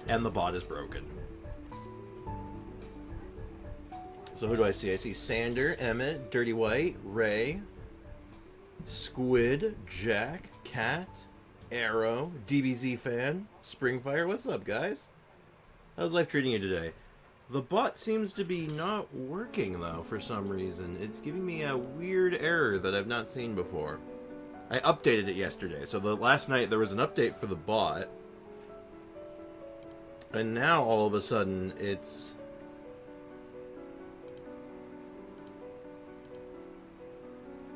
and the bot is broken. So who do I see? I see Sander, Emmett, Dirty White, Ray, Squid, Jack, Cat, Arrow, DBZ Fan, Springfire. What's up, guys? How's life treating you today? The bot seems to be not working, though, for some reason. It's giving me a weird error that I've not seen before. I updated it yesterday, so last night there was an update for the bot. And now, all of a sudden, it's...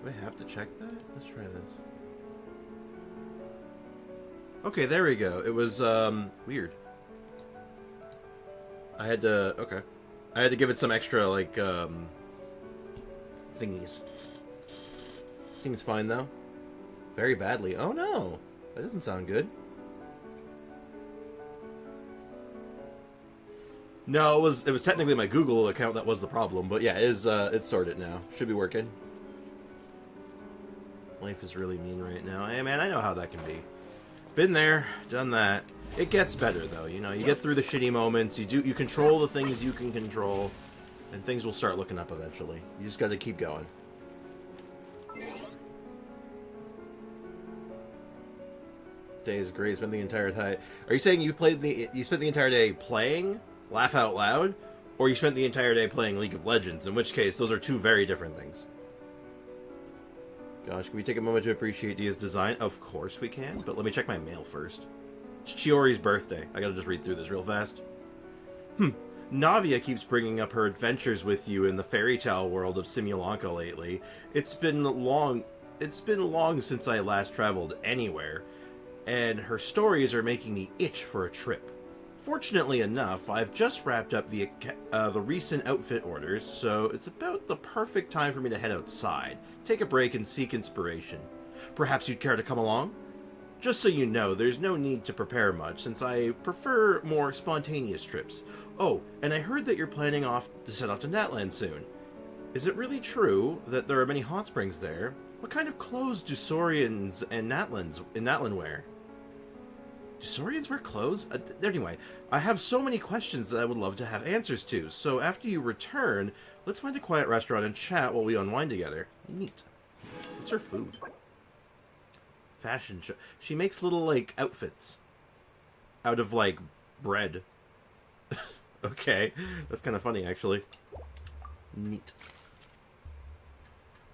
Do I have to check that? Let's try this. Okay, there we go. It was, weird. I had to... Okay. I had to give it some extra, like, thingies. Seems fine, though. Very badly. Oh, no! That doesn't sound good. No, it was technically my Google account that was the problem, but yeah, it's sorted now. Should be working. Life is really mean right now. Hey, man, I know how that can be. Been there, done that. It gets better, though. You know, you get through the shitty moments. You control the things you can control, and things will start looking up eventually. You just got to keep going. Day is great. Spent the entire time. Are you saying you spent the entire day playing Laugh Out Loud, or you spent the entire day playing League of Legends? In which case, those are two very different things. Gosh, can we take a moment to appreciate Dia's design? Of course we can, but let me check my mail first. It's Chiori's birthday. I gotta just read through this real fast. Navia keeps bringing up her adventures with you in the fairy tale world of Simulanka lately. It's been long since I last traveled anywhere, and her stories are making me itch for a trip. Fortunately enough, I've just wrapped up the recent outfit orders, so it's about the perfect time for me to head outside, take a break, and seek inspiration. Perhaps you'd care to come along? Just so you know, there's no need to prepare much, since I prefer more spontaneous trips. Oh, and I heard that you're planning to set off to Natlan soon. Is it really true that there are many hot springs there? What kind of clothes do Saurians and Natlan wear? Do Saurians wear clothes? Anyway, I have so many questions that I would love to have answers to, so after you return, let's find a quiet restaurant and chat while we unwind together. Neat. What's her food? Fashion show. She makes little, like, outfits. Out of, like, bread. Okay. That's kind of funny, actually. Neat.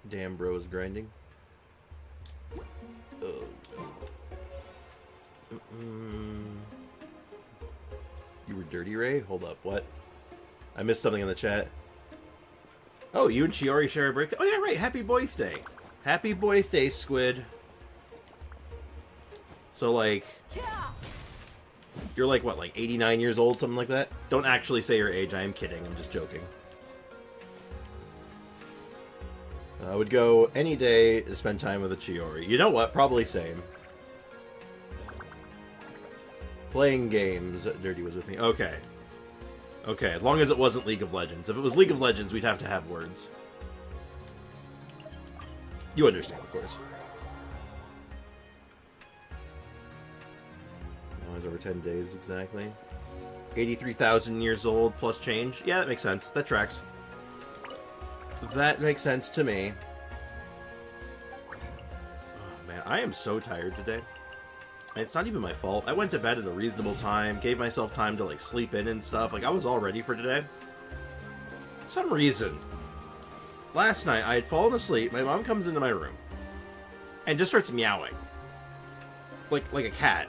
Damn, bro is grinding. Oh, You were Dirty Ray? Hold up, what? I missed something in the chat. Oh, you and Chiori share a birthday? Oh yeah, right, happy birthday. Happy birthday, Squid. So, like... You're like, what, like 89 years old, something like that? Don't actually say your age, I am kidding, I'm just joking. I would go any day to spend time with a Chiori. You know what? Probably same. Playing games. Dirty was with me. Okay. Okay, as long as it wasn't League of Legends. If it was League of Legends, we'd have to have words. You understand, of course. Now it's over 10 days, exactly. 83,000 years old, plus change. Yeah, that makes sense. That tracks. That makes sense to me. Oh, man, I am so tired today. It's not even my fault. I went to bed at a reasonable time, gave myself time to, like, sleep in and stuff. Like, I was all ready for today. For some reason, last night, I had fallen asleep. My mom comes into my room and just starts meowing. Like a cat.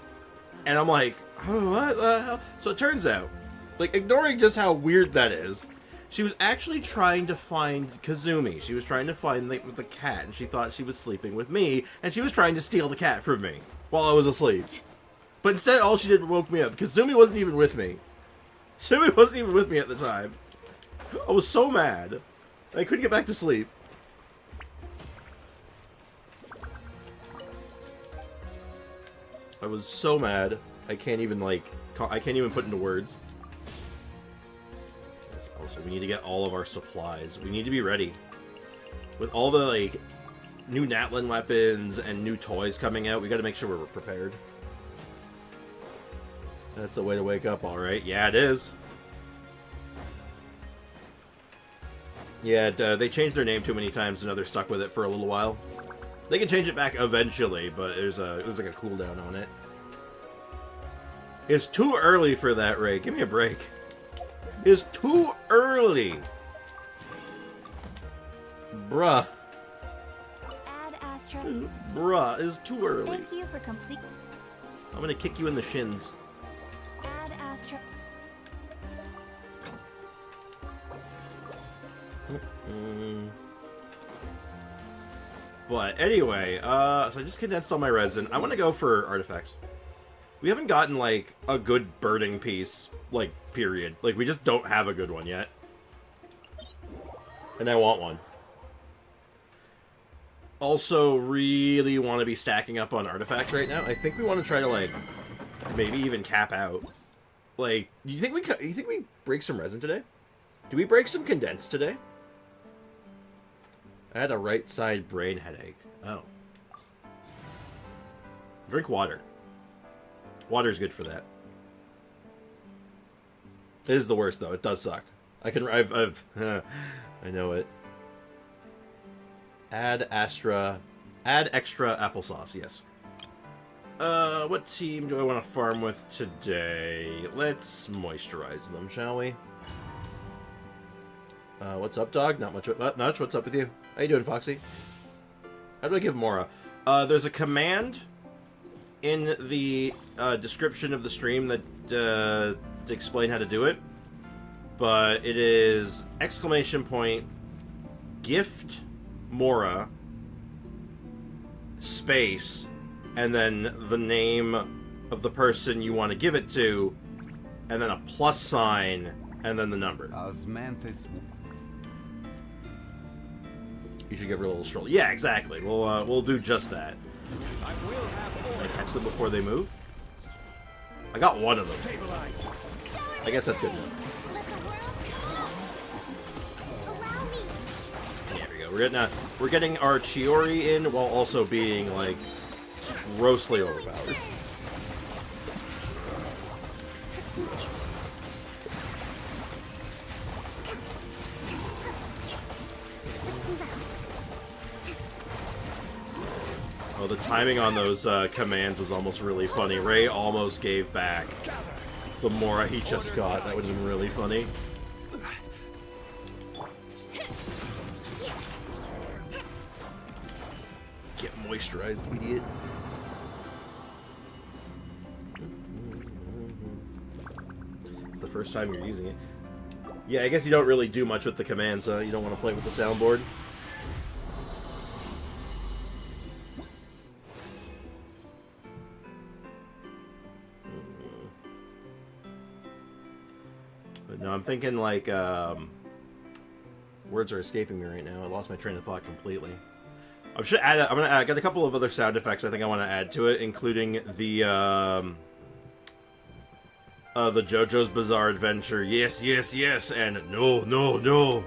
And I'm like, oh, what the hell? So it turns out, like, ignoring just how weird that is, she was actually trying to find Kazumi. She was trying to find the cat, and she thought she was sleeping with me, and she was trying to steal the cat from me while I was asleep. But instead, all she did was woke me up. Kazumi wasn't even with me. Kazumi wasn't even with me at the time. I was so mad. I couldn't get back to sleep. I was so mad. I can't even, like, I can't even put into words. Also, we need to get all of our supplies. We need to be ready. With all the, like, new Natlan weapons and new toys coming out, we gotta make sure we're prepared. That's a way to wake up, alright. Yeah, it is. Yeah, they changed their name too many times, and now they're stuck with it for a little while. They can change it back eventually, but there's like a cooldown on it. It's too early for that, Ray. Give me a break. It's too early. Bruh. Add Astra. Bruh, it's too early. Thank you for complete. I'm gonna kick you in the shins. Add Astra. But anyway, so I just condensed all my resin. I want to go for artifacts. We haven't gotten, like, a good burning piece, like, period. Like, we just don't have a good one yet. And I want one. Also, really want to be stacking up on artifacts right now. I think we want to try to, like, maybe even cap out. Like, you think we break some resin today? Do we break some condensed today? I had a right side brain headache. Oh. Drink water. Water's good for that. It is the worst though. It does suck. I know it. Add extra applesauce. Yes. What team do I want to farm with today? Let's moisturize them, shall we? What's up, dog? Not much. Notch, what's up with you? How you doing, Foxy? How do I give Mora? There's a command in the description of the stream that to explain how to do it, but it is gift Mora space and then the name of the person you want to give it to, and then a plus sign and then the number. Osmanthus. You should give her a little stroll. Yeah, exactly. We'll do just that. I will have Can I catch them before they move? I got one of them. I guess that's good enough. Let the world come. Allow me. There we go. We're getting our Chiori in while also being like grossly overpowered. Oh, the timing on those commands was almost really funny. Ray almost gave back the Mora he just got. That would have been really funny. Get moisturized, idiot. It's the first time you're using it. Yeah, I guess you don't really do much with the commands, so you don't want to play with the soundboard. No, I'm thinking like, words are escaping me right now. I lost my train of thought completely. I should add. I got a couple of other sound effects I think I want to add to it, including the JoJo's Bizarre Adventure. Yes, yes, yes, and no, no, no.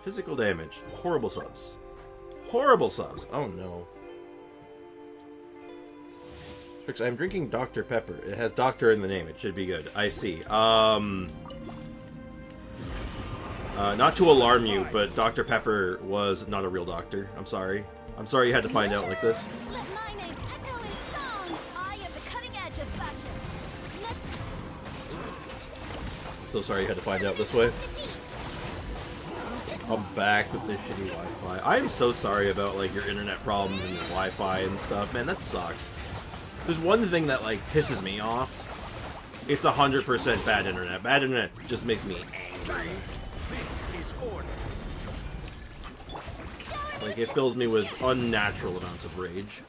Physical damage. Horrible subs. Horrible subs. Oh no. I'm drinking Dr. Pepper. It has doctor in the name. It should be good. I see. Not to alarm you, but Dr. Pepper was not a real doctor. I'm sorry. I'm sorry you had to find out like this. Let my name echo in song. I am the cutting edge of fashion. I'm so sorry you had to find out this way. I'm back with this shitty Wi-Fi. I am so sorry about like your internet problems and your Wi-Fi and stuff. Man, that sucks. There's one thing that, like, pisses me off. It's 100% bad internet. Bad internet just makes me angry. This is order. Like, it fills me with unnatural amounts of rage.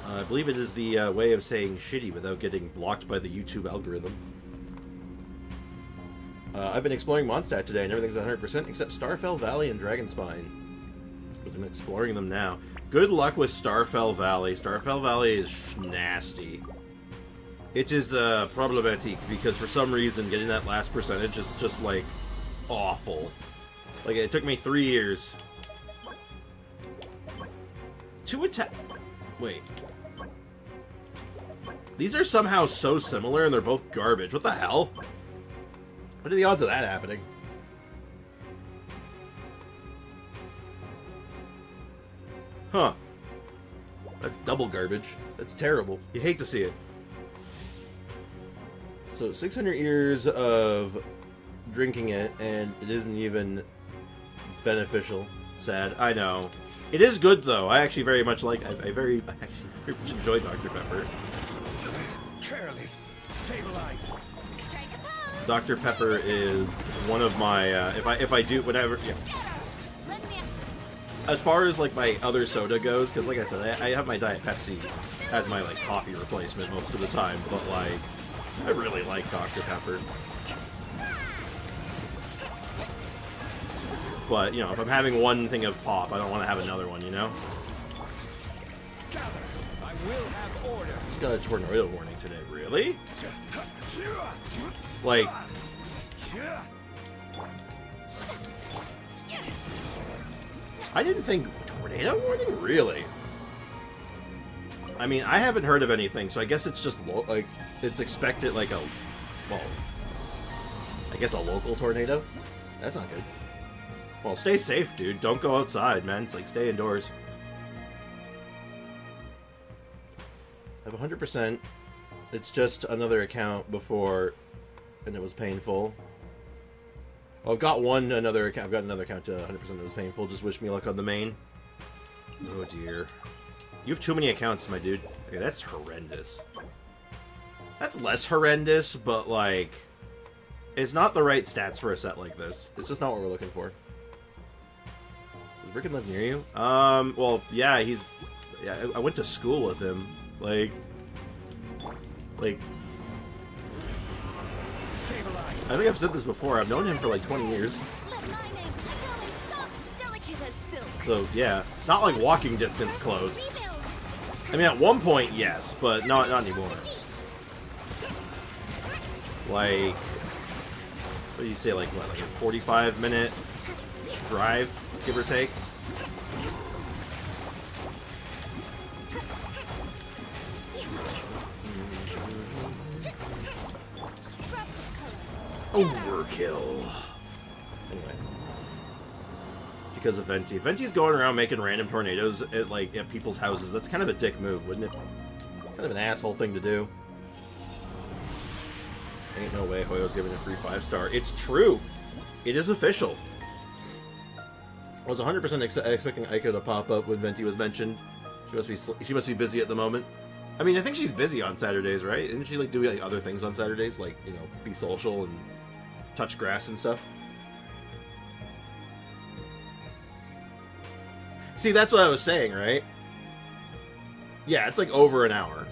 I believe it is the way of saying shitty without getting blocked by the YouTube algorithm. I've been exploring Mondstadt today, and everything's 100% except Starfell Valley and Dragonspine. But I'm exploring them now. Good luck with Starfell Valley. Starfell Valley is nasty. It is problematic because for some reason getting that last percentage is just like awful. Like it took me 3 years two attack... Wait. These are somehow so similar and they're both garbage. What the hell? What are the odds of that happening? Huh. That's double garbage. That's terrible. You hate to see it. So 600 years of drinking it, and it isn't even beneficial. Sad. I know. It is good though. I actually very much like. I actually very much enjoy Dr. Pepper. Careless. Stabilize. Strike a pose. Dr. Pepper is one of my. If I do whatever. Yeah. Let me. As far as like my other soda goes, because like I said, I have my Diet Pepsi as my like coffee replacement most of the time, but like I really like Dr. Pepper. But, you know, if I'm having one thing of pop, I don't want to have another one, you know? Gather. I will have order. Just got a tornado warning today. Really? Like, I didn't think tornado warning? Really? I mean, I haven't heard of anything, so I guess it's just, like, it's expected like a, well, I guess a local tornado? That's not good. Well, stay safe, dude. Don't go outside, man. It's like, stay indoors. I have 100%. It's just another account before, and it was painful. Oh, I've got another account. I've got another account to 100% that was painful. Just wish me luck on the main. Oh, dear. You have too many accounts, my dude. Okay, that's horrendous. That's less horrendous, but, like, it's not the right stats for a set like this. It's just not what we're looking for. Does Rickon live near you? Well, yeah, yeah, I went to school with him. Like, Stabilize. I think I've said this before. I've known him for like 20 years. Let my name echo in soft, delicate as silk. So, yeah, not like walking distance close. Rebuild. I mean, at one point, yes, but not anymore. Like, what do you say, like, what, like a 45-minute drive, give or take? Overkill. Anyway. Because of Venti. Venti's going around making random tornadoes at people's houses. That's kind of a dick move, wouldn't it? Kind of an asshole thing to do. Ain't no way Hoyo's giving a free 5-star. It's true. It is official. I was 100% expecting Ayaka to pop up when Venti was mentioned. She must be busy at the moment. I mean, I think she's busy on Saturdays, right? Isn't she like doing like other things on Saturdays, like, you know, be social and touch grass and stuff? See, that's what I was saying, right? Yeah, it's like over an hour.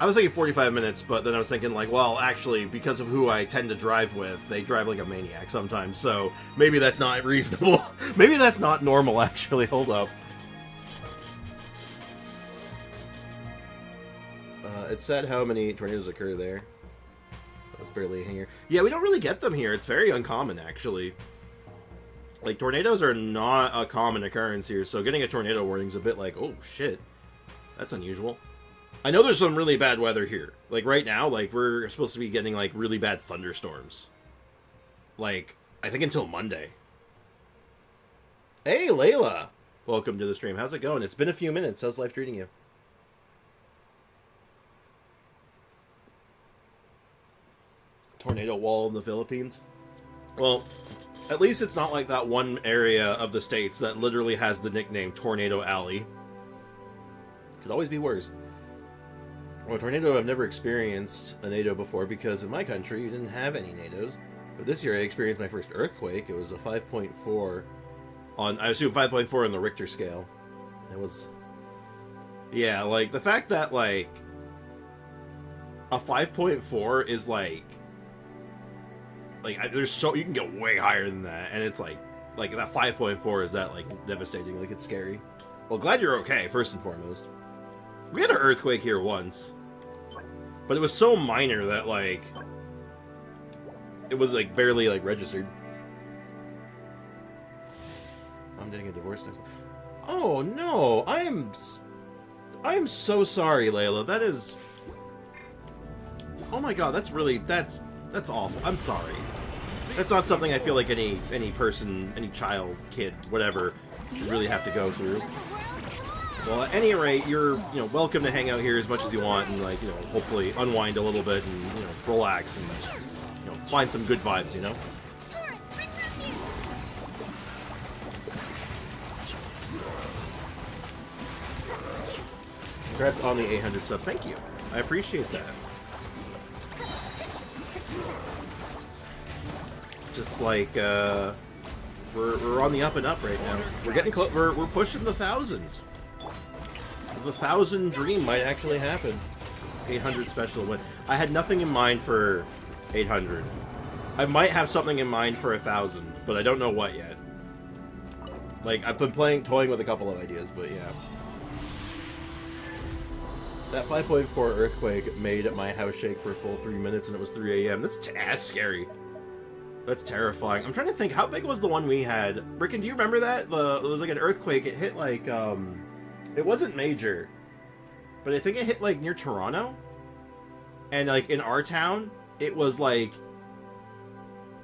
I was thinking 45 minutes, but then I was thinking, like, well, actually, because of who I tend to drive with, they drive like a maniac sometimes, so maybe that's not reasonable. Maybe that's not normal, actually. Hold up. It said how many tornadoes occur there. That was barely a hanger. Yeah, we don't really get them here. It's very uncommon, actually. Like, tornadoes are not a common occurrence here, so getting a tornado warning is a bit like, oh, shit. That's unusual. I know there's some really bad weather here. Like, right now, like, we're supposed to be getting, like, really bad thunderstorms. Like, I think until Monday. Hey, Layla! Welcome to the stream. How's it going? It's been a few minutes. How's life treating you? Tornado wall in the Philippines? Well, at least it's not like that one area of the States that literally has the nickname Tornado Alley. Could always be worse. Well, tornado, I've never experienced a NATO before because in my country you didn't have any NATOs. But this year I experienced my first earthquake. It was a 5.4 on, I assume 5.4 on the Richter scale. It was, yeah, like the fact that like a 5.4 is like there's so, you can get way higher than that, and it's like that 5.4 is that like devastating, like it's scary. Well, glad you're okay, first and foremost. We had an earthquake here once, but it was so minor that like it was like barely like registered. I'm getting a divorce next month. Oh no, I am so sorry, Layla. That is... Oh my god, that's awful. I'm sorry. That's not something I feel like any person, any child, kid, whatever, should really have to go through. Well, at any rate, you're, welcome to hang out here as much as you want and, like, hopefully unwind a little bit and, relax and, find some good vibes, Congrats on the 800 subs. Thank you. I appreciate that. Just like, we're on the up and up right now. We're getting close. We're pushing the 1,000. The 1,000 dream might actually happen. 800 special win. I had nothing in mind for 800. I might have something in mind for 1,000, but I don't know what yet. Like, I've been toying with a couple of ideas, but yeah. That 5.4 earthquake made my house shake for a full 3 minutes, and it was 3 a.m. That's scary. That's terrifying. I'm trying to think, how big was the one we had? Rickon, do you remember that? It was like an earthquake. It hit like, it wasn't major, but I think it hit like near Toronto. And like in our town, it was like,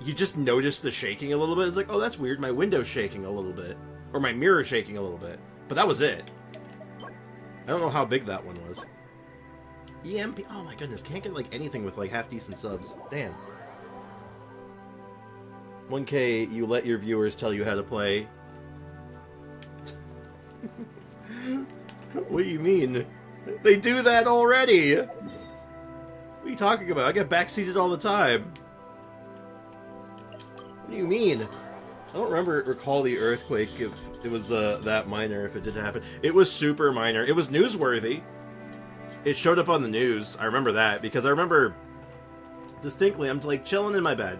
you just noticed the shaking a little bit. It's like, oh, that's weird. My window's shaking a little bit. Or my mirror shaking a little bit. But that was it. I don't know how big that one was. EMP, oh my goodness, can't get like anything with like half decent subs. Damn. 1K, you let your viewers tell you how to play. What do you mean? They do that already! What are you talking about? I get backseated all the time. What do you mean? I don't recall the earthquake if it was that minor, if it did happen. It was super minor. It was newsworthy. It showed up on the news. I remember that, because I remember distinctly, I'm like chilling in my bed.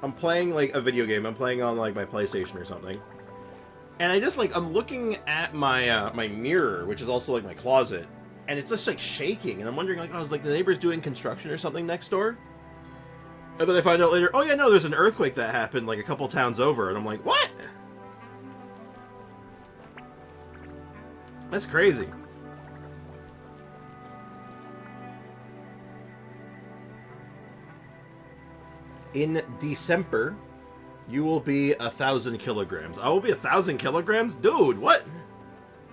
I'm playing like a video game. I'm playing on like my PlayStation or something. And I just like, I'm looking at my my mirror, which is also like my closet, and it's just like shaking. And I'm wondering, like, I was like, the neighbor's doing construction or something next door. And then I find out later, oh yeah, no, there's an earthquake that happened like a couple towns over. And I'm like, what? That's crazy. In December, you will be 1,000 kilograms. I will be 1,000 kilograms? Dude, what?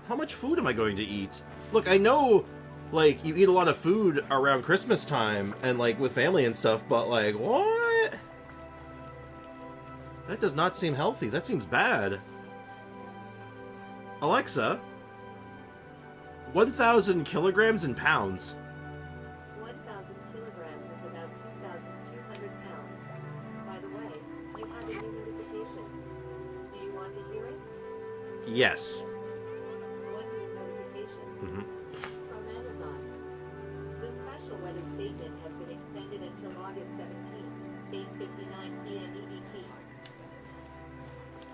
How much food am I going to eat? Look, I know, like, you eat a lot of food around Christmas time and, like, with family and stuff, but, like, what? That does not seem healthy. That seems bad. Alexa, 1,000 kilograms in pounds. 1,000 kilograms is about 2,200 pounds. By the way, you have a new notification. Do you want to hear it? Yes. One new notification. From Amazon. The special weather statement has been extended until August 17th, 8:59 p.m. EDT.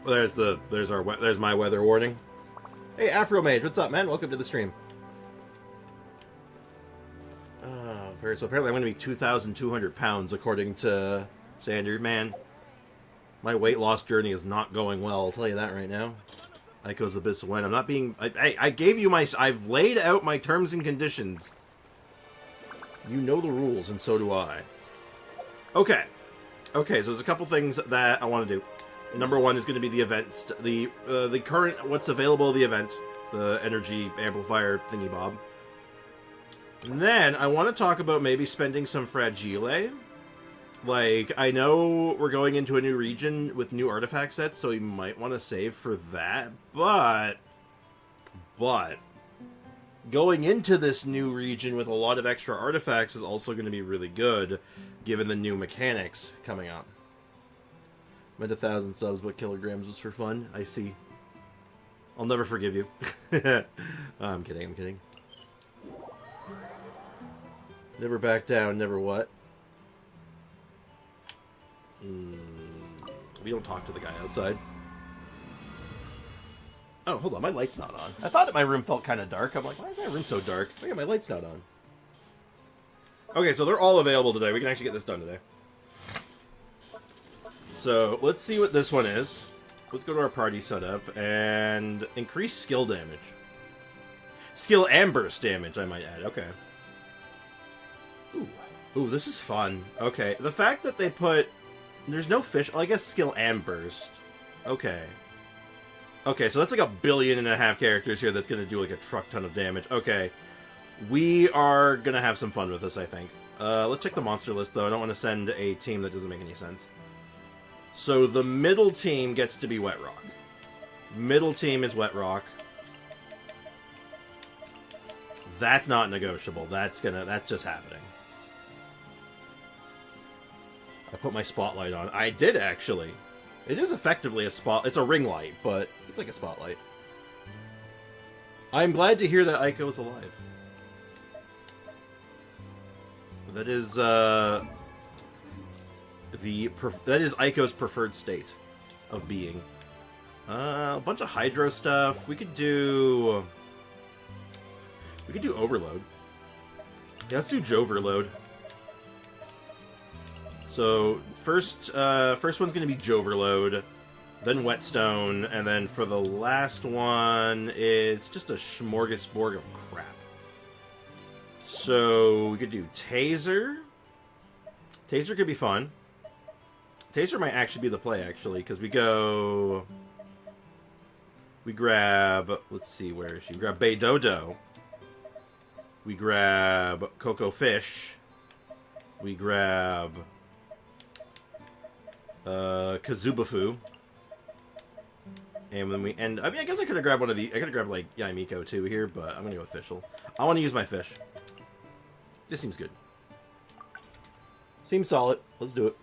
Well, there's my weather warning. Hey, Afro Mage, what's up, man? Welcome to the stream. So apparently I'm going to be 2,200 pounds, according to Sander. Man, my weight loss journey is not going well, I'll tell you that right now. Aiko's Abyss when I'm not being... I gave you my... I've laid out my terms and conditions. You know the rules, and so do I. Okay. Okay, so there's a couple things that I want to do. Number one is going to be the events, the current, what's available at the event, the energy amplifier thingy-bob. And then I want to talk about maybe spending some fragile. Like, I know we're going into a new region with new artifact sets, so you might want to save for that, but going into this new region with a lot of extra artifacts is also going to be really good, given the new mechanics coming up. Meant 1,000 subs, but kilograms was for fun. I see. I'll never forgive you. I'm kidding, I'm kidding. Never back down, never what? We don't talk to the guy outside. Oh, hold on, my light's not on. I thought that my room felt kind of dark. I'm like, why is my room so dark? Oh yeah, my light's not on. Okay, so they're all available today. We can actually get this done today. So, let's see what this one is. let's go to our party setup and increase skill damage. Skill and burst damage, I might add. Okay. Ooh, this is fun. Okay, the fact that they put... There's no fish... Well, I guess skill and burst. Okay. Okay, so that's like 1.5 billion characters here that's going to do like a truck ton of damage. Okay. We are going to have some fun with this, I think. Let's check the monster list, though. I don't want to send a team that doesn't make any sense. So the middle team gets to be Wet Rock. Middle team is Wet Rock. That's not negotiable. That's just happening. I put my spotlight on. I did, actually. It is effectively a spot. It's a ring light, but it's like a spotlight. I'm glad to hear that Aiko is alive. That is that is Aiko's preferred state of being. A bunch of hydro stuff. We could do overload. Yeah, let's do joverload. So first one's gonna be joverload, then whetstone, and then for the last one, it's just a smorgasbord of crap. So we could do taser. Taser could be fun. Taser might actually be the play, actually, because we grab, let's see, where is she? We grab Bay Dodo. We grab Coco Fish. We grab Kazubafu. And then we end... I mean, I guess I could have grabbed one of the... I could have grabbed, like, Yaimiko, too, here, but I'm going to go with Fischl. I want to use my fish. This seems good. Seems solid. Let's do it.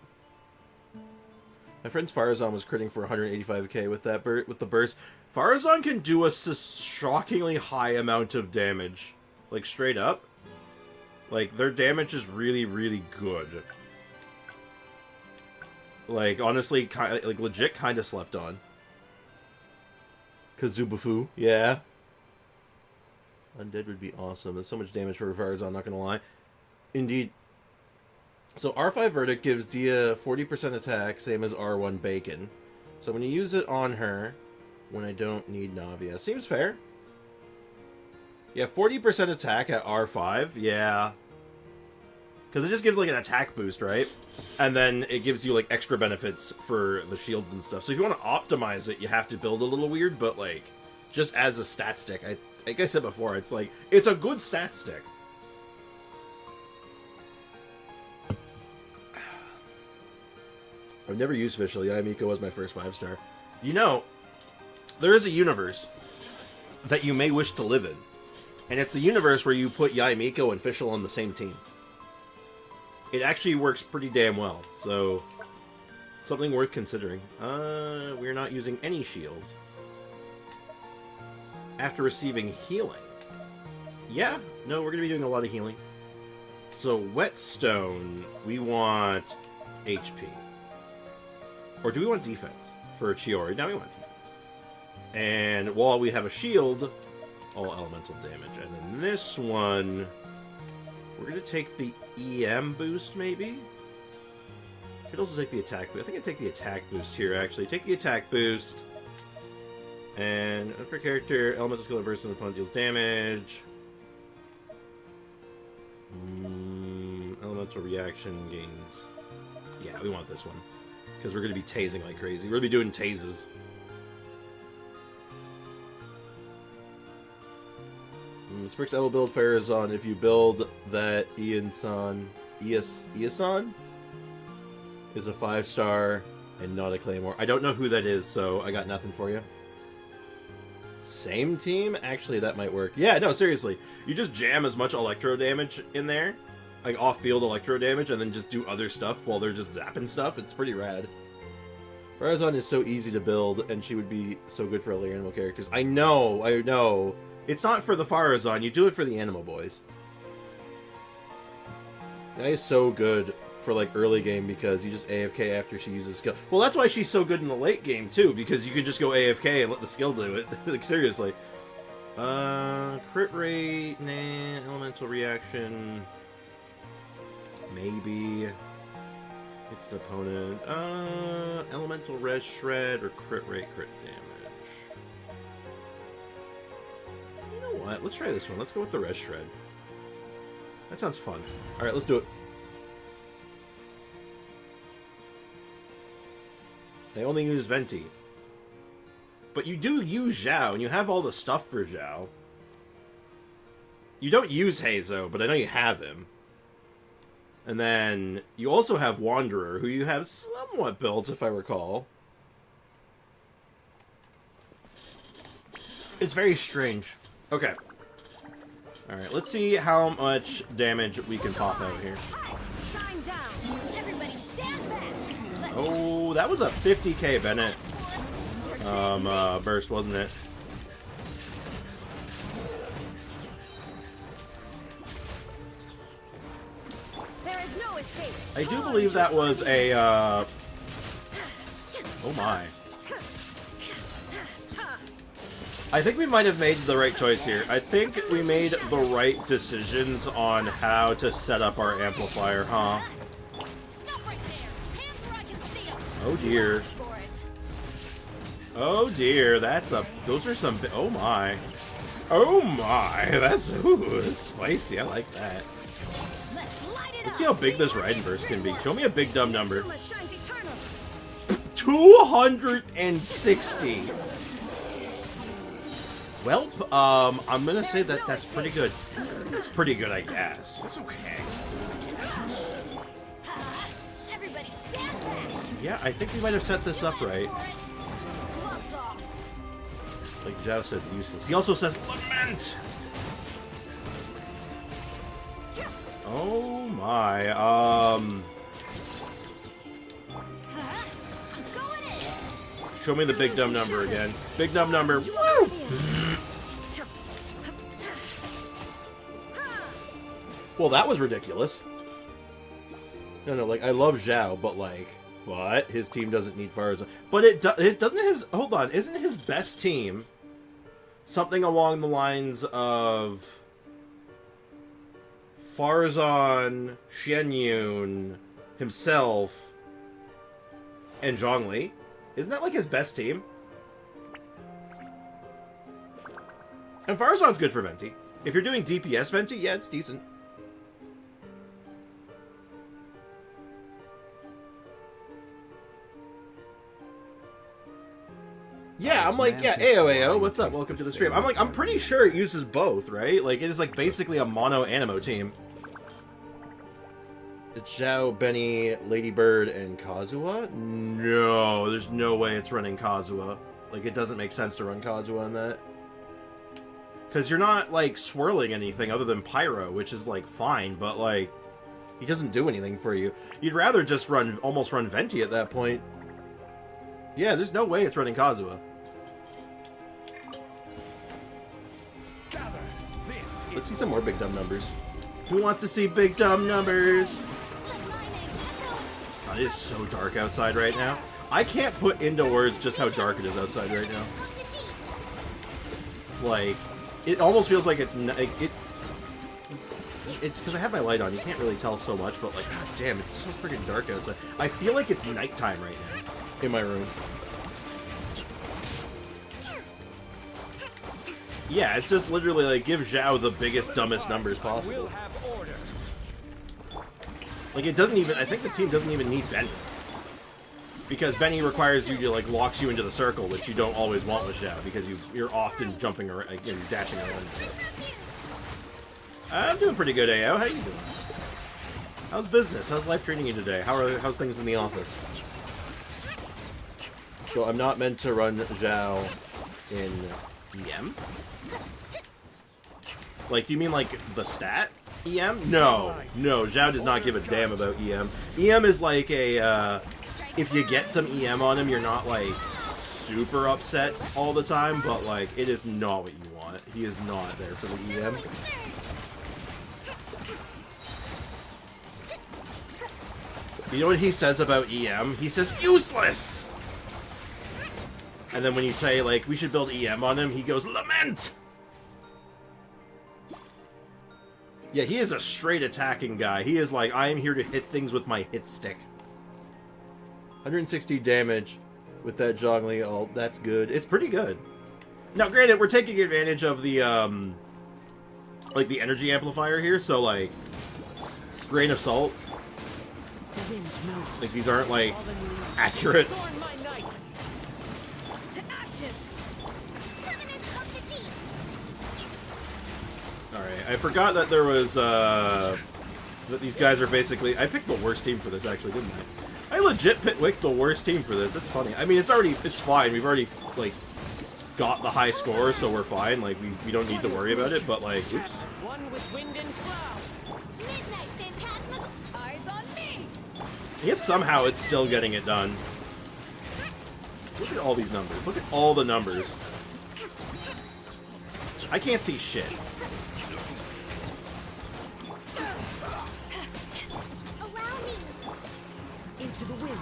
My friend's Farazan was critting for 185k with that with the burst. Farazan can do a shockingly high amount of damage. Like, straight up. Like, their damage is really, really good. Like, honestly, like, legit kind of slept on. Kazubafu, yeah. Undead would be awesome. There's so much damage for Farazan, not gonna lie. Indeed. So R5 Verdict gives Dia 40% attack, same as R1 Bacon. So I'm going to use it on her when I don't need Navia. Seems fair. Yeah, 40% attack at R5, yeah. Because it just gives like an attack boost, right? And then it gives you like extra benefits for the shields and stuff. So if you want to optimize it, you have to build a little weird, but like, just as a stat stick, like I said before, it's like, it's a good stat stick. I've never used Fischl. Yaimiko was my first 5-star. You know, there is a universe that you may wish to live in. And it's the universe where you put Yaimiko and Fischl on the same team. It actually works pretty damn well. So, something worth considering. We're not using any shields. After receiving healing. Yeah, no, we're going to be doing a lot of healing. So, whetstone, we want HP. Or do we want defense for Chiori? Now we want defense. And while we have a shield, all elemental damage. And then this one, we're going to take the EM boost, maybe? Could also take the attack boost. I think I take the attack boost here, actually. Take the attack boost. And per character, elemental skill burst when the opponent deals damage. Elemental reaction gains. Yeah, we want this one. Because we're going to be tasing like crazy. We're going to be doing tases. Sprix, I will build Farazan if you build that Ian-san. Iasan is a 5-star and not a Claymore. I don't know who that is, so I got nothing for you. Same team? Actually, that might work. Yeah, no, seriously. You just jam as much electro damage in there. Like, off-field electro damage, and then just do other stuff while they're just zapping stuff. It's pretty rad. Farazan is so easy to build, and she would be so good for other animal characters. I know. It's not for the Farazan, you do it for the animal boys. That is so good for, like, early game, because you just AFK after she uses skill. Well, that's why she's so good in the late game, too, because you can just go AFK and let the skill do it. Like, seriously. Crit rate, nah, elemental reaction... Maybe. It's the opponent. Elemental res shred or crit rate crit damage. You know what? Let's try this one. Let's go with the res shred. That sounds fun. Alright, let's do it. They only use Venti. But you do use Zhao, and you have all the stuff for Zhao. You don't use Heizo, but I know you have him. And then you also have Wanderer, who you have somewhat built, if I recall. It's very strange. Okay. Alright, let's see how much damage we can pop out here. Shine down. Everybody stand back. Oh, that was a 50k Bennett burst, wasn't it? There is no escape. I do believe that was a, oh my. I think we might have made the right choice here. I think we made the right decisions on how to set up our amplifier, huh? Stop right there. Hands where I can see 'em. Oh dear. For it. Oh dear, that's a, those are some, oh my. Oh my, that's, ooh, that's spicy, I like that. Let's light it Let's see how big this Raiden burst can be. Show me a big dumb number. Soma shines eternal. 260! Well, I'm gonna say that that's pretty good. That's pretty good, I guess. It's okay. Everybody stand back. Yeah, I think we might have set this up right. Gloves off. Like Zhao said, useless. He also says, lament! Oh my, I'm going in. show me the big dumb number again. Big dumb number. Woo! Well, that was ridiculous. No, like, I love Zhao, but, like, but his team doesn't need Farzan. But it doesn't his, hold on, isn't his best team something along the lines of Farzan, Xianyun, himself, and Zhongli? Isn't that, like, his best team? And Farzan's good for Venti. If you're doing DPS Venti, yeah, it's decent. Yeah, I'm like, yeah, Ayo, what's up? Welcome to the stream. I'm like, I'm pretty sure it uses both, right? Like, it is like basically a mono Animo team. It's Zhao, Benny, Ladybird, and Kazuha? No, there's no way it's running Kazuha. Like, it doesn't make sense to run Kazuha in that. Because you're not, like, swirling anything other than Pyro, which is, like, fine, but, like, he doesn't do anything for you. You'd rather just almost run Venti at that point. Yeah, there's no way it's running Kazuha. Let's see some more big dumb numbers. Who wants to see big dumb numbers? God, it is so dark outside right now. I can't put into words just how dark it is outside right now. Like, it almost feels like it's because I have my light on. You can't really tell so much, but like, god damn, it's so freaking dark outside. I feel like it's nighttime right now in my room. Yeah, it's just literally like, give Zhao the biggest, dumbest numbers possible. Like, it doesn't even, I think the team doesn't even need Benny. Because Benny requires you to, like, locks you into the circle, which you don't always want with Zhao, because you're often jumping around, like, and dashing around and stuff. I'm doing pretty good, Ayo. How you doing? How's business? How's life treating you today? How's things in the office? So I'm not meant to run Zhao in EM? Like, do you mean, like, the stat EM? No. No, Zhao does not give a damn about EM. EM is like a, if you get some EM on him, you're not, like, super upset all the time, but, like, it is not what you want. He is not there for the EM. You know what he says about EM? He says, useless! And then when you say, like, we should build EM on him, he goes, lament! Yeah, he is a straight attacking guy. He is like, I am here to hit things with my hit stick. 160 damage with that Zhongli ult. That's good. It's pretty good. Now, granted, we're taking advantage of the, like, the energy amplifier here, so, like, grain of salt. Like, these aren't, like, accurate. Adorn my knight. To ashes. Permanence of the deep. Alright, I forgot that there was, that these guys are basically... I picked the worst team for this, actually, didn't I? I legit picked the worst team for this. That's funny. I mean, it's fine. We've already, like, got the high score, so we're fine. Like, we don't need to worry about it, but, like, oops. One with wind and cloud. Midnight phantasmal. Eyes on me. Yet somehow it's still getting it done. Look at all these numbers. Look at all the numbers. I can't see shit. Allow me. Into the wind.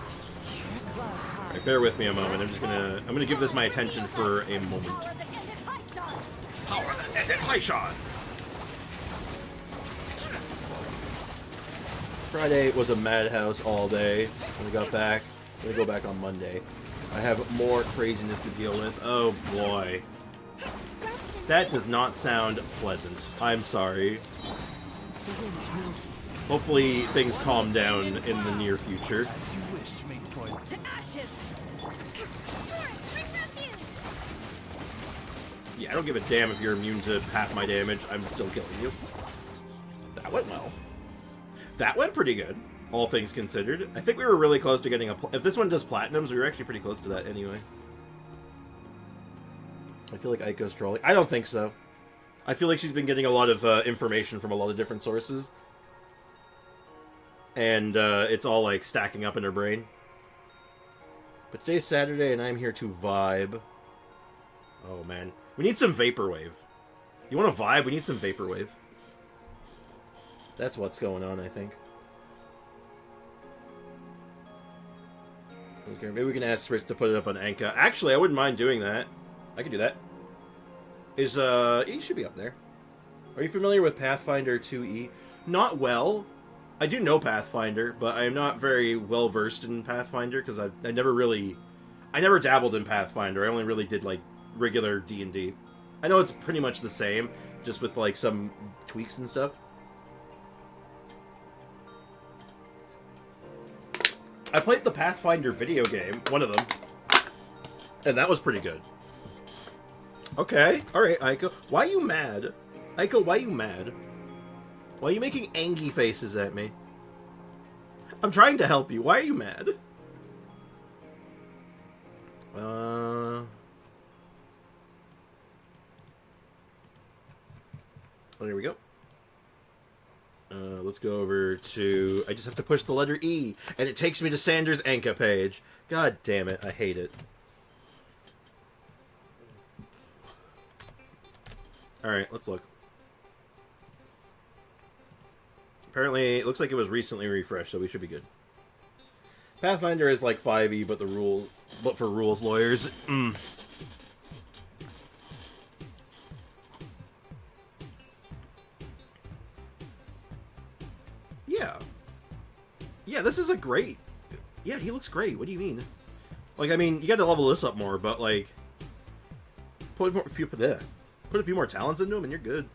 Alright, bear with me a moment. I'm gonna give this my attention for a moment. Power that ended high shot. Power that ended high shot! Friday was a madhouse all day. When we got back, I'm gonna go back on Monday. I have more craziness to deal with. Oh boy. That does not sound pleasant. I'm sorry. Hopefully things calm down in the near future. As you wish, Maidfoil. To ashes. Torrent, bring refuge. Yeah, I don't give a damn if you're immune to half my damage. I'm still killing you. That went well. That went pretty good, all things considered. I think we were really close to getting a... If this one does platinums, we were actually pretty close to that anyway. I feel like Aiko's trolling. I don't think so. I feel like she's been getting a lot of information from a lot of different sources. And it's all, like, stacking up in her brain. But today's Saturday, and I'm here to vibe. Oh, man. We need some Vaporwave. You want to vibe? We need some Vaporwave. That's what's going on, I think. Okay, maybe we can ask Chris to put it up on Anka. Actually, I wouldn't mind doing that. I could do that. He should be up there. Are you familiar with Pathfinder 2E? Not well. I do know Pathfinder, but I am not very well versed in Pathfinder because I never dabbled in Pathfinder. I only really did like regular D&D. I know it's pretty much the same, just with like some tweaks and stuff. I played the Pathfinder video game, one of them, and that was pretty good. Okay, alright, Aiko. Why are you mad? Aiko, why are you mad? Why are you making angry faces at me? I'm trying to help you. Why are you mad? Oh, there we go. Let's go over to... I just have to push the letter E, and it takes me to Sanders' Anka page. God damn it, I hate it. Alright, let's look. Apparently, it looks like it was recently refreshed, so we should be good. Pathfinder is like 5e, but for rules lawyers. Yeah. Yeah, this is a great... Yeah, he looks great. What do you mean? Like, I mean, you gotta level this up more, but, like... Put a few more talents into him and you're good.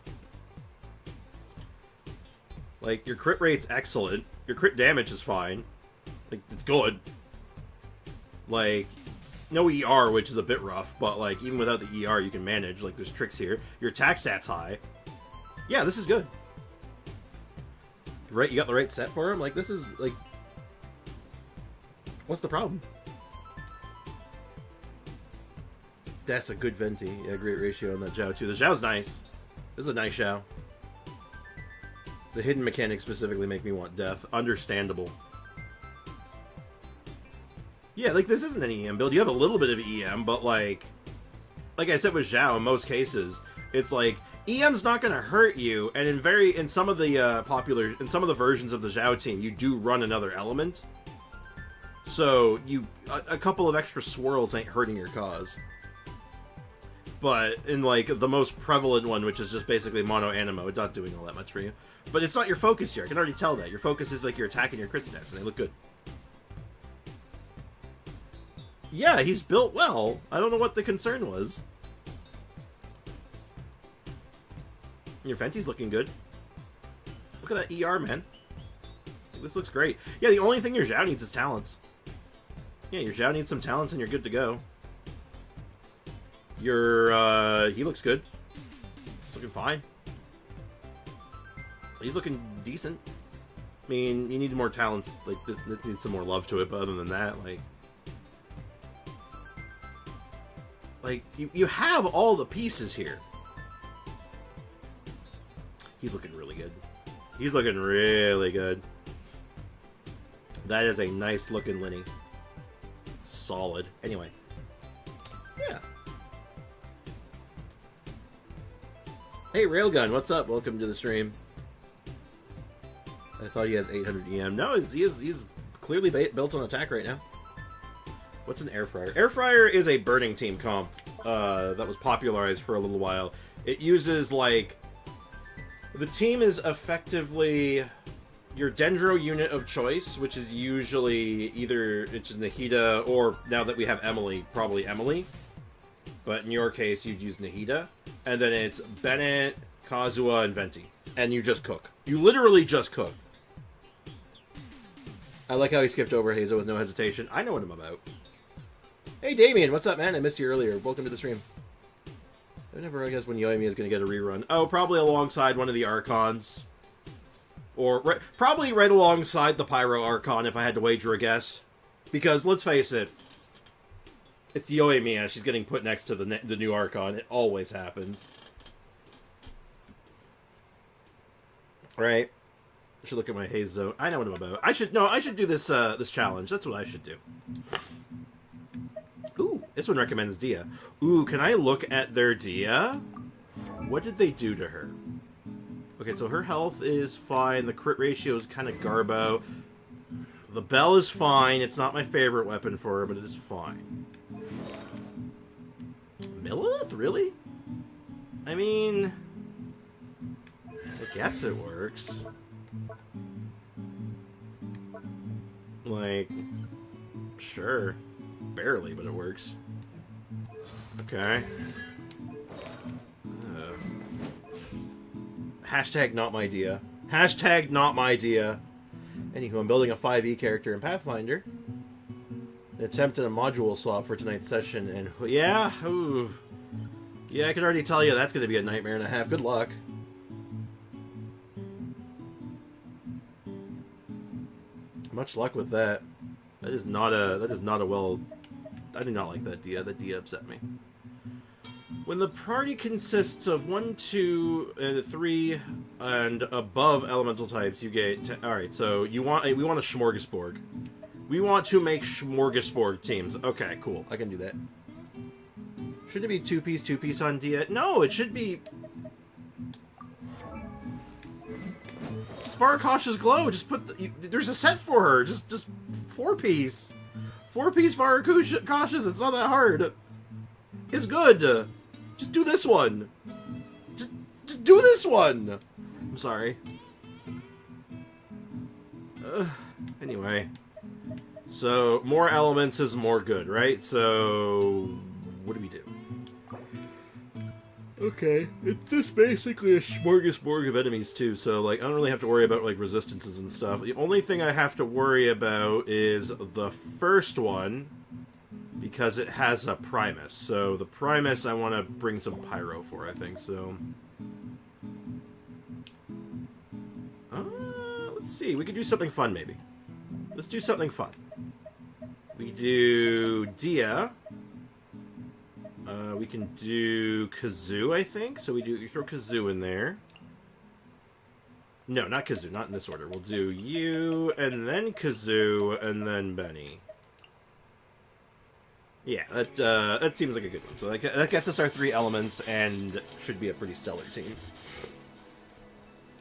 Like, your crit rate's excellent. Your crit damage is fine. Like, it's good. Like, no ER, which is a bit rough, but, like, even without the ER, you can manage. Like, there's tricks here. Your attack stat's high. Yeah, this is good. Right, you got the right set for him? Like, this is, like... What's the problem? That's a good Venti. Yeah, great ratio on that Zhao, too. The Zhao's nice. This is a nice Zhao. The hidden mechanics specifically make me want death. Understandable. Yeah, like, this isn't an EM build. You have a little bit of EM, but, like I said with Zhao, in most cases, it's like, EM's not going to hurt you, and in some of the versions of the Zhao team, you do run another element. So, a couple of extra swirls ain't hurting your cause. But in, like, the most prevalent one, which is just basically mono animo, it's not doing all that much for you. But it's not your focus here. I can already tell that. Your focus is, like, your attack and your crit stats, and they look good. Yeah, he's built well. I don't know what the concern was. Your Venti's looking good. Look at that ER, man. This looks great. Yeah, the only thing your Zhao needs is talents. Yeah, your Zhao needs some talents and you're good to go. He looks good. He's looking fine. He's looking decent. I mean, you need more talents. Like, this needs some more love to it, but other than that, like you have all the pieces here. He's looking really good. He's looking really good. That is a nice looking Linny. Solid. Anyway. Yeah. Hey, Railgun, what's up? Welcome to the stream. I thought he has 800 EM. No, he's clearly built on attack right now. What's an air fryer? Air fryer is a burning team comp that was popularized for a little while. It uses, like... The team is effectively your Dendro unit of choice, which is usually either it's just Nahida, or now that we have Emily, probably Emily. But in your case, you'd use Nahida. And then it's Bennett, Kazuha, and Venti. And you just cook. You literally just cook. I like how he skipped over Hazo with no hesitation. I know what I'm about. Hey, Damien, what's up, man? I missed you earlier. Welcome to the stream. I never guess when Yoimi is going to get a rerun. Oh, probably alongside one of the Archons. Or probably right alongside the Pyro Archon, if I had to wager a guess. Because, let's face it, it's Yoimi, and she's getting put next to the new Archon. It always happens. Right? I should look at my haze zone. I know what I'm about. I should do this this challenge. That's what I should do. Ooh, this one recommends Dia. Ooh, can I look at their Dia? What did they do to her? Okay, so her health is fine. The crit ratio is kind of garbo. The bell is fine. It's not my favorite weapon for her, but it is fine. Millilith? Really? I mean... I guess it works. Like... Sure. Barely, but it works. Okay. Hashtag not my Dia. Hashtag not my Dia. Anywho, I'm building a 5e character in Pathfinder. An attempt at a module swap for tonight's session, and yeah, ooh. Yeah, I can already tell you that's going to be a nightmare and a half. Good luck. Much luck with that. That is not a well... I do not like that Dia. That Dia upset me. When the party consists of 1, 2, 3, and above elemental types, you get... Alright, so we want a smorgasbord. We want to make smorgasbord teams. Okay, cool. I can do that. Shouldn't it be 2-piece on Dia? No, it should be... Farakash's glow. Just put... there's a set for her. Just 4-piece. 4-piece Farakash's. It's not that hard. It's good. Just do this one. Just do this one. I'm sorry. Anyway. So, more elements is more good, right? So, what do we do? Okay, it's just basically a smorgasbord of enemies too, so like I don't really have to worry about like resistances and stuff. The only thing I have to worry about is the first one, because it has a Primus. So the Primus I want to bring some Pyro for, I think, so... let's see, we could do something fun maybe. Let's do something fun. We do Dia. We can do Kazoo, I think. So you throw Kazoo in there. No, not Kazoo, not in this order. We'll do you, and then Kazoo, and then Benny. Yeah, that seems like a good one. So that gets us our 3 elements, and should be a pretty stellar team.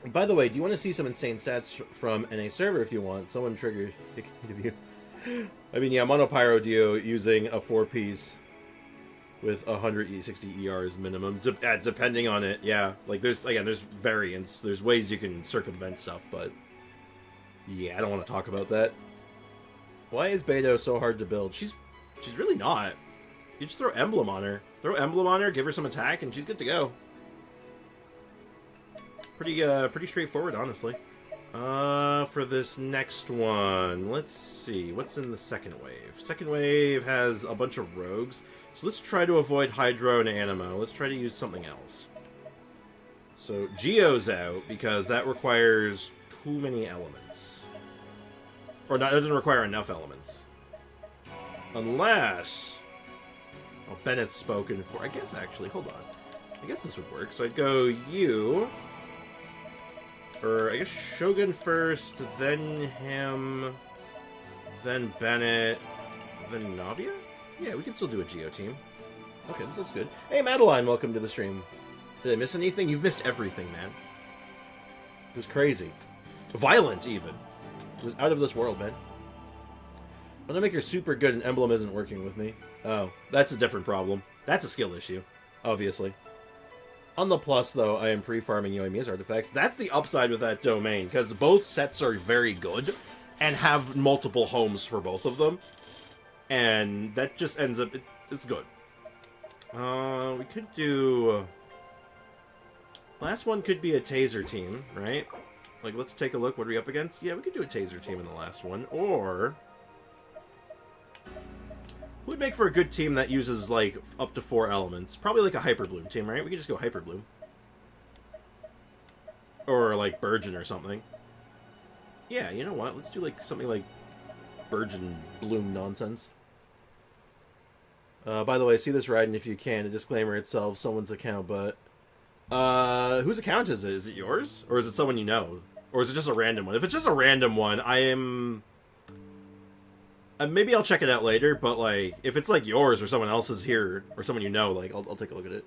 By the way, do you want to see some insane stats from NA server if you want? Someone triggered you. I mean, yeah, Monopyro Dio using a 4-piece with 160 ERs minimum, depending on it. Yeah, like there's variants. There's ways you can circumvent stuff, but yeah, I don't want to talk about that. Why is Beto so hard to build? She's She's really not. You just throw Emblem on her. Throw Emblem on her, give her some attack, and she's good to go. Pretty straightforward, honestly. For this next one, let's see. What's in the second wave? Second wave has a bunch of rogues. So let's try to avoid Hydro and Animo. Let's try to use something else. So Geo's out because that requires too many elements. Or not, it doesn't require enough elements. Unless... Oh, Bennett's spoken for... I guess, actually, hold on. I guess this would work. So I'd go you... Or, I guess Shogun first, then him, then Bennett, then Navia? Yeah, we can still do a Geo team. Okay, this looks good. Hey, Madeline, welcome to the stream. Did I miss anything? You've missed everything, man. It was crazy. Violent, even. It was out of this world, man. I'm gonna make her super good and Emblem isn't working with me. Oh, that's a different problem. That's a skill issue, obviously. On the plus, though, I am pre-farming Yoimiya's artifacts. That's the upside with that domain, because both sets are very good, and have multiple homes for both of them. And that just ends up... It's good. We could do... Last one could be a Taser team, right? Like, let's take a look. What are we up against? Yeah, we could do a Taser team in the last one. Or... Who would make for a good team that uses, like, up to 4 elements? Probably, like, a Hyperbloom team, right? We could just go Hyperbloom. Or, like, Burgeon or something. Yeah, you know what? Let's do, like, something like Burgeon Bloom nonsense. By the way, see this riding if you can. A disclaimer itself, someone's account, but... whose account is it? Is it yours? Or is it someone you know? Or is it just a random one? If it's just a random one, I am... maybe I'll check it out later, but, like, if it's, like, yours or someone else's here, or someone you know, like, I'll take a look at it.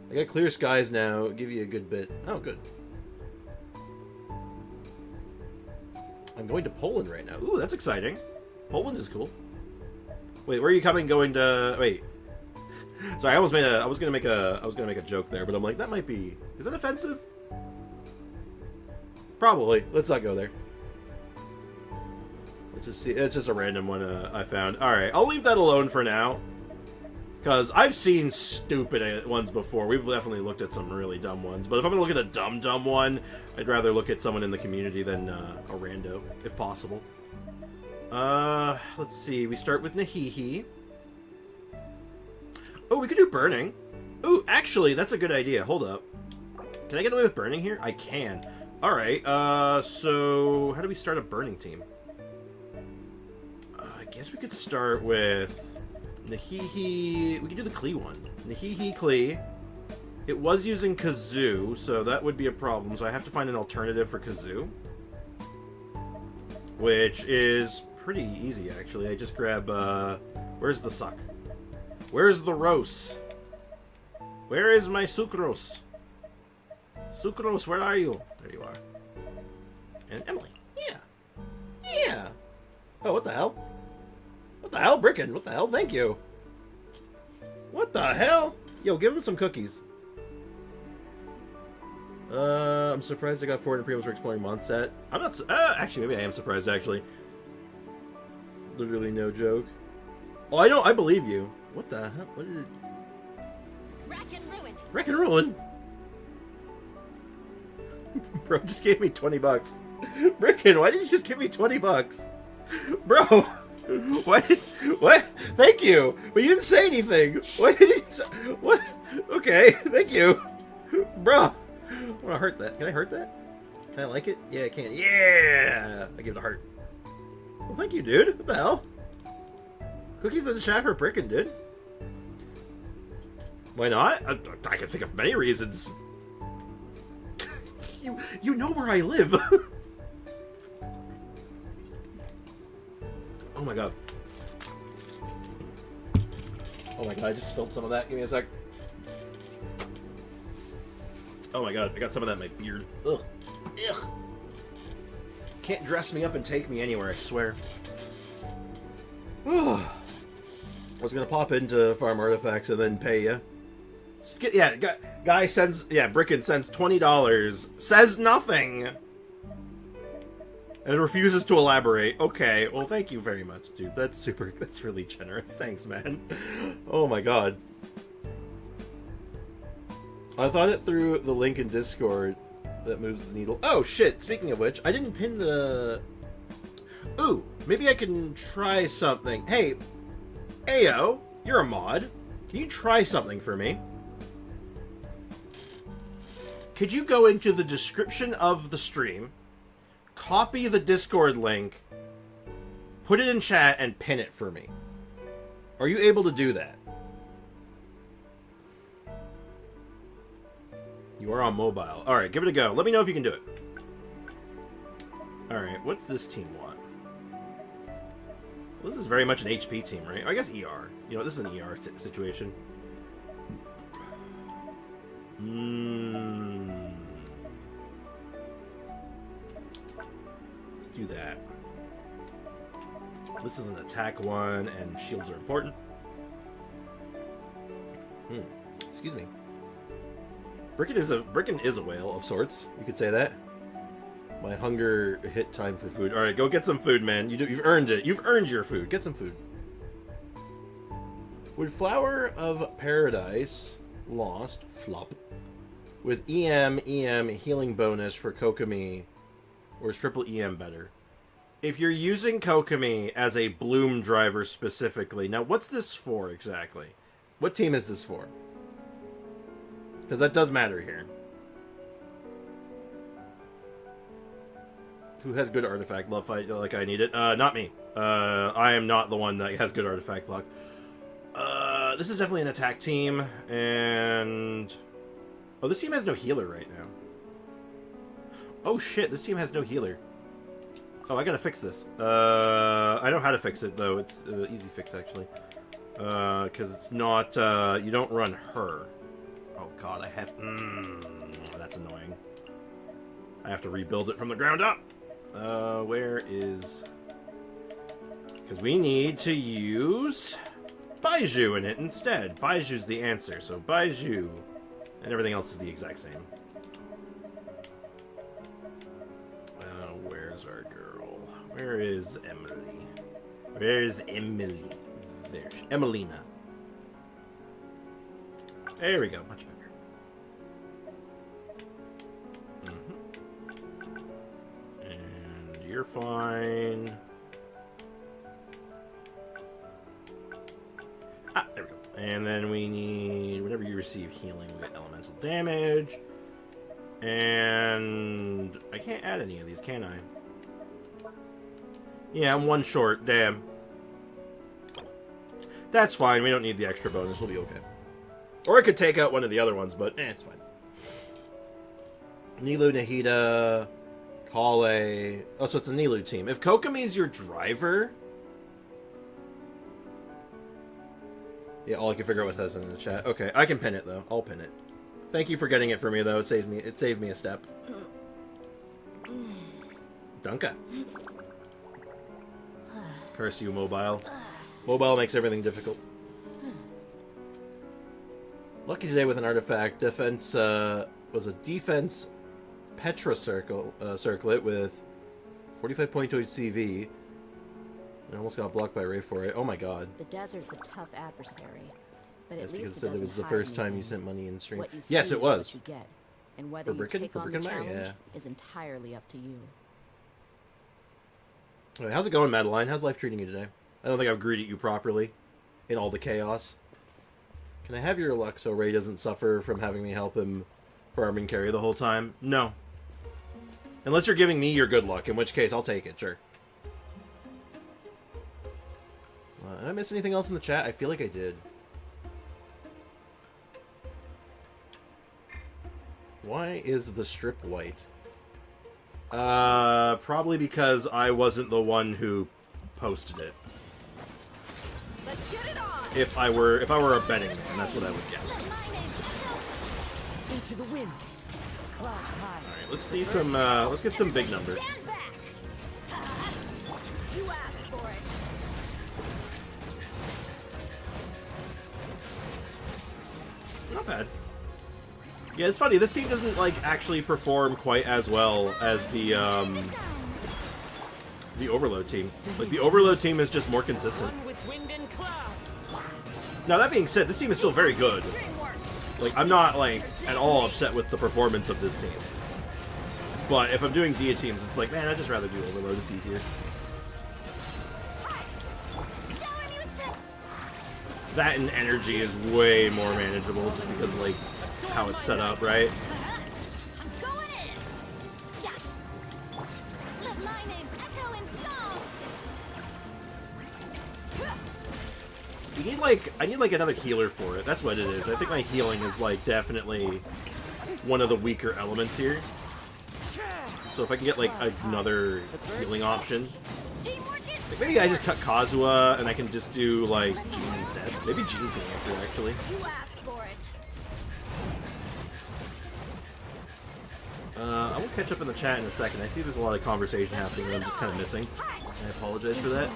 I got clear skies now. Give you a good bit. Oh, good. I'm going to Poland right now. Ooh, that's exciting. Poland is cool. Wait, where are you coming? Going to... Wait. Sorry, I was gonna make a joke there, but I'm like, that might be... Is that offensive? Probably. Let's not go there. Let's just see. It's just a random one I found. Alright, I'll leave that alone for now. Because I've seen stupid ones before. We've definitely looked at some really dumb ones. But if I'm going to look at a dumb one, I'd rather look at someone in the community than a rando, if possible. Let's see. We start with Nahihi. Oh, we could do Burning. Ooh, actually, that's a good idea. Hold up. Can I get away with Burning here? I can. Alright, so how do we start a Burning team? I guess we could start with Nahihi. We could do the Klee one. Nahihi Klee. It was using Kazoo, so that would be a problem. So I have to find an alternative for Kazoo, which is pretty easy, actually. I just grab, where's the suck? Where's the Rose? Where is my Sucrose? Sucrose, where are you? There you are. And Emily. Yeah. Yeah. Oh, what the hell? What the hell, Bricken? What the hell? Thank you. What the hell? Yo, give him some cookies. I'm surprised I got 400 premiums for exploring Mondstadt. I'm not... actually, maybe I am surprised, actually. Literally no joke. Oh, I know. I believe you. What the hell? What is it? Rack and ruin. Wreck and ruin? Bro just gave me 20 bucks. Bricken, why did you just give me 20 bucks? Bro, what? What? Thank you, but you didn't say anything. What did you say? What? Okay, thank you. Bro, I want to hurt that. Can I hurt that? Can I like it? Yeah, I can. Yeah! I give it a heart. Well, thank you, dude. What the hell? Cookies in the chat for Bricken, dude. Why not? I can think of many reasons. You know where I live. Oh my god. Oh my god, I just spilled some of that. Give me a sec. Oh my god, I got some of that in my beard. Ugh. Ugh. Can't dress me up and take me anywhere, I swear. I was gonna pop into farm artifacts and then pay you. Yeah, guy sends... Yeah, Bricken sends $20. Says nothing. and refuses to elaborate. Okay, well, thank you very much, dude. That's really generous. Thanks, man. Oh my god. I thought it through the link in Discord that moves the needle. Oh, shit. Speaking of which, I didn't pin the... Ooh, maybe I can try something. Hey, Ayo, you're a mod. Can you try something for me? Could you go into the description of the stream, copy the Discord link, put it in chat, and pin it for me? Are you able to do that? You are on mobile. Alright, give it a go. Let me know if you can do it. Alright, what's this team want? Well, this is very much an HP team, right? I guess ER. You know, this is an ER situation. Let's do that. This is an attack one, and shields are important. Excuse me. Bricken is a whale of sorts. You could say that. My hunger hit time for food. All right, go get some food, man. You've earned it. You've earned your food. Get some food. Would Flower of Paradise lost flop with EM healing bonus for Kokomi, or is triple EM better? If you're using Kokomi as a Bloom driver specifically, now what's this for exactly? What team is this for? Because that does matter here. Who has good artifact luck like I need it? Not me. I am not the one that has good artifact luck. This is definitely an attack team, and... Oh, this team has no healer right now. Oh shit, this team has no healer. Oh, I gotta fix this. I know how to fix it, though. It's easy fix, actually. Because it's not, you don't run her. Oh god, I have... that's annoying. I have to rebuild it from the ground up. Where is... Because we need to use Baiju in it instead. Baiju's the answer, so Baiju. And everything else is the exact same. Where's our girl? Where is Emily? Where's Emily? There. Emelina. There we go. Much better. And you're fine. Ah, there we go. And then we need, whenever you receive healing, we get elemental damage. And I can't add any of these, can I? Yeah, I'm one short. Damn. That's fine. We don't need the extra bonus. We'll be okay. Or I could take out one of the other ones, but it's fine. Nilu, Nahida, Kale. Oh, so it's a Nilu team. If Kokomi's your driver... Yeah, all I can figure out what that is in the chat. Okay, I can pin it, though. I'll pin it. Thank you for getting it for me, though. It saved me a step. Dunka. Curse you, mobile. Mobile makes everything difficult. Lucky today with an artifact. Defense was a defense Petra circlet with 45.2 CV. I almost got blocked by Ray for it. Oh my god. The desert's a tough adversary, but That's at least because it it was the hide first time you anything. sent money in stream. What you Yes, see it is was. what you get, and whether For you Bricken? take For on the Bricken Mary? challenge Yeah. is entirely up to you. Alright, how's it going, Madeline? How's life treating you today? I don't think I've greeted you properly in all the chaos. Can I have your luck so Ray doesn't suffer from having me help him farm and carry the whole time? No. Unless you're giving me your good luck, in which case I'll take it, sure. Did I miss anything else in the chat? I feel like I did. Why is the strip white? Probably because I wasn't the one who posted it. Let's get it on. If I were a betting man, that's what I would guess. Into the wind. Clouds high. Alright, let's see some, let's get some big numbers. Stand back. You asked for it. Not bad. Yeah, it's funny, this team doesn't, like, actually perform quite as well as the, the Overload team. Like, the Overload team is just more consistent. One with wind and cloud. Now, that being said, this team is still very good. Like, I'm not, like, at all upset with the performance of this team. But if I'm doing Dia teams, it's like, man, I'd just rather do Overload. It's easier. That and energy is way more manageable just because, like, how it's set up, right? I'm going in. Yeah. Let my name echo in song. I need like another healer for it. That's what it is. I think my healing is like definitely one of the weaker elements here. So if I can get like another healing option, like maybe I just cut Kazuha and I can just do like Jean instead. Maybe Jean's the answer actually. You asked for it. I will catch up in the chat in a second. I see there's a lot of conversation happening that I'm just kind of missing. I apologize for that.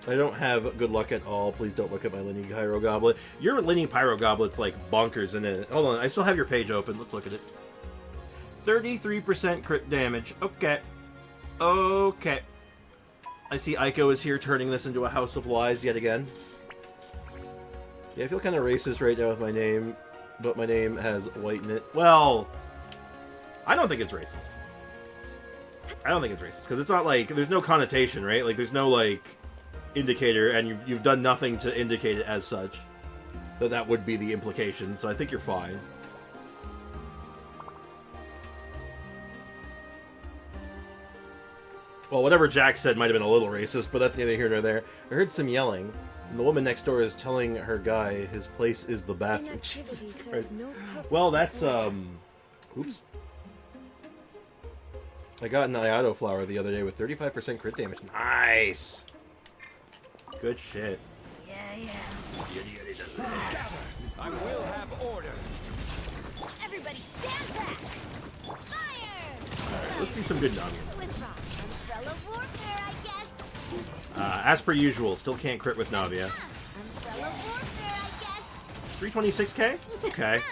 I don't have good luck at all. Please don't look at my Linear Pyro Goblet. Your Linear Pyro Goblet's like bonkers, isn't it? Hold on, I still have your page open. Let's look at it. 33% crit damage. Okay. Okay. I see Aiko is here turning this into a house of lies yet again. Yeah, I feel kind of racist right now with my name, but my name has white in it. Well, I don't think it's racist. I don't think it's racist, because it's not like, there's no connotation, right? Like, there's no, like, indicator, and you've done nothing to indicate it as such. That would be the implication, so I think you're fine. Well, whatever Jack said might have been a little racist, but that's neither here nor there. I heard some yelling, and the woman next door is telling her guy his place is the bathroom. Jesus Christ. Well, that's, oops. I got an Ayado flower the other day with 35% crit damage. Nice! Good shit. Yeah, yeah. I will have order. Everybody stand back. Fire! Alright, let's see some good Nami. With rock. Umbrella warfare, I guess. As per usual, still can't crit with Navia. Umbrella warfare, I guess. 326k? It's okay.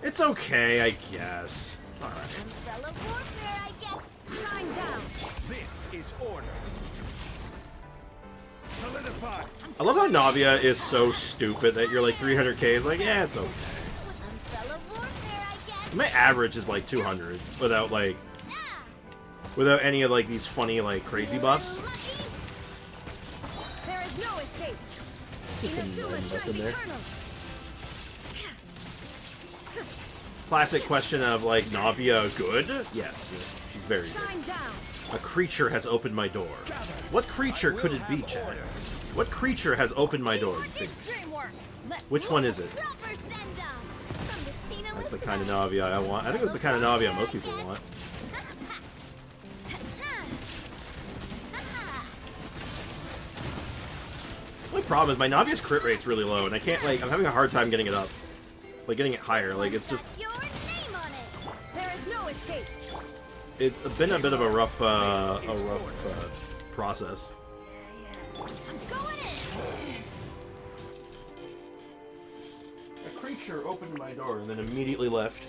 It's okay, I guess. It's alright. Umbrella warfare, I guess. Shine down. This is order. Solidify. I love how Navia is so stupid that you're like 300k is like, yeah, it's okay. Umbrella warfare, I guess. My average is like 200 without like, without any of like these funny like crazy buffs. There is no escape. Just some Inazuma random stuff in shines there. eternal. Classic question of like, Navia good? Yes, she's very good. Shine down. A creature has opened my door. What creature could it be, Chad? What creature has opened my door, you think? Which one is it? That's the kind of Navia I want. I think that's the kind of Navia most people want. The only problem is my Navia's crit rate's really low, and I can't, like, I'm having a hard time getting it up. Like, getting it higher. Like, it's just... There is no escape. It's been a bit of a rough process. A creature opened my door and then immediately left.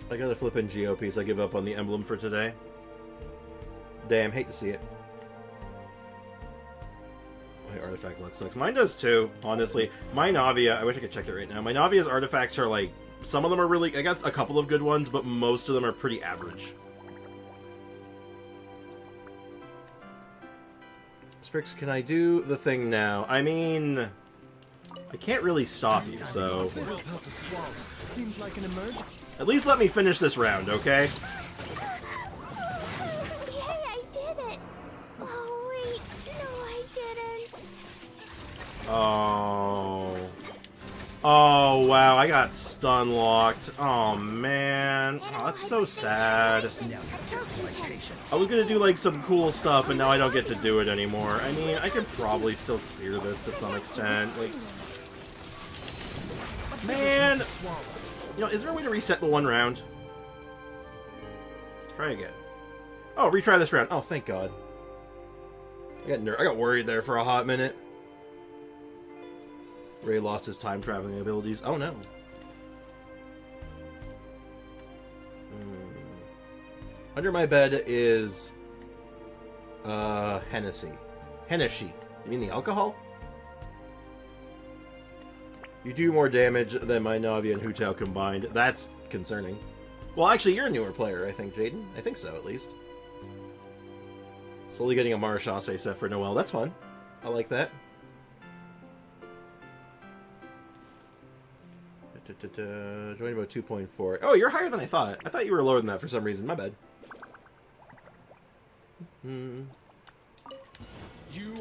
I gotta flip in GOPs. I give up on the emblem for today. Damn, hate to see it. My artifact luck sucks. Mine does too, honestly. My Navia, I wish I could check it right now. My Navia's artifacts are like, some of them are really, I got a couple of good ones, but most of them are pretty average. Sprix, can I do the thing now? I mean, I can't really stop you, so... Seems like an emergency. At least let me finish this round, okay? Yay, I did it! Oh, wait. No, I didn't. Oh. Oh, wow, I got stun locked. Oh, man. Oh, that's so sad. I was gonna do, like, some cool stuff, and now I don't get to do it anymore. I mean, I could probably still clear this to some extent. Like, man! You know, is there a way to reset the one round? Try again. Oh, retry this round. Oh, thank God. I got worried there for a hot minute. Ray lost his time traveling abilities. Oh no. Under my bed is Hennessy. Hennessy. You mean the alcohol? You do more damage than my Navi and Hu Tao combined. That's concerning. Well, actually, you're a newer player, I think, Jaden. I think so, at least. Slowly getting a Marechaussee set for Noel. That's fun. I like that. Join about 2.4. Oh, you're higher than I thought. I thought you were lower than that for some reason. My bad. You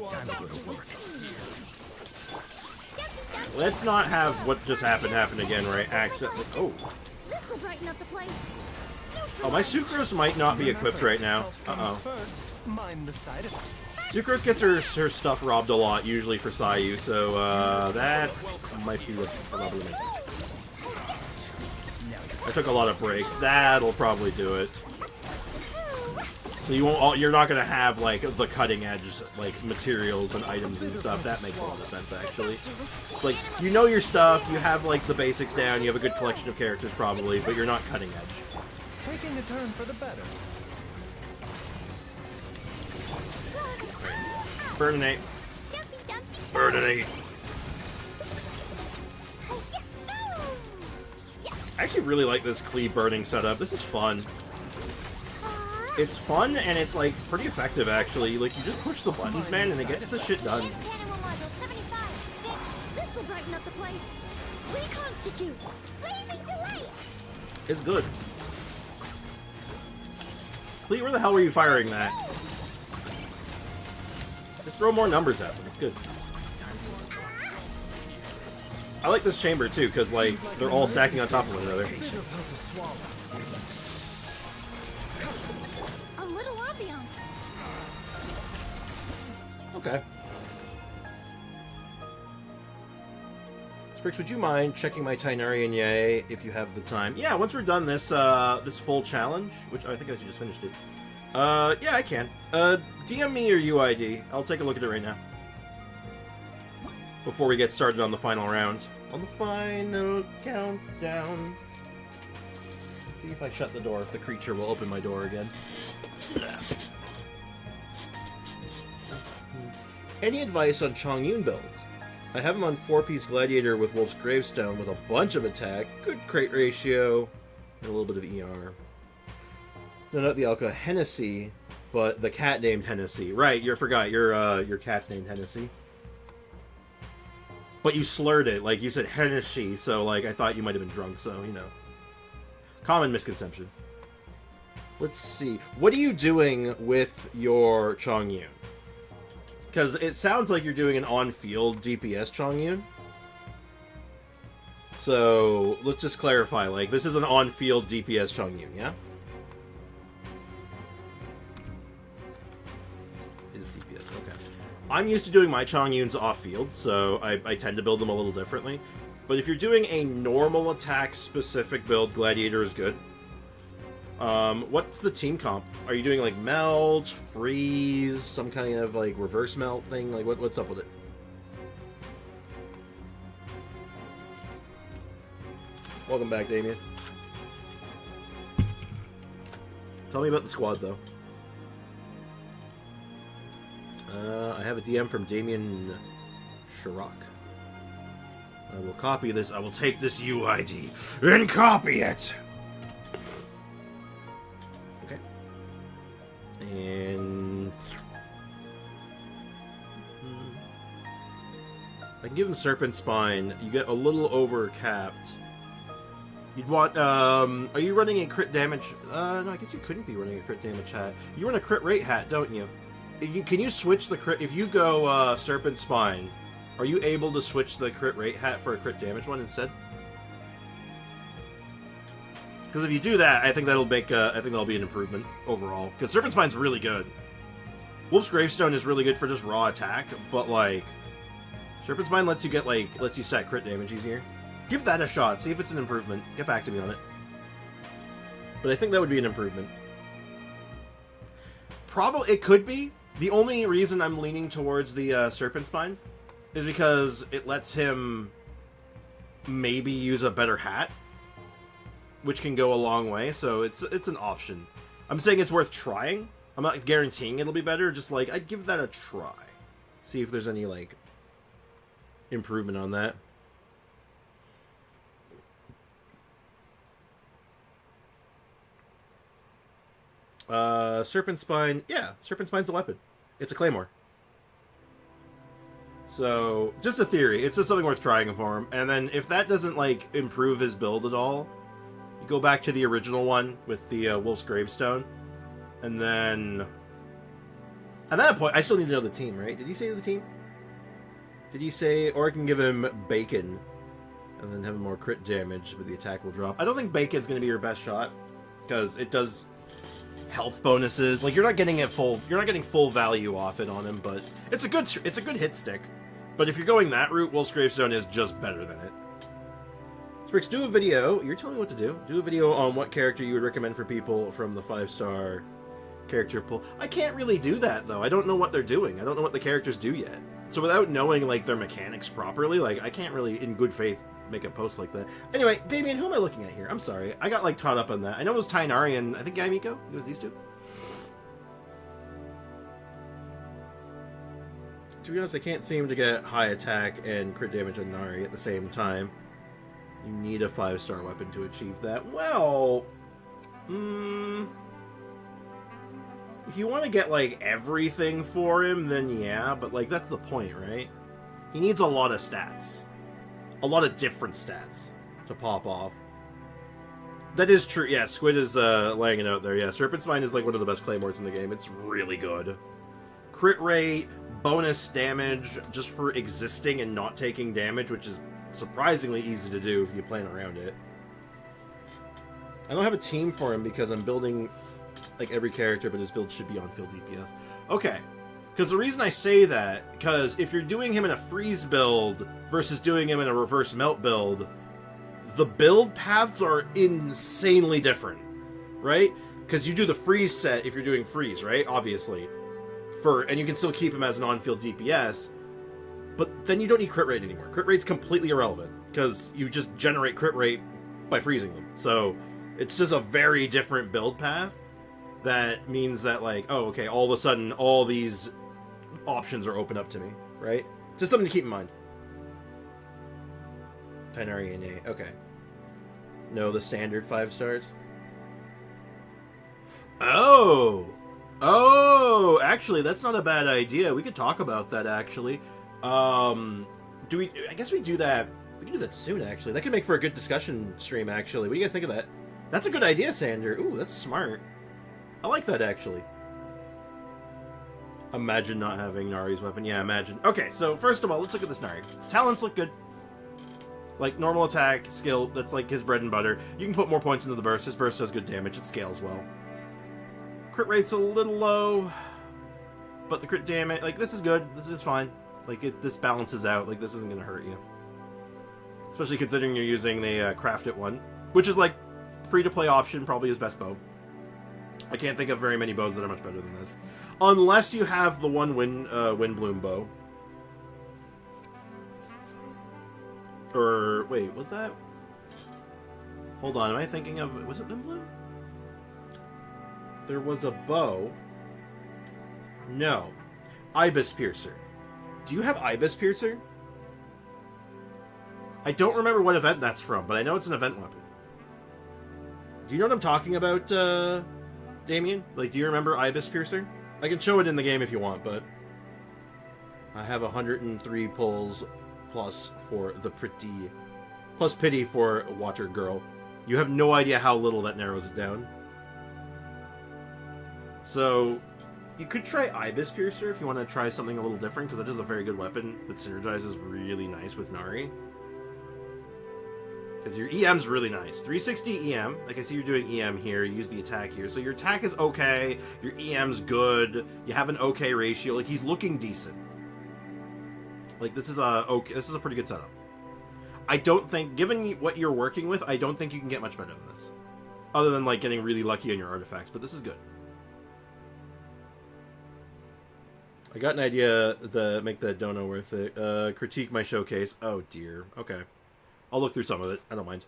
are Let's not have what just happened happen again, right? Accidentally. Oh. This'll brighten up the place. Oh, my Sucrose might not be equipped right now. Uh-oh. First, mind the side effect. Sucrose gets her stuff robbed a lot, usually for Sayu, so that might be the problem. I took a lot of breaks. That'll probably do it. So you're not gonna have like the cutting edge like materials and items and stuff. That makes a lot of sense actually. Like you know your stuff, you have like the basics down, you have a good collection of characters probably, but you're not cutting edge. Taking a turn for the better. Burninate. Burninate. I actually really like this cleave burning setup. This is fun. It's fun and it's like pretty effective actually. Like you just push the buttons, man, and it gets the shit done. This'll brighten up the place. Reconstitute. Blazing delight. It's good. Clee, where the hell were you firing that? Just throw more numbers at them. It's good. I like this chamber too, because like they're all stacking on top of one another. A little ambiance. Okay. Sprix, would you mind checking my Tainarian Yay if you have the time? Yeah, once we're done this this full challenge, which I think I just finished it. Yeah, I can. DM me your UID. I'll take a look at it right now. Before we get started on the final round. On the final countdown. Let's see if I shut the door, if the creature will open my door again. Any advice on Chongyun builds? I have him on 4-piece Gladiator with Wolf's Gravestone with a bunch of attack, good crate ratio, and a little bit of ER. No, not the Ayaka, Hennessy, but the cat named Hennessy. Right, you forgot, your cat's named Hennessy. But you slurred it, like you said Hennessy, so like I thought you might have been drunk, so you know. Common misconception. Let's see. What are you doing with your Chongyun? Because it sounds like you're doing an on-field DPS Chongyun. So, let's just clarify, like, this is an on-field DPS Chongyun, yeah? Is DPS, okay. I'm used to doing my Chongyuns off-field, so I tend to build them a little differently. But if you're doing a normal attack-specific build, Gladiator is good. What's the team comp? Are you doing like melt, freeze, some kind of like reverse melt thing? Like what's up with it? Welcome back, Damien. Tell me about the squad though. I have a DM from Damien Chirac. I will copy this. I will take this UID and copy it. And I can give him Serpent Spine. You get a little over capped. You'd want, are you running a crit damage? No, I guess you couldn't be running a crit damage hat. You run a crit rate hat, don't you? Can you switch the crit? If you go Serpent Spine, are you able to switch the crit rate hat for a crit damage one instead? Because if you do that, I think that'll make. I think that'll be an improvement overall. Because Serpent Spine's really good. Wolf's Gravestone is really good for just raw attack, but like, Serpent Spine lets you stack crit damage easier. Give that a shot. See if it's an improvement. Get back to me on it. But I think that would be an improvement. Probably it could be. The only reason I'm leaning towards the Serpent Spine is because it lets him maybe use a better hat, which can go a long way. So it's an option. I'm saying it's worth trying. I'm not guaranteeing it'll be better. Just like I'd give that a try. See if there's any like improvement on that. Serpent Spine. Yeah, Serpent Spine's a weapon. It's a claymore. So, just a theory. It's just something worth trying for him. And then, if that doesn't, like, improve his build at all, you go back to the original one with the Wolf's Gravestone. And then... At that point, I still need to know the team, right? Did you say the team? Did you say... Or I can give him Bacon. And then have him more crit damage, but the attack will drop. I don't think Bacon's going to be your best shot. Because it does... health bonuses. Like, you're not getting full value off it on him, but it's a good hit stick. But if you're going that route, Wolf's Gravestone is just better than it. Sprix, do a video. You're telling me what to do. Do a video on what character you would recommend for people from the 5-star character pool. I can't really do that, though. I don't know what they're doing. I don't know what the characters do yet. So without knowing, like, their mechanics properly, like, I can't really, in good faith, make a post like that. Anyway, Damien, who am I looking at here? I'm sorry. I got, like, caught up on that. I know it was Tainari and, I think, Yamiko? It was these two? To be honest, I can't seem to get high attack and crit damage on Nari at the same time. You need a 5-star weapon to achieve that. Well... if you want to get, like, everything for him, then yeah, but, like, that's the point, right? He needs a lot of stats. A lot of different stats to pop off. That is true. Yeah, Squid is laying it out there. Yeah, Serpent Spine is, like, one of the best claymores in the game. It's really good. Crit rate, bonus damage, just for existing and not taking damage, which is surprisingly easy to do if you plan around it. I don't have a team for him because I'm building, like, every character, but his build should be on field DPS. Okay. Because the reason I say that, because if you're doing him in a freeze build versus doing him in a reverse melt build, the build paths are insanely different, right? Because you do the freeze set if you're doing freeze, right? Obviously. And you can still keep him as an on-field DPS, but then you don't need crit rate anymore. Crit rate's completely irrelevant, because you just generate crit rate by freezing them. So, it's just a very different build path that means that, like, oh, okay, all of a sudden, all these options are open up to me, right? Just something to keep in mind. Tainari and A. Okay. No, the standard 5 stars. Oh, actually, that's not a bad idea. We could talk about that, actually. I guess we do that. We can do that soon, actually. That could make for a good discussion stream, actually. What do you guys think of that? That's a good idea, Sander. Ooh, that's smart. I like that, actually. Imagine not having Nari's weapon. Yeah, imagine. Okay, so first of all, let's look at this Nari. Talents look good. Like, normal attack, skill, that's like his bread and butter. You can put more points into the burst. His burst does good damage. It scales well. Crit rate's a little low, but the crit damage, like, this is good. This is fine. Like, this balances out. Like, this isn't going to hurt you. Especially considering you're using the crafted one, which is, like, free-to-play option, probably his best bow. I can't think of very many bows that are much better than this. Unless you have the one Windbloom bow. Or, wait, was that? Hold on, am I thinking of, was it Windbloom? There was a bow. No. Ibis Piercer. Do you have Ibis Piercer? I don't remember what event that's from, but I know it's an event weapon. Do you know what I'm talking about, Damien? Like, do you remember Ibis Piercer? I can show it in the game if you want, but... I have 103 pulls plus for the pretty... Plus pity for Water Girl. You have no idea how little that narrows it down. So, you could try Ibis Piercer if you want to try something a little different, because that is a very good weapon that synergizes really nice with Nari. Because your EM's really nice. 360 EM. Like, I see you're doing EM here. You use the attack here. So your attack is okay. Your EM's good. You have an okay ratio. Like, he's looking decent. Like, this is a pretty good setup. I don't think, given what you're working with, I don't think you can get much better than this. Other than, like, getting really lucky on your artifacts. But this is good. I got an idea to make the dono worth it. Critique my showcase. Oh, dear. Okay. I'll look through some of it. I don't mind.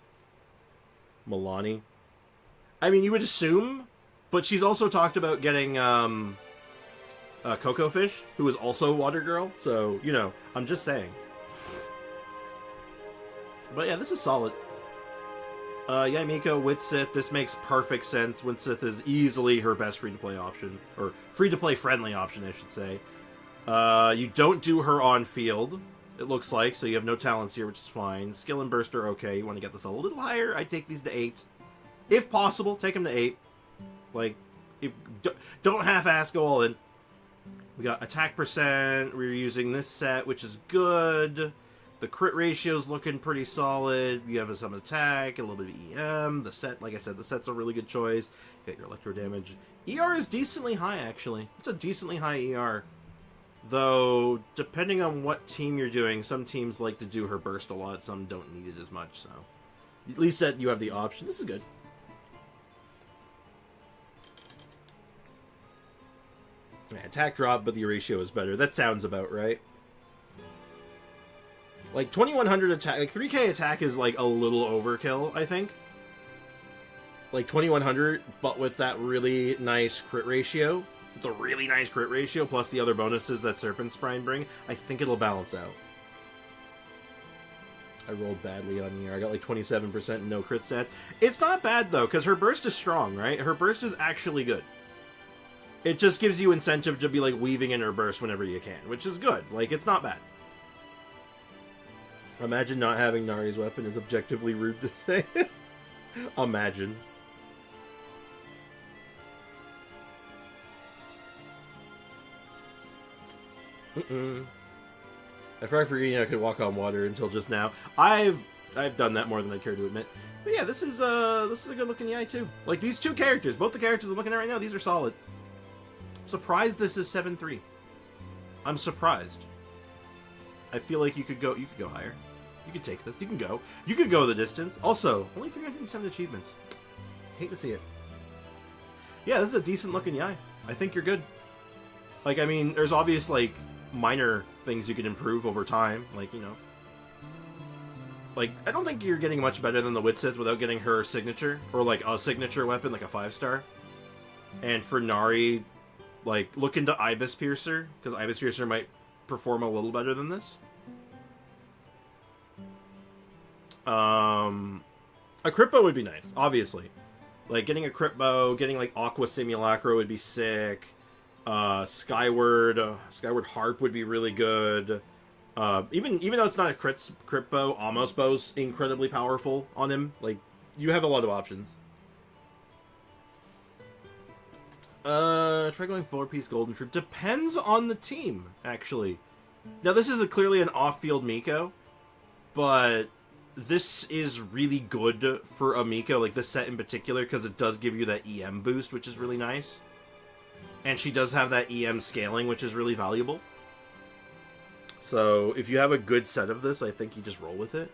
Milani. I mean, you would assume, but she's also talked about getting Coco Fish, who is also Water Girl. So, you know, I'm just saying. But yeah, this is solid. Yeah, Miko, Witsith, this makes perfect sense. Witsith is easily her best free-to-play option. Or free-to-play friendly option, I should say. You don't do her on field, it looks like, so you have no talents here, which is fine. Skill and Burst are okay. You want to get this a little higher, I'd take these to 8. If possible, take them to 8. Like, if don't half-ass, go all in. We got attack percent, we're using this set, which is good. The crit ratio's looking pretty solid. You have some attack, a little bit of EM. The set, like I said, the set's a really good choice. You got your electro damage. ER is decently high, actually. It's a decently high ER. Though, depending on what team you're doing, some teams like to do her burst a lot, some don't need it as much, so... At least that you have the option. This is good. Yeah, attack drop, but the ratio is better. That sounds about right. Like, 2100 attack... Like, 3k attack is, like, a little overkill, I think. Like, 2100, but with that really nice crit ratio... The really nice crit ratio, plus the other bonuses that Serpent Sprine bring, I think it'll balance out. I rolled badly on here. I got like 27% and no crit stats. It's not bad, though, because her burst is strong, right? Her burst is actually good. It just gives you incentive to be, like, weaving in her burst whenever you can, which is good. Like, it's not bad. Imagine not having Nari's weapon is objectively rude to say. Imagine. I forgot I could walk on water until just now. I've done that more than I care to admit. But yeah, this is a good looking UI too. Like these two characters, both the characters I'm looking at right now, these are solid. I'm surprised this is 7-3. I'm surprised. I feel like you could go higher. You could take this. You could go the distance. Also, only 307 achievements. Hate to see it. Yeah, this is a decent looking UI. I think you're good. Like, I mean, there's obvious, like, minor things you can improve over time. Like, you know. Like, I don't think you're getting much better than the Witsith without getting her signature. Or, like, a signature weapon, like a 5-star. And for Nari, like, look into Ibis Piercer. Because Ibis Piercer might perform a little better than this. A crit bow would be nice, obviously. Like, getting a crit bow, getting, like, Aqua Simulacra would be sick. Skyward Harp would be really good. Even though it's not a crit bow, Amos bow's incredibly powerful on him. Like, you have a lot of options. Try going 4-piece Golden Troop. Depends on the team, actually. Now, this is clearly an off-field Miko, but this is really good for a Miko, like this set in particular, because it does give you that EM boost, which is really nice. And she does have that EM scaling, which is really valuable. So, if you have a good set of this, I think you just roll with it.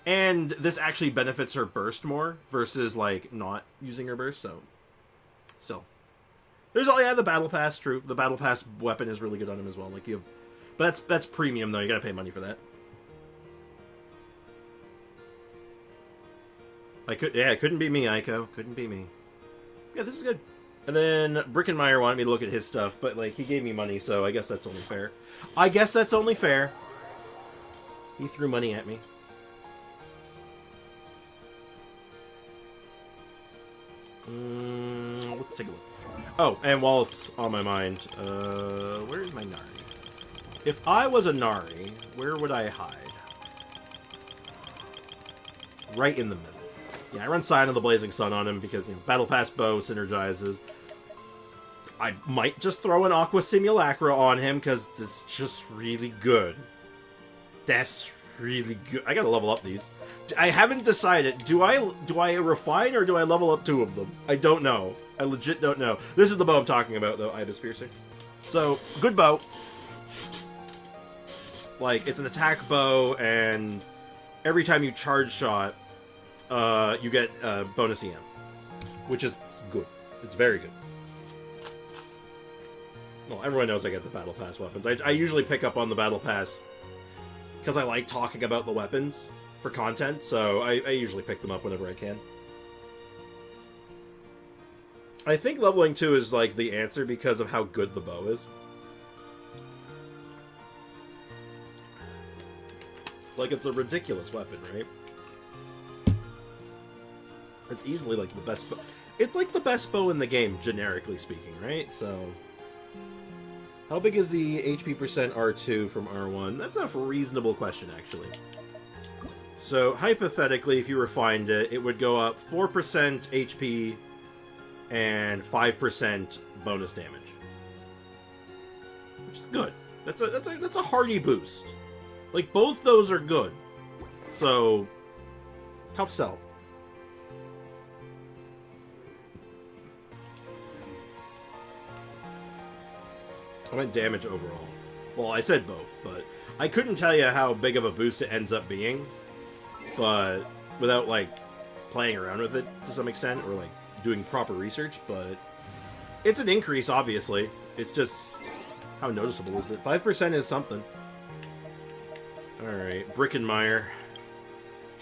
And this actually benefits her burst more, versus, like, not using her burst, so... Still. There's all, yeah, the Battle Pass, true. The Battle Pass weapon is really good on him as well. Like, you have... But that's premium, though. You gotta pay money for that. It couldn't be me, Aiko. Couldn't be me. Yeah, this is good. And then Brickenmeyer wanted me to look at his stuff, but, like, he gave me money, so I guess that's only fair. He threw money at me. Let's take a look. Oh, and while it's on my mind, where is my Nari? If I was a Nari, where would I hide? Right in the middle. Yeah, I run Sign of the Blazing Sun on him because, you know, Battle Pass bow synergizes. I might just throw an Aqua Simulacra on him because it's just really good. That's really good. I gotta level up these. I haven't decided. Do I refine or do I level up 2 of them? I don't know. I legit don't know. This is the bow I'm talking about, though, Ibis Piercer. So, good bow. Like, it's an attack bow, and every time you charge shot, you get bonus EM, which is good. It's very good. Well, everyone knows I get the Battle Pass weapons. I usually pick up on the Battle Pass because I like talking about the weapons. for content, so I usually pick them up whenever I can. I think leveling 2 is, like, the answer because of how good the bow is. Like, it's a ridiculous weapon, right? It's easily, like, the best bow. It's, like, the best bow in the game, generically speaking, right? So, how big is the HP percent R2 from R1? That's a reasonable question, actually. So, hypothetically, if you refined it, it would go up 4% HP and 5% bonus damage. Which is good. That's a hearty boost. Like, both those are good. So, tough sell. I went damage overall. Well, I said both, but I couldn't tell you how big of a boost it ends up being, but without, like, playing around with it to some extent, or, like, doing proper research, but it's an increase, obviously. It's just, how noticeable is it? 5% is something. Alright, Brickenmeyer.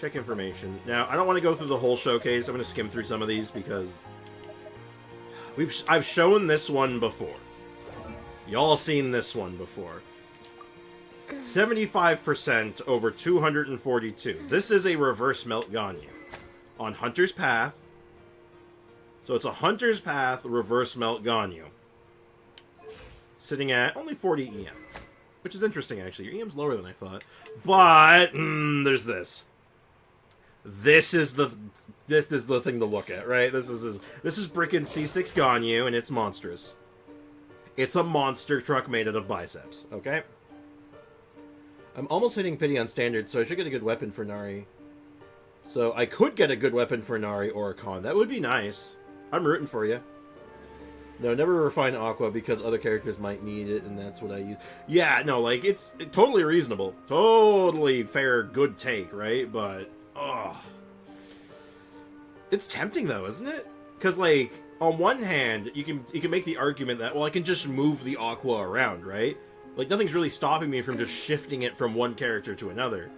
Check information. Now, I don't want to go through the whole showcase. I'm going to skim through some of these because I've shown this one before. Y'all seen this one before. 75% over 242. This is a reverse melt Ganyu on Hunter's Path. So it's a Hunter's Path reverse melt Ganyu. Sitting at only 40 EM. Which is interesting, actually. Your EM's lower than I thought. But, there's this. This is the thing to look at, right? This is Brickin' C6 Ganyu, and it's monstrous. It's a monster truck made out of biceps, okay? I'm almost hitting pity on standard, so I should get a good weapon for Nari. So I could get a good weapon for Nari or a Khan. That would be nice. I'm rooting for you. No, never refine Aqua because other characters might need it, and that's what I use. Yeah, no, like, it's totally reasonable. Totally fair, good take, right? But, it's tempting, though, isn't it? Because, like, on one hand, you can make the argument that, well, I can just move the Aqua around, right? Like, nothing's really stopping me from just shifting it from one character to another.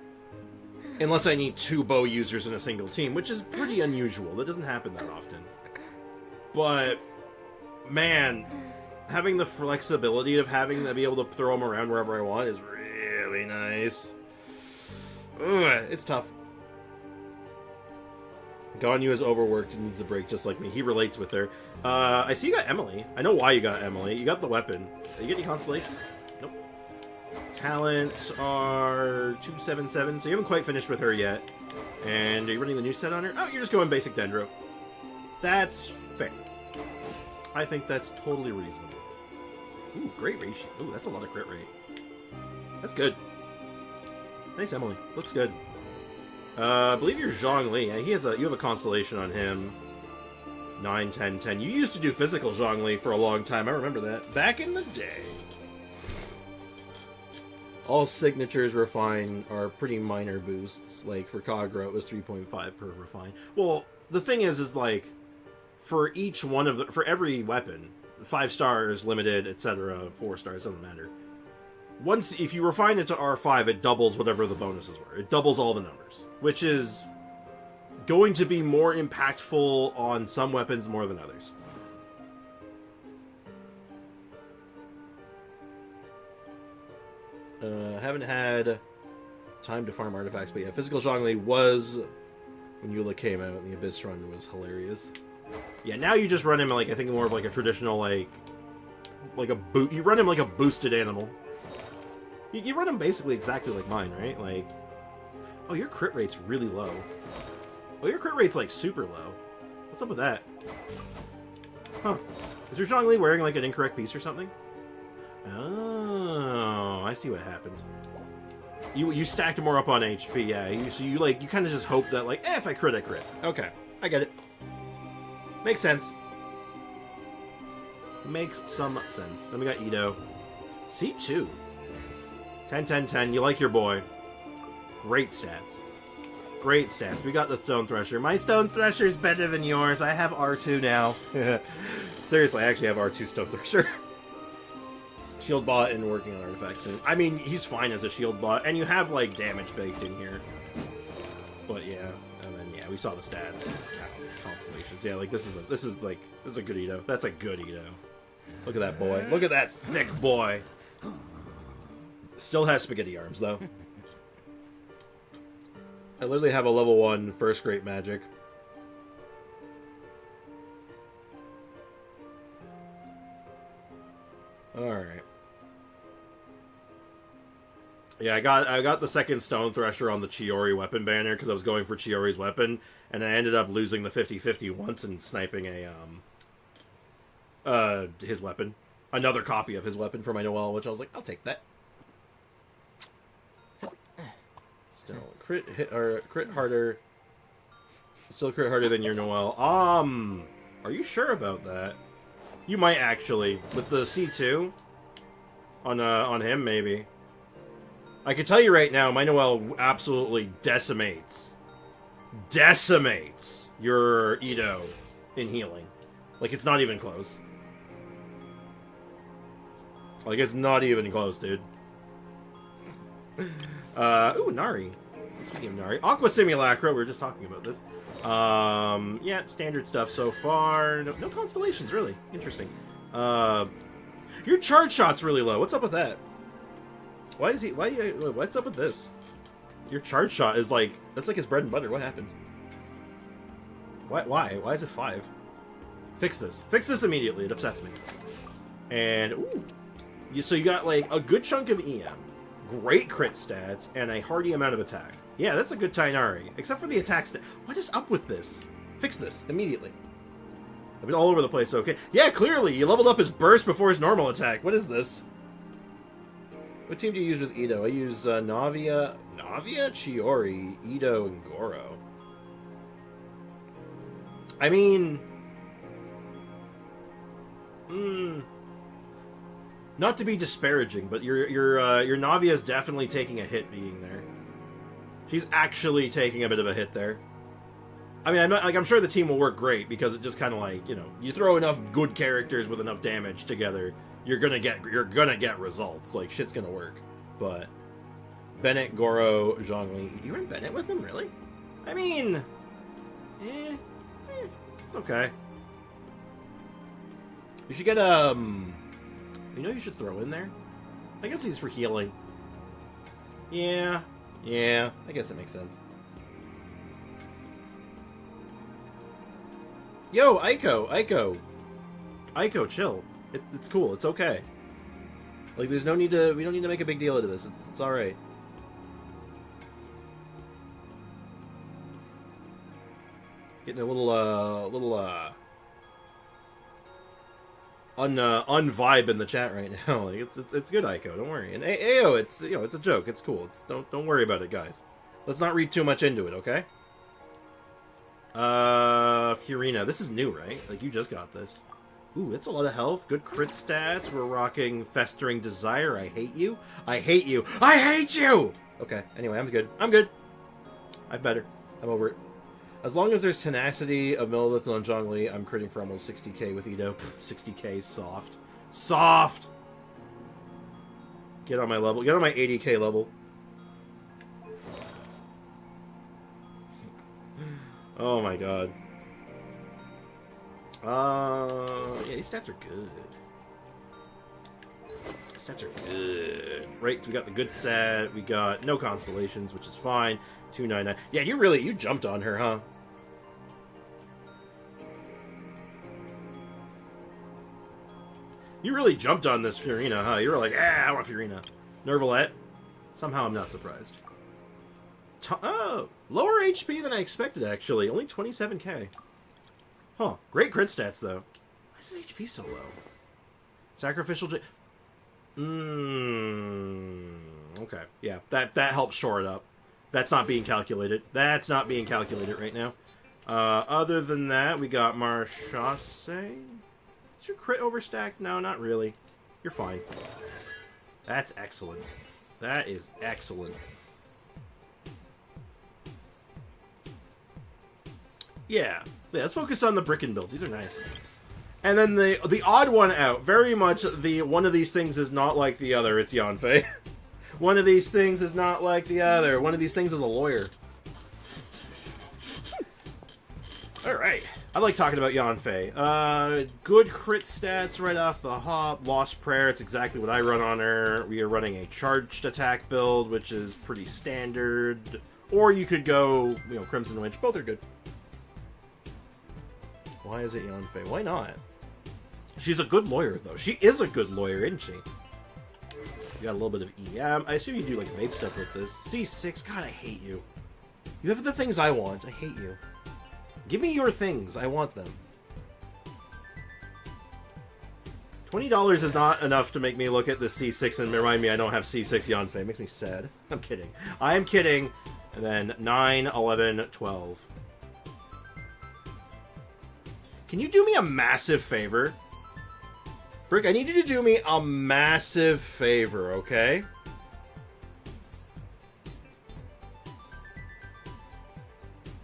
Unless I need 2 bow users in a single team, which is pretty unusual. That doesn't happen that often. But, man, having the flexibility of having to be able to throw them around wherever I want is really nice. Ugh, it's tough. Ganyu is overworked and needs a break just like me. He relates with her. I see you got Emily. I know why you got Emily. You got the weapon. Did you get any constellations? Nope. Talents are 277, so you haven't quite finished with her yet. And are you running the new set on her? Oh, you're just going basic Dendro. That's fair. I think that's totally reasonable. Ooh, great ratio. Ooh, that's a lot of crit rate. That's good. Nice, Emily. Looks good. I believe you're Zhongli. You have a constellation on him. 9, 10, 10. You used to do physical Zhongli for a long time. I remember that. Back in the day. All signatures refine are pretty minor boosts. Like, for Kagura, it was 3.5 per refine. Well, the thing is like, for each one of for every weapon, 5 stars, limited, etc., 4 stars, doesn't matter. Once, if you refine it to R5, it doubles whatever the bonuses were. It doubles all the numbers, which is going to be more impactful on some weapons more than others. Haven't had time to farm artifacts, but yeah, physical Zhongli was when Eula came out, and the Abyss run was hilarious. Yeah, now you just run him like, I think more of like a traditional like a boot. You run him like a boosted animal. You run him basically exactly like mine, right? Like, oh, your crit rate's really low. Oh, your crit rate's like super low. What's up with that? Huh? Is your Zhongli wearing like an incorrect piece or something? Oh, I see what happened. You stacked more up on HP, yeah. So you kind of just hope that like, if I crit, I crit. Okay, I get it. Makes sense. Makes some sense. Then we got Ito. C2. 10, 10, 10. You like your boy. Great stats. Great stats. We got the Stone Thresher. My Stone Thresher is better than yours. I have R2 now. Seriously, I actually have R2 Stone Thresher. Shield bot and working on artifacts soon. I mean, he's fine as a shield bot, and you have, like, damage baked in here. But yeah, and then yeah, we saw the stats, constellations. Yeah, like this is a good Ito. That's a good Ito. Look at that boy. Look at that thick boy. Still has spaghetti arms though. I literally have a level 1 first grade magic. All right. Yeah, I got the second Stone Thresher on the Chiori weapon banner because I was going for Chiori's weapon, and I ended up losing the 50-50 once and sniping his weapon. Another copy of his weapon for my Noelle, which I was like, I'll take that. Still crit hit or crit harder. Still crit harder than your Noelle. Are you sure about that? You might actually with the C2 on him maybe. I can tell you right now, my Noelle absolutely decimates your Ito in healing. Like, it's not even close. Like, it's not even close, dude. Ooh, Nari. Speaking of Nari. Aqua Simulacra, we were just talking about this. Yeah, standard stuff so far. No constellations, really. Interesting. Your charge shot's really low. What's up with that? What's up with this? Your charge shot is like, that's like his bread and butter. What happened? Why is it 5? Fix this. Fix this immediately. It upsets me. And, ooh. So you got like a good chunk of EM, great crit stats, and a hearty amount of attack. Yeah, that's a good Tainari. Except for the attack stat. What is up with this? Fix this immediately. I've been all over the place, okay? Yeah, clearly, you leveled up his burst before his normal attack. What is this? What team do you use with Ito? I use Navia, Chiori, Ito, and Goro. I mean... not to be disparaging, but your Navia is definitely taking a hit being there. She's actually taking a bit of a hit there. I mean, I'm sure the team will work great because it just kind of like, you know, you throw enough good characters with enough damage together, you're gonna get results. Like, shit's gonna work. But Bennett, Goro, Zhongli, you ran Bennett with him, really? I mean, it's okay. You should get you know, you should throw in there. I guess he's for healing. Yeah, I guess it makes sense. Yo, Aiko, chill. It's cool. It's okay. Like, there's no need to. We don't need to make a big deal out of this. It's all right. Getting a little unvibe in the chat right now. Like, it's good, Aiko. Don't worry. And Ao, it's, you know, it's a joke. It's cool. Don't worry about it, guys. Let's not read too much into it, okay? Furina. This is new, right? Like, you just got this. Ooh, that's a lot of health. Good crit stats. We're rocking Festering Desire. I hate you. I hate you. I hate you! Okay, anyway, I'm good. I'm good. I'm better. I'm over it. As long as there's tenacity of Millilith on Zhongli, I'm critting for almost 60k with Ito. 60k soft. Soft! Get on my level. Get on my 80k level. Oh my god. Yeah, these stats are good. Stats are good. Right, so we got the good set. We got no constellations, which is fine. 299. Yeah, you jumped on her, huh? You really jumped on this Furina, huh? You were like, I want Furina. Nervalette? Somehow I'm not surprised. Oh, lower HP than I expected, actually. Only 27k. Huh. Great crit stats, though. Why is his HP so low? Sacrificial okay. Yeah, that helps shore it up. That's not being calculated. That's not being calculated right now. Other than that, we got Marchase. Is your crit overstacked? No, not really. You're fine. That's excellent. That is excellent. Yeah, let's focus on the Bricken builds. These are nice. And then the odd one out. Very much one of these things is not like the other. It's Yanfei. One of these things is not like the other. One of these things is a lawyer. Alright. I like talking about Yanfei. Good crit stats right off the hop. Lost Prayer, it's exactly what I run on her. We are running a charged attack build, which is pretty standard. Or you could go, you know, Crimson Witch. Both are good. Why is it Yanfei? Why not? She's a good lawyer, though. She is a good lawyer, isn't she? You got a little bit of EM. I assume you do, like, vape stuff with this. C6, God, I hate you. You have the things I want. I hate you. Give me your things. I want them. $20 is not enough to make me look at the C6 and remind me I don't have C6 Yanfei. It makes me sad. I'm kidding. I am kidding. And then 9, 11, 12. Can you do me a massive favor? Brick, I need you to do me a massive favor, okay?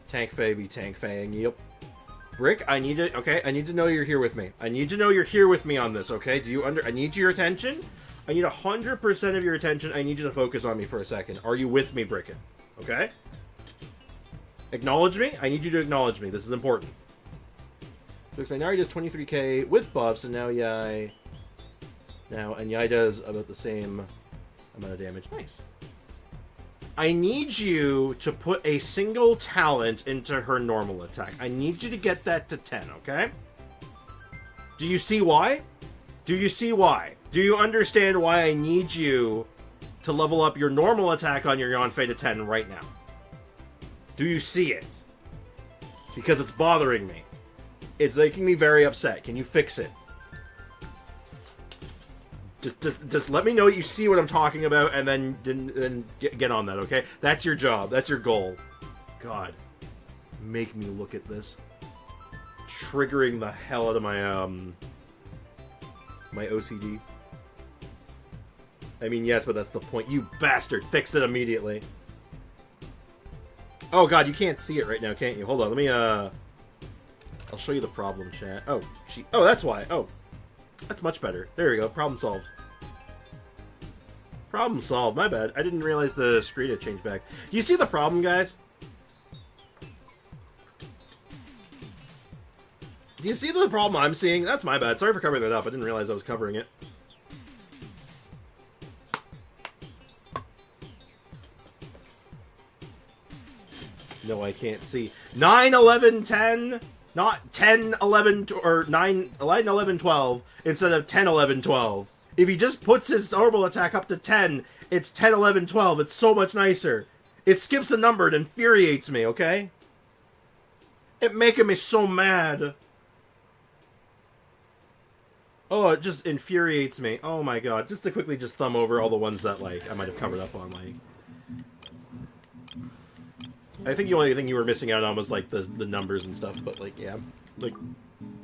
Tank Fae be Tank Faeing, yep. Brick, I need to, okay, I need to know you're here with me. I need to know you're here with me on this, okay? I need your attention. I need 100% of your attention. I need you to focus on me for a second. Are you with me, Bricken? Okay? Acknowledge me? I need you to acknowledge me. This is important. So now he does 23k with buffs, and now Yai... and Yai does about the same amount of damage. Nice. I need you to put a single talent into her normal attack. I need you to get that to 10, okay? Do you see why? Do you see why? Do you understand why I need you to level up your normal attack on your Yanfei to 10 right now? Do you see it? Because it's bothering me. It's making me very upset. Can you fix it? Just let me know you see what I'm talking about, and then get on that, okay? That's your job. That's your goal. God, make me look at this. Triggering the hell out of my my OCD. I mean, yes, but that's the point. You bastard! Fix it immediately. Oh God, you can't see it right now, can't you? Hold on, let me I'll show you the problem, chat. Oh, oh, that's why. Oh. That's much better. There we go. Problem solved. Problem solved. My bad. I didn't realize the screen had changed back. You see the problem, guys? Do you see the problem I'm seeing? That's my bad. Sorry for covering that up. I didn't realize I was covering it. No, I can't see. 9, 11, 10... Not 10, 11, or 9, 11, 12, instead of 10, 11, 12. If he just puts his normal attack up to 10, it's 10, 11, 12. It's so much nicer. It skips a number. It infuriates me, okay? It making me so mad. Oh, it just infuriates me. Oh my God. Just to quickly just thumb over all the ones that, like, I might have covered up on, like... I think the only thing you were missing out on was, like, the numbers and stuff, but, like, yeah. Like,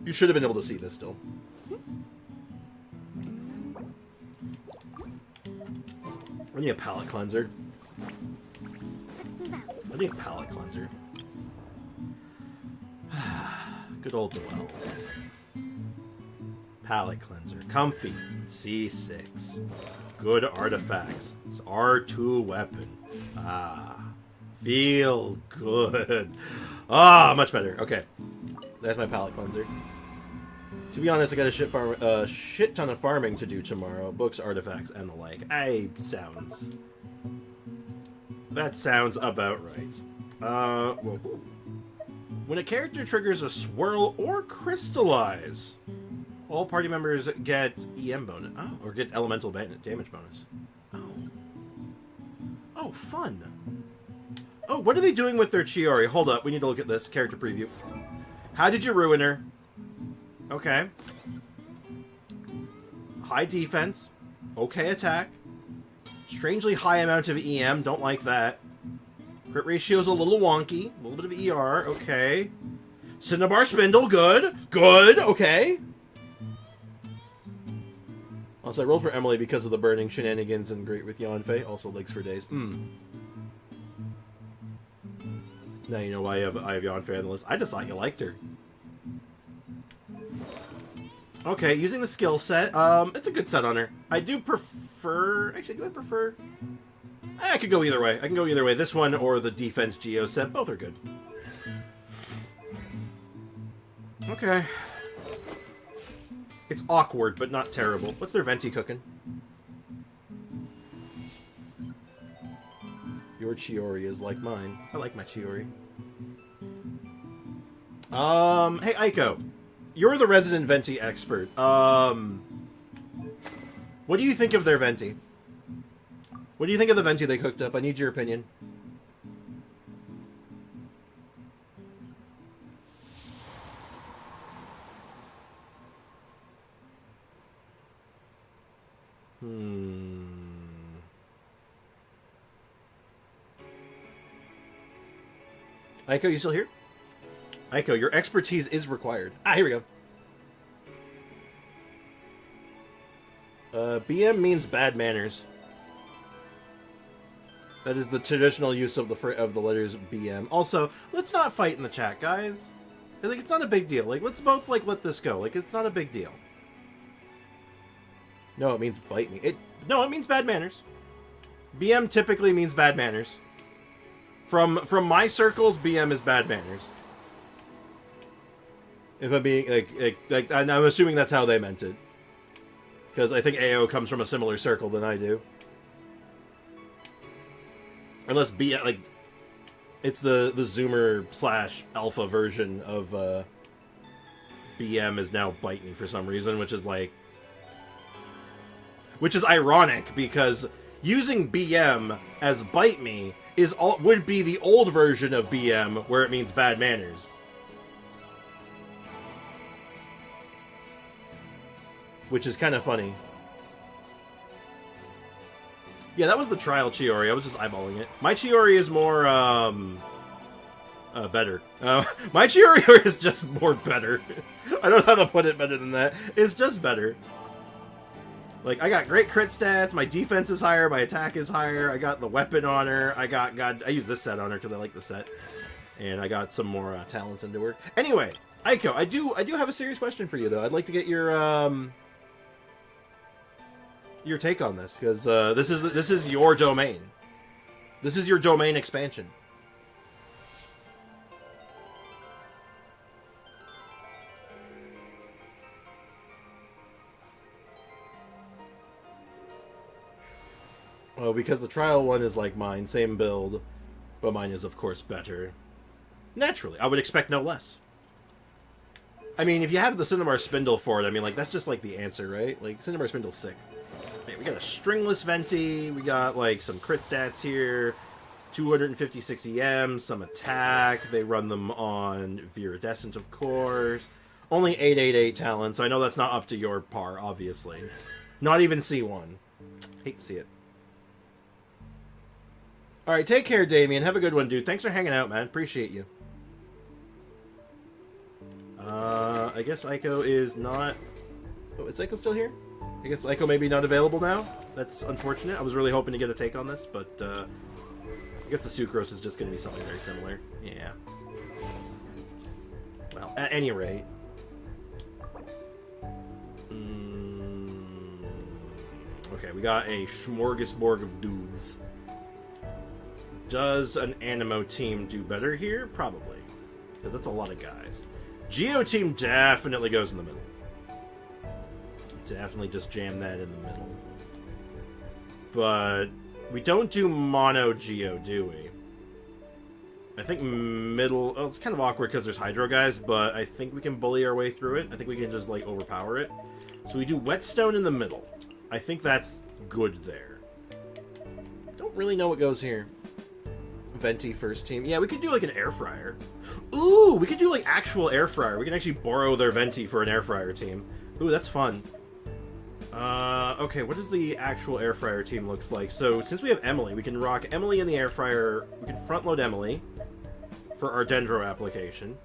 you should have been able to see this still. I need a palate cleanser. Let's move out. I need a palate cleanser. Good old Noel. Palate cleanser. Comfy. C6. Good artifacts. It's R2 weapon. Ah. Feel good. Ah, much better. Okay. That's my palate cleanser. To be honest, I got a shit ton of farming to do tomorrow. Books, artifacts, and the like. That sounds about right. Whoa. When a character triggers a swirl or crystallize, all party members get EM bonus. Oh, or get elemental damage bonus. Oh. Oh, fun. Oh, what are they doing with their Chiori? Hold up, we need to look at this character preview. How did you ruin her? Okay. High defense. Okay attack. Strangely high amount of EM. Don't like that. Crit ratio's a little wonky. A little bit of ER. Okay. Cinnabar Spindle. Good. Good. Okay. Also, I rolled for Emily because of the burning shenanigans and great with Yanfei. Also, legs for days. Now you know why I have Yanfei on the list. I just thought you liked her. Okay, using the skill set. It's a good set on her. I do prefer... Actually, do I prefer... I could go either way. I can go either way. This one or the defense Geo set. Both are good. Okay. It's awkward, but not terrible. What's their venti cooking? Your Chiori is like mine. I like my Chiori. Hey, Aiko. You're the resident venti expert. What do you think of their venti? What do you think of the venti they cooked up? I need your opinion. Aiko, you still here? Aiko, your expertise is required. Ah, here we go. BM means bad manners. That is the traditional use of the letters BM. Also, let's not fight in the chat, guys. Like, it's not a big deal. Like, let's both let this go. Like, it's not a big deal. No, it means bite me. No, it means bad manners. BM typically means bad manners. From my circles, BM is bad manners. If I'm being like I'm assuming that's how they meant it, because I think AO comes from a similar circle than I do. Unless BM, it's the Zoomer / alpha version of BM is now bite me for some reason, which is ironic because using BM as bite me would be the old version of BM where it means bad manners. Which is kind of funny. Yeah, that was the trial Chiori. I was just eyeballing it. My Chiori is more, better. My Chiori is just more better. I don't know how to put it better than that. It's just better. Like, I got great crit stats, my defense is higher, my attack is higher, I got the weapon on her, I use this set on her because I like the set. And I got some more talents into her. Anyway, Aiko, I do have a serious question for you, though. I'd like to get your take on this, because this is your domain. This is your domain expansion. Well, because the trial one is like mine, same build, but mine is, of course, better. Naturally, I would expect no less. I mean, if you have the Cinnabar Spindle for it, I mean, like, that's just, like, the answer, right? Like, Cinnabar Spindle's sick. Man, we got a stringless Venti, we got, like, some crit stats here, 256 EM, some attack, they run them on Viridescent, of course. Only 888 talent, so I know that's not up to your par, obviously. Not even C1. Hate to see it. Alright, take care, Damien. Have a good one, dude. Thanks for hanging out, man. Appreciate you. I guess Aiko is not... Oh, is Aiko still here? I guess Aiko may be not available now. That's unfortunate. I was really hoping to get a take on this, but I guess the Sucrose is just going to be something very similar. Yeah. Well, at any rate... Okay, we got a smorgasbord of dudes. Does an Animo team do better here? Probably. Because that's a lot of guys. Geo team definitely goes in the middle. Definitely just jam that in the middle. But we don't do mono Geo, do we? I think middle... Oh, it's kind of awkward because there's Hydro guys, but I think we can bully our way through it. I think we can just, like, overpower it. So we do Whetstone in the middle. I think that's good there. Don't really know what goes here. Venti first team. Yeah, we could do like an air fryer. Ooh, we could do like actual air fryer. We can actually borrow their Venti for an air fryer team. Ooh, that's fun. Okay, what does the actual air fryer team looks like? So, since we have Emily, we can rock Emily in the air fryer. We can front load Emily for our Dendro application.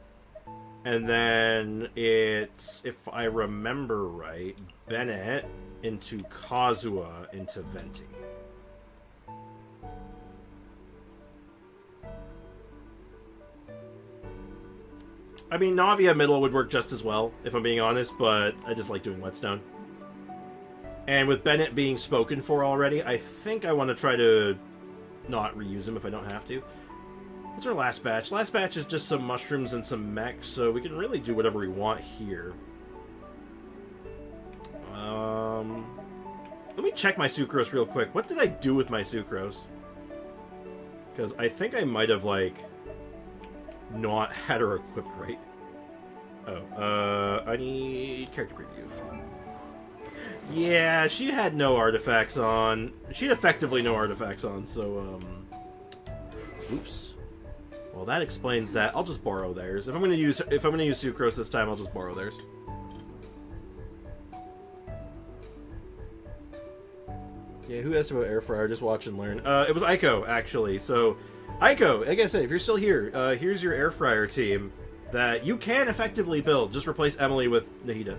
And then it's, if I remember right, Bennett into Kazuha into Venti. I mean, Navia middle would work just as well, if I'm being honest, but I just like doing Whetstone. And with Bennett being spoken for already, I think I want to try to not reuse him if I don't have to. What's our last batch? Last batch is just some mushrooms and some mech, so we can really do whatever we want here. Let me check my sucrose real quick. What did I do with my sucrose? Because I think I might have, like, not had her equipped right. Oh, I need character preview. Yeah, she had no artifacts on. She had effectively no artifacts on, so, oops. Well, that explains that. I'll just borrow theirs. If I'm gonna use sucrose this time, I'll just borrow theirs. Yeah, who asked about air fryer? Just watch and learn. It was Aiko, actually. So, Aiko, like I said, if you're still here, here's your air fryer team that you can effectively build. Just replace Emily with Nahida.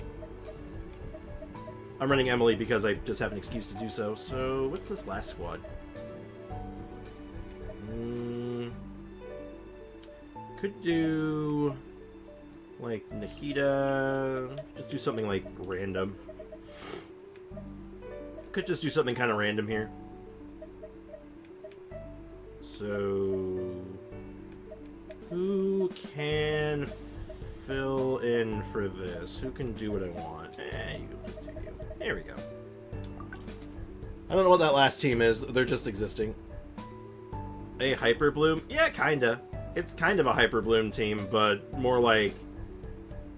I'm running Emily because I just have an excuse to do so. So, what's this last squad? Could do, like, Nahida. Just do something, like, random. Could just do something kind of random here. So, who can fill in for this? Who can do what I want? You just do you. There we go. I don't know what that last team is. They're just existing. A Hyper Bloom? Yeah, kinda. It's kind of a Hyper Bloom team, but more like...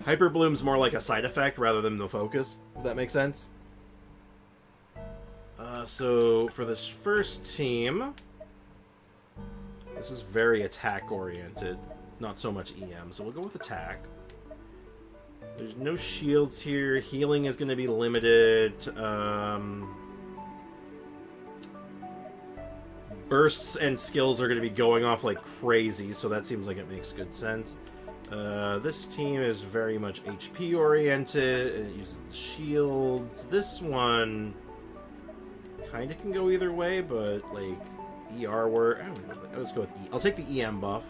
Hyper Bloom's more like a side effect rather than the focus, if that makes sense. So, for this first team... This is very attack-oriented, not so much EM, so we'll go with attack. There's no shields here. Healing is going to be limited. Bursts and skills are going to be going off like crazy, so that seems like it makes good sense. This team is very much HP-oriented. It uses the shields. This one kind of can go either way, but like ER work. I don't know. Let's go with E. I'll take the EM buff.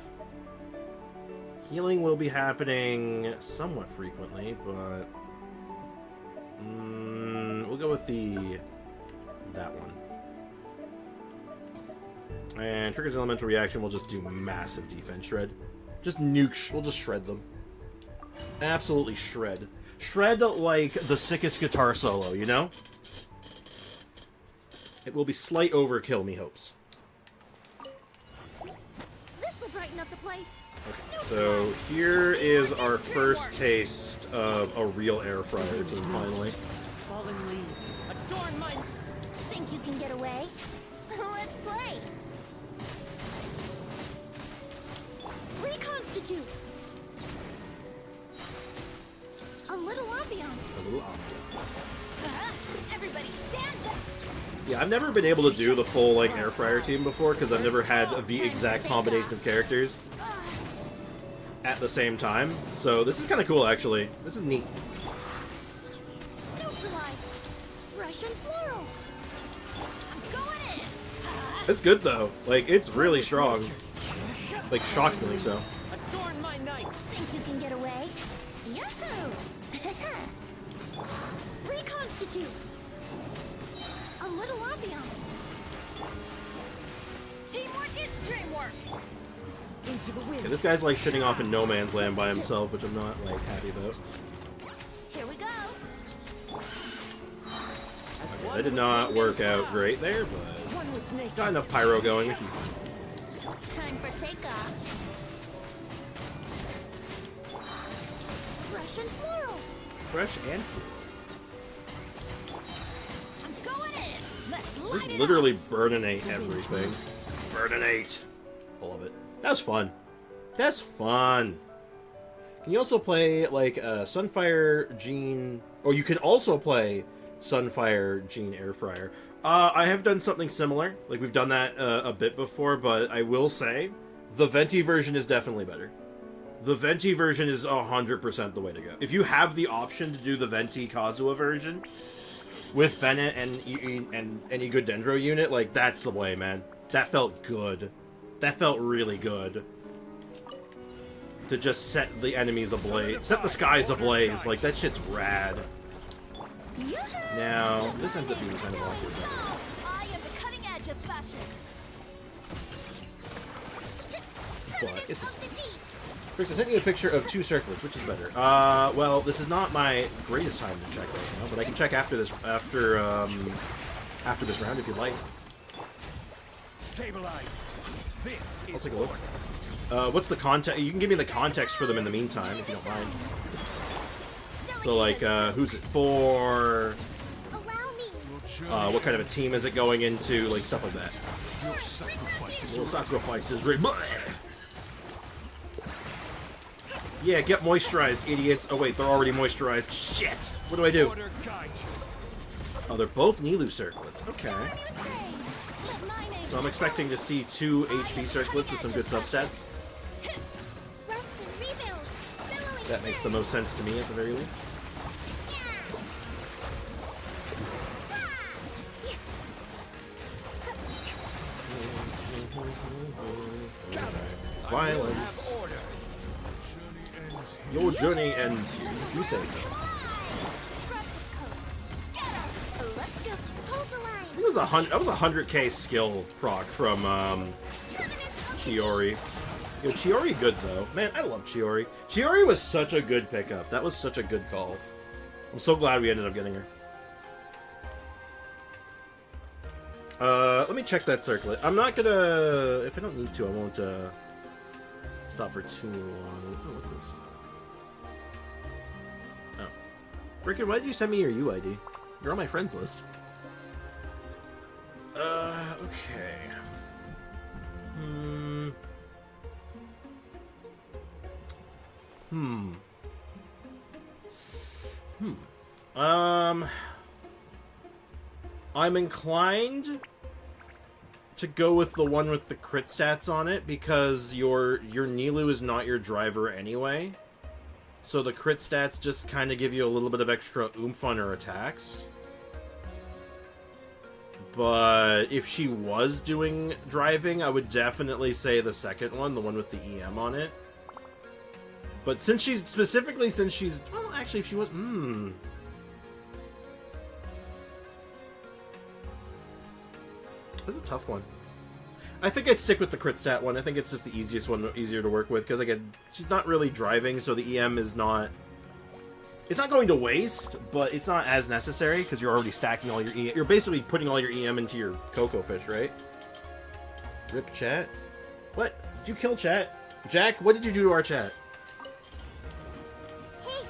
Healing will be happening somewhat frequently, but we'll go with that one. And triggers elemental reaction. We'll just do massive defense shred. Just nuke. We'll just shred them. Absolutely shred. Shred like the sickest guitar solo, you know? It will be slight overkill, me hopes. This'll brighten up the place. Okay, so here is our first taste of a real air fryer team, finally. Fallen leaves. Adorn my... Think you can get away? Let's play. Reconstitute. A little ambiance. A little ambiance. Everybody stand up. Yeah, I've never been able to do the full like air fryer team before because I've never had the exact combination of characters at the same time. So this is kind of cool, actually. This is neat. Neutralize. Fresh and floral. I'm going in. It's good though. Like it's really strong. Like shockingly so. Adorn my night. Think you can get away? Yahoo! Reconstitute. A little ambiance. Teamwork is dreamwork. Into the wind. Yeah, this guy's like sitting off in no man's land by himself, which I'm not like happy about. Here we go. Okay, that did not work out great there, but One with nature. got enough pyro going. Which is... Time for takeoff. Fresh and floral. Fresh and I'm going in. Let's light just it literally burninate everything. Burninate. I love it. That was fun. That's fun. Can you also play like Sunfire Gene? Or you can also play Sunfire Gene Air Fryer. I have done something similar. Like we've done that a bit before, but I will say the Venti version is definitely better. The Venti version is 100% the way to go. If you have the option to do the Venti Kazuha version with Bennett and any good Dendro unit, like that's the way, man. That felt good. That felt really good. To just set the enemies ablaze, set the skies ablaze, like that shit's rad. Yoo-hoo! Now, this ends up being kind of awkward. I am the cutting edge of fashion. What? It's just... Brix, I sent you a picture of 2 circlets. Which is better? Well, this is not my greatest time to check right now, but I can check after this, after this round if you'd like. Stabilize. This I'll is take a look. What's the context? You can give me the context for them in the meantime, if you don't mind. So, like, who's it for? Allow me. What kind of a team is it going into? Like, stuff like that. your sacrifices. Little sacrifices. Yeah, get moisturized, idiots. Oh, wait, they're already moisturized. Shit! What do I do? Order guide you. Oh, they're both Nilu circlets. Okay. So I'm expecting to see 2 HP circlets with some good substats. That makes the most sense to me, at the very least. Violence. Have order. Your journey ends here. You say so. It was that was a 100k skill proc from Chiori. Yo, Chiori good though. Man, I love Chiori. Chiori was such a good pickup. That was such a good call. I'm so glad we ended up getting her. Let me check that circlet. I'm not gonna... If I don't need to, I won't stop for too long. Oh, what's this? Oh. Rickard, why did you send me your UID? You're on my friends list. Okay. I'm inclined to go with the one with the crit stats on it because your Nilu is not your driver anyway. So the crit stats just kind of give you a little bit of extra oomph on her attacks. But if she was doing driving, I would definitely say the second one, the one with the EM on it. But since she's... Specifically since she's... Well, actually, if she was... That's a tough one. I think I'd stick with the crit stat one. I think it's just the easiest one, easier to work with. Because, again, she's not really driving, so the EM is not... It's not going to waste, but it's not as necessary because you're already stacking all your EM. You're basically putting all your EM into your Cocoa Fish, right? Rip chat? What? Did you kill chat? Jack, what did you do to our chat? Hey.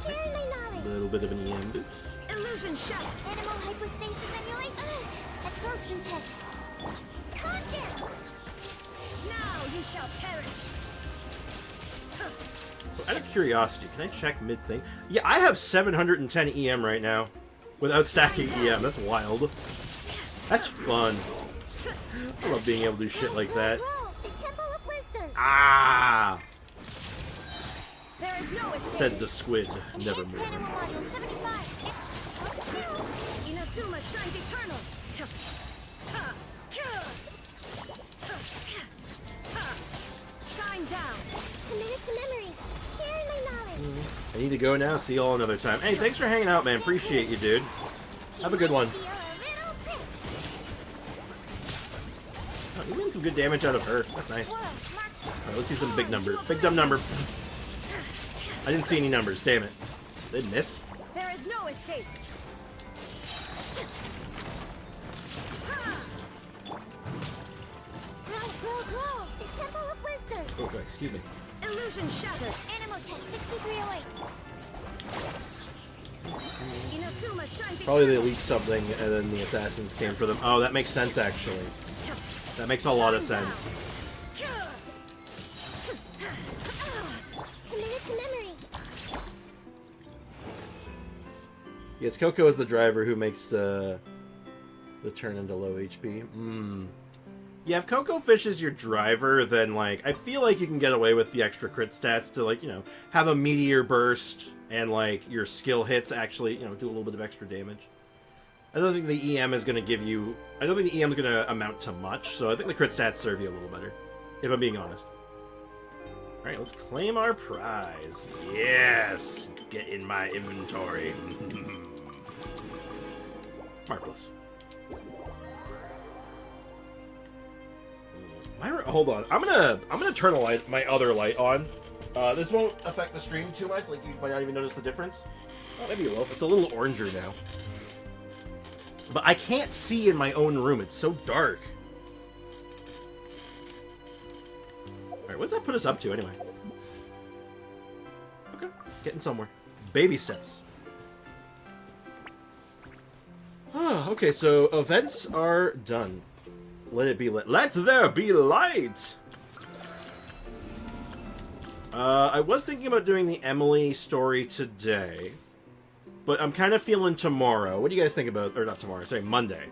Sharing my knowledge. A little bit of an EM boost. Illusion shot. Animal hypostasis emulate. Absorption test. Contact. Now you shall perish. Out of curiosity, can I check mid-thing? Yeah, I have 710 EM right now. Without stacking EM. That's wild. That's fun. I love being able to do shit like that. Ah! Said the squid, nevermore. Inazuma shines eternal. Shine down. Committed to memory. Sharing my knowledge. I need to go now. See you all another time. Hey, thanks for hanging out, man. Appreciate you, dude. Have a good one. Oh, you're getting some good damage out of her. That's nice. Alright, let's see some big number. Big dumb number. I didn't see any numbers. Damn it. Did miss? There is no escape. Grow. The Temple of Wisdom. Oh, excuse me. Illusion shattered. Animal test 6308. Inazuma shines Probably they leaked something and then the assassins came for them. Oh, that makes sense, actually. That makes a lot of sense. Committed to memory. Yes, Coco is the driver who makes the turn into low HP. Yeah, if Coco Fish is your driver, then, like, I feel like you can get away with the extra crit stats to, like, you know, have a meteor burst and, like, your skill hits actually, you know, do a little bit of extra damage. I don't think the EM is going to give you... I don't think the EM is going to amount to much, so I think the crit stats serve you a little better, if I'm being honest. Alright, let's claim our prize. Yes! Get in my inventory. Marvelous. Hold on. I'm gonna turn my other light on. This won't affect the stream too much. Like you might not even notice the difference. Oh, maybe it will. It's a little oranger now. But I can't see in my own room. It's so dark. All right, what does that put us up to anyway? Okay, getting somewhere. Baby steps. Okay, so events are done. Let it be lit. Let there be light! I was thinking about doing the Emily story today, but I'm kind of feeling tomorrow. What do you guys think about, or not tomorrow, sorry, Monday.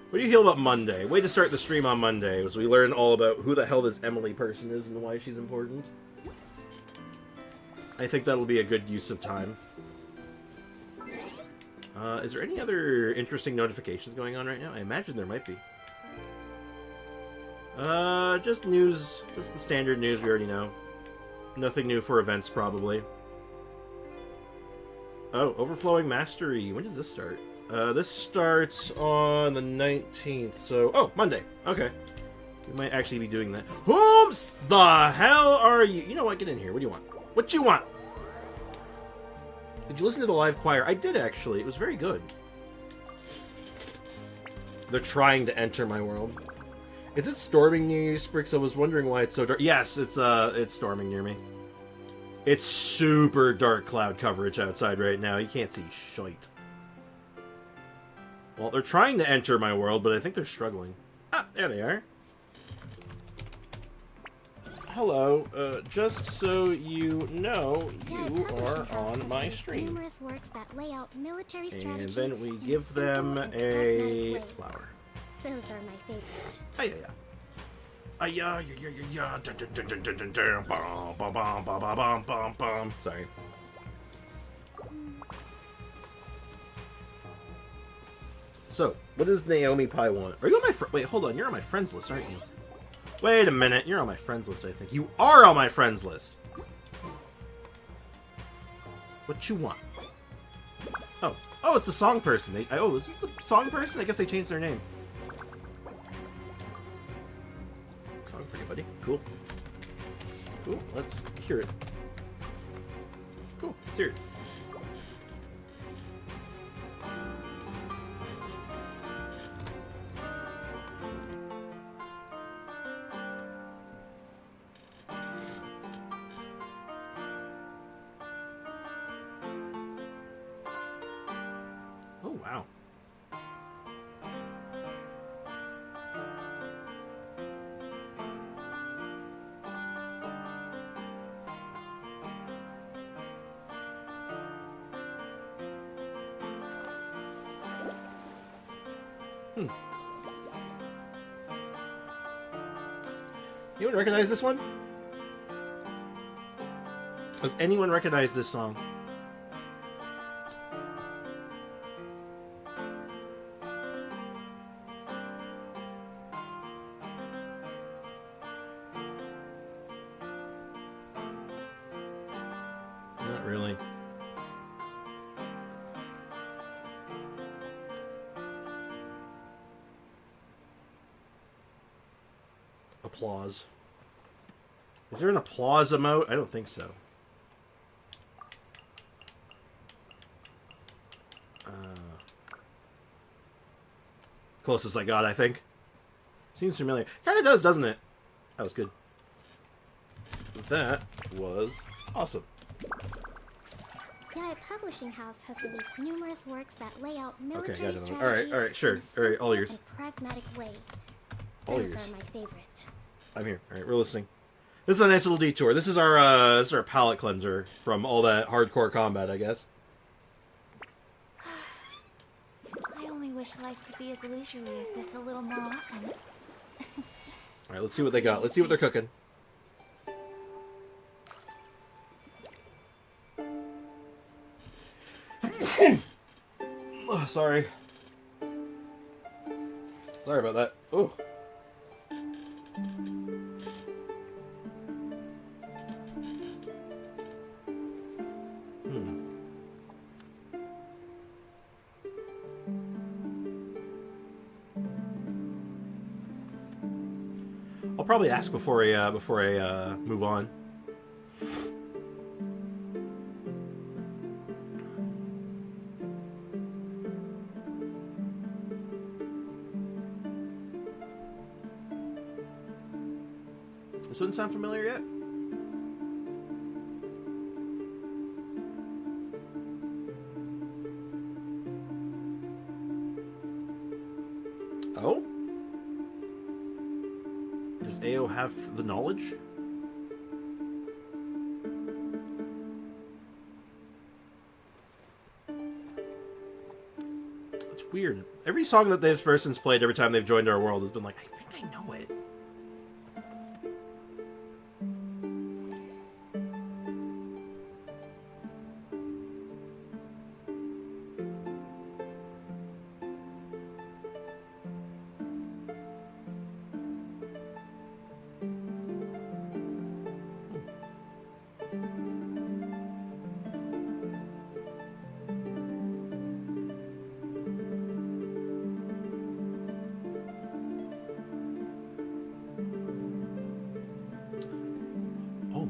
What do you feel about Monday? Way to start the stream on Monday, as we learn all about who the hell this Emily person is and why she's important. I think that'll be a good use of time. Is there any other interesting notifications going on right now? I imagine there might be. Just news. Just the standard news we already know. Nothing new for events, probably. Oh, Overflowing Mastery. When does this start? This starts on the 19th, so... Oh, Monday. Okay. We might actually be doing that. Whom the hell are you? You know what? Get in here. What do you want? What you want? Did you listen to the live choir? I did, actually. It was very good. They're trying to enter my world. Is it storming near you, Sprix? I was wondering why it's so dark. Yes, it's storming near me. It's super dark cloud coverage outside right now. You can't see shite. Well, they're trying to enter my world, but I think they're struggling. Ah, there they are. Hello, just so you know, you are on my stream. Numerous works that lay out military strategy And then we in give simple them and a pragmatic way. flower. Those are my favorite. Ayaya. Ayaya, dun dun dun dun dun dun dun, bum bum bum bum bum bum bum. Sorry. So, what does Naomi Pie want? Are you on my wait, hold on, you're on my friends list, aren't you? Wait a minute, you're on my friends list, I think. You are on my friends list! What you want? Oh. Oh, it's the song person. Oh, is this the song person? I guess they changed their name. Song for you, buddy. Cool. Cool, let's hear it. Cool, let's hear it. Oh, wow. Anyone recognize this one? Does anyone recognize this song? Not really. Applause. Is there an applause emote? I don't think so. Closest I got, I think. Seems familiar. Kinda does, doesn't it? That was good. That was awesome. Yaya Publishing House has released numerous works that lay out military got it. strategy All right, sure. in a All right, all simple ears. and pragmatic way. All Those ears. are my favorite. I'm here. All right, we're listening. This is a nice little detour. This is our palate cleanser from all that hardcore combat, I guess. I only wish life could be as leisurely as this a little more often. All right, let's see what they got. Let's see what they're cooking. Oh, sorry. Sorry about that. Oh. I'll I'll probably ask before I move on. This wouldn't sound familiar yet? Oh? Does AO have the knowledge? That's weird. Every song that this person's played every time they've joined our world has been like, I think I know it.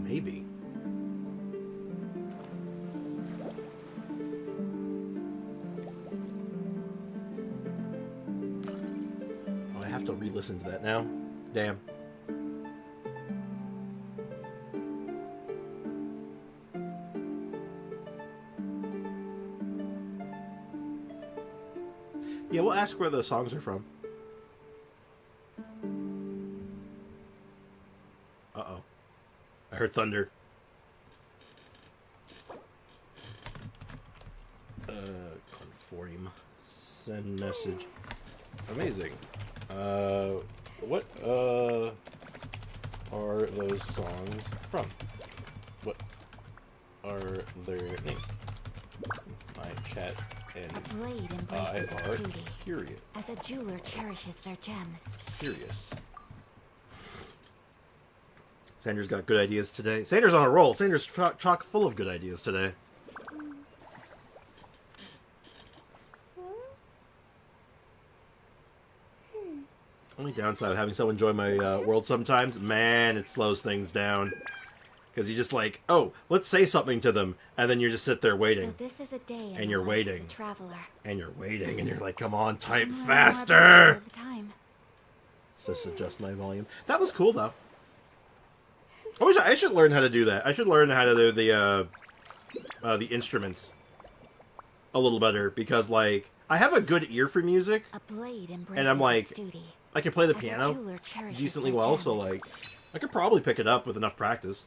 Maybe. Oh, I have to re-listen to that now. Damn. Yeah, we'll ask where the songs are from. Uh-oh. I heard thunder. Conform. Send message. Amazing. What are those songs from? What are their names? My chat and A blade I embraces are its duty, curious. as a jeweler cherishes their gems. Curious. Sandra's got good ideas today. Sandra's on a roll. Sandra's chock full of good ideas today. Only downside of having someone join my world sometimes, man, it slows things down. Because you just like, oh, let's say something to them, and then you just sit there waiting. So this is a day in And the you're life of waiting. a traveler. And you're waiting, and you're like, come on, type Learn more faster! about you all the time. Just adjust my volume. That was cool, though. I should learn how to do that. I should learn how to do the instruments a little better, because, like, I have a good ear for music, A blade embraces and I'm like, its duty, I can play the as a piano jeweler cherishes decently their well, so, gems. like, I could probably pick it up with enough practice.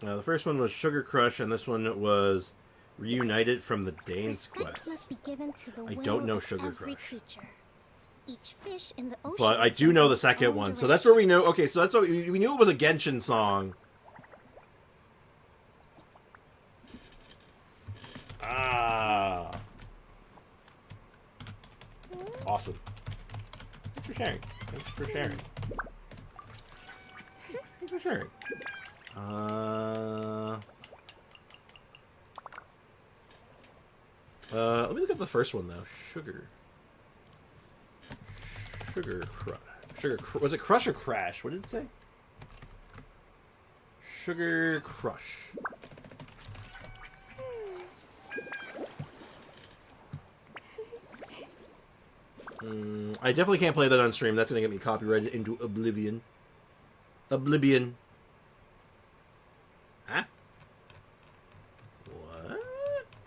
The first one was Sugar Crush, and this one was Reunited from the Dane's Respect Quest. must be given to the I will don't know of Sugar every Crush. creature. Each fish in the ocean But I do know the second one, so that's where we know. Okay, so that's what we knew it was a Genshin song. Ah, awesome! Thanks for sharing. Thanks for sharing. Thanks for sharing. Let me look at the first one though. Sugar Crush. Was it Crush or Crash? What did it say? Sugar Crush. I definitely can't play that on stream. That's gonna get me copyrighted into oblivion. Oblivion. Huh? What?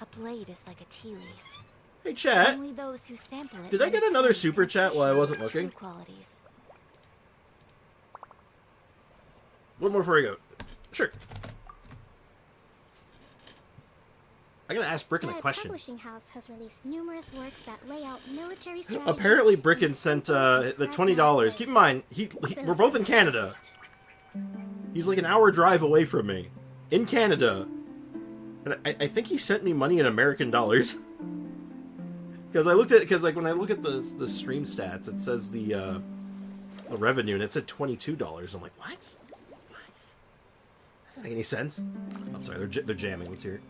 A blade is like a tea leaf. Hey, chat. Only those who sample it Did I get might another find super chat while I wasn't its true looking? qualities. One more before I go. Sure. I gotta ask Bricken a The question. publishing house has released numerous works that lay out military strategy. Apparently, in Bricken sent the simple, $20. pragmatic Keep in mind, we're both in Canada. He's like an hour drive away from me, in Canada, and I think he sent me money in American dollars. Because when I look at the stream stats, it says the revenue, and it said $22. I'm like, what? Doesn't make any sense. I'm sorry, they're jamming. Let's hear it.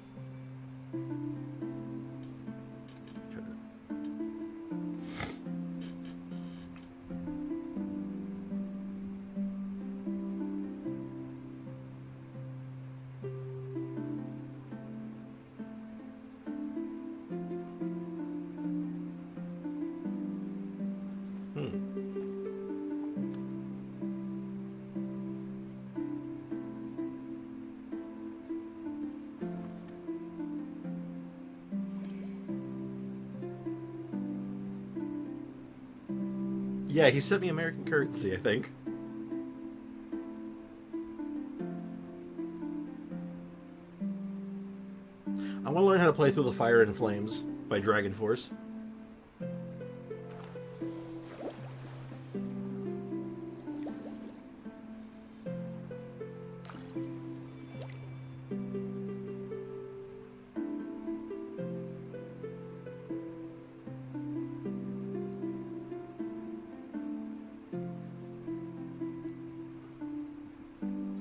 Yeah, he sent me American currency, I think. I want to learn how to play Through the Fire and Flames by Dragon Force.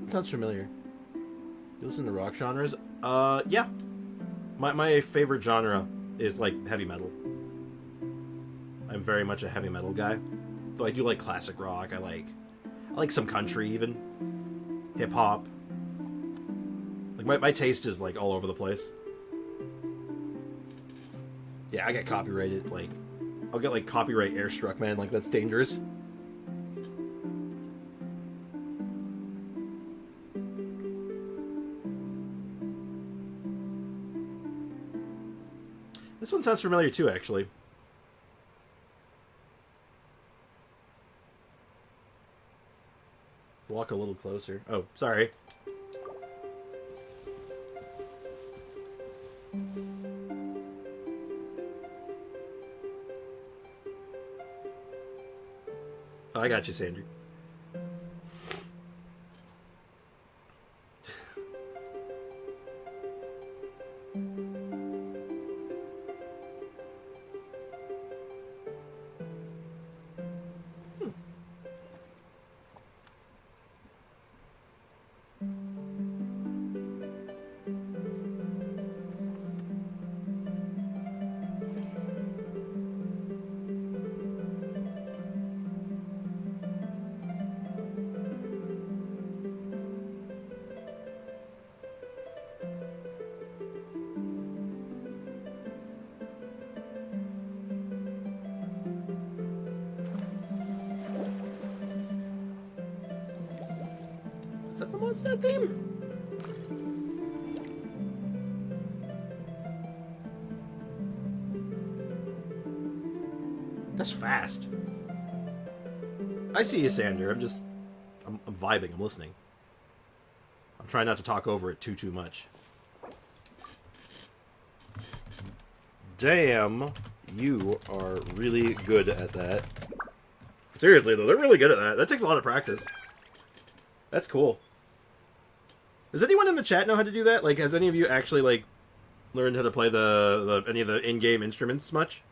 Sounds familiar. You listen to rock genres? Yeah. My favorite genre is, like, heavy metal. I'm very much a heavy metal guy. Though I do like classic rock. I like some country, even. Hip-hop. Like, my taste is, like, all over the place. Yeah, I get copyrighted, like... I'll get, like, copyright airstruck, man. Like, that's dangerous. This one sounds familiar too, actually. Walk a little closer. Oh, sorry. Oh, I got you, Sandra. Is that the monster theme? That's fast. I see you, Sander. I'm vibing. I'm listening. I'm trying not to talk over it too much. Damn, you are really good at that. Seriously, though, they're really good at that. That takes a lot of practice. That's cool. Does anyone in the chat know how to do that? Like, has any of you actually, like, learned how to play any of the in-game instruments much?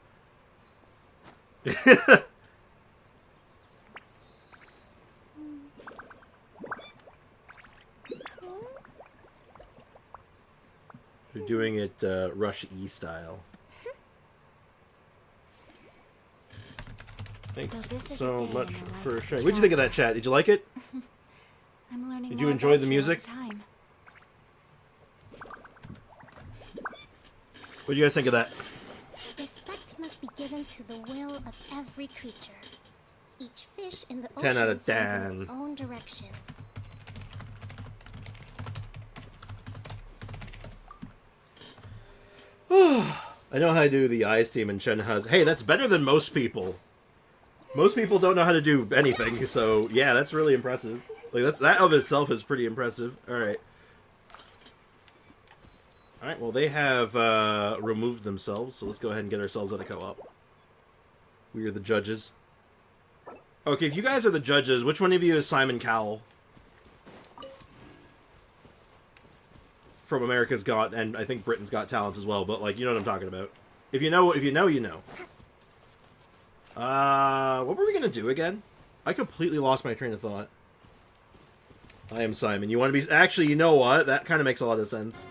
You're doing it Rush E style. Thanks so much for sharing. What'd you think of that, chat? Did you like it? I'm learning. Did you enjoy the music? What'd you guys think of that? Respect must be given to the will of every creature. Each fish in the 10 ocean out of swims 10. in its own direction. I know how to do the eyes theme, and Chen has. Hey, that's better than most people. Most people don't know how to do anything, so yeah, that's really impressive. Like that of itself is pretty impressive. All right. All right. Well, they have removed themselves, so let's go ahead and get ourselves at a co-op. We are the judges. Okay, if you guys are the judges, which one of you is Simon Cowell from America's Got, and I think Britain's Got Talent as well? But like, you know what I'm talking about. If you know, you know. What were we gonna do again? I completely lost my train of thought. I am Simon. You want to be... Actually, you know what? That kind of makes a lot of sense.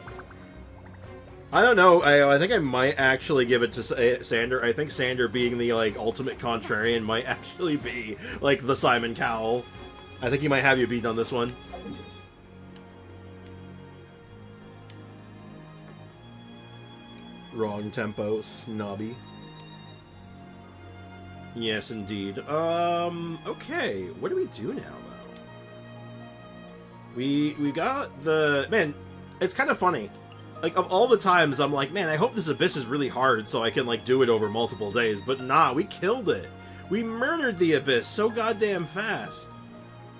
I don't know. I think I might actually give it to Sander. I think Sander, being the, like, ultimate contrarian, might actually be, like, the Simon Cowell. I think he might have you beat on this one. Wrong tempo. Snobby. Yes, indeed. Okay. What do we do now, though? We got the... Man, it's kind of funny. Like, of all the times, I'm like, man, I hope this Abyss is really hard so I can, like, do it over multiple days. But nah, we killed it. We murdered the Abyss so goddamn fast.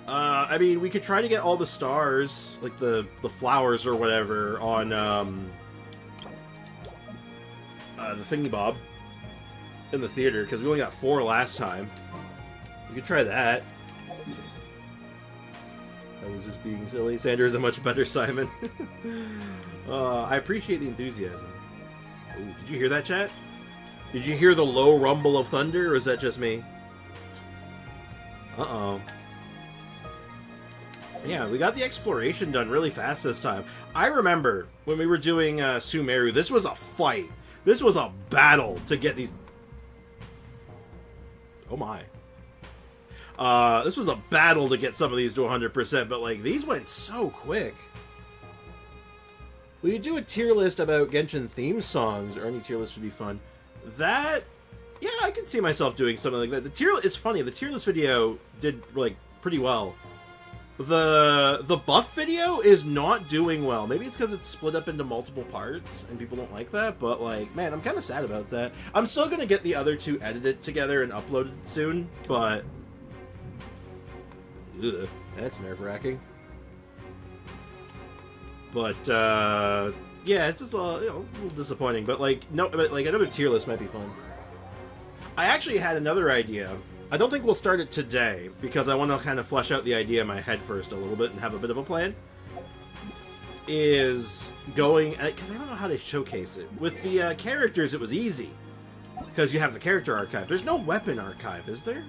I mean, we could try to get all the stars, like the flowers or whatever, on the thingy bob in the theater, because we only got 4 last time. We could try that. I was just being silly. Sander is a much better Simon. I appreciate the enthusiasm. Ooh, did you hear that, chat? Did you hear the low rumble of thunder, or is that just me? Uh-oh. Yeah, we got the exploration done really fast this time. I remember when we were doing Sumeru, this was a fight. This was a battle to get these... Oh my. This was a battle to get some of these to 100%, but like, these went so quick. Will you do a tier list about Genshin theme songs, or any tier list would be fun? That... Yeah, I can see myself doing something like that. The tier... It's funny, the tier list video did, like, pretty well. The buff video is not doing well. Maybe it's because it's split up into multiple parts and people don't like that, but like, man, I'm kind of sad about that. I'm still going to get the other 2 edited together and uploaded soon, but... Ugh, that's nerve-wracking. But, yeah, it's just a little disappointing, but like, no, but like, another tier list might be fun. I actually had another idea. I don't think we'll start it today, because I want to kind of flesh out the idea in my head first a little bit and have a bit of a plan. Is going... Because I don't know how to showcase it. With the characters, it was easy. Because you have the character archive. There's no weapon archive, is there?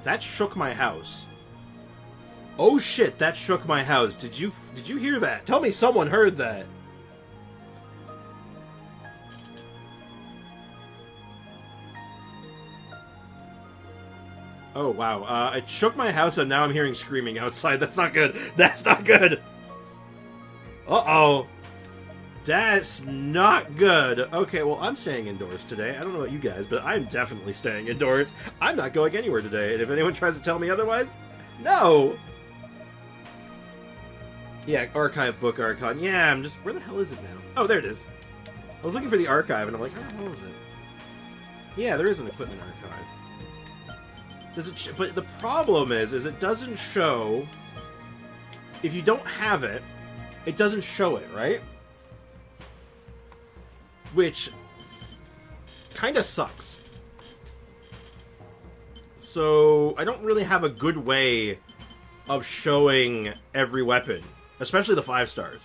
That shook my house. Oh shit, that shook my house. Did you hear that? Tell me someone heard that. Oh, wow. It shook my house, and now I'm hearing screaming outside. That's not good. That's not good. Uh-oh. That's not good. Okay, well, I'm staying indoors today. I don't know about you guys, but I'm definitely staying indoors. I'm not going anywhere today, and if anyone tries to tell me otherwise, no. Yeah, archive, book, archon. Yeah, I'm just... Where the hell is it now? Oh, there it is. I was looking for the archive, and I'm like, where the hell is it? Yeah, there is an equipment archive. Does it but the problem is it doesn't show... If you don't have it, it doesn't show it, right? Which kind of sucks. So I don't really have a good way of showing every weapon, especially the 5 stars.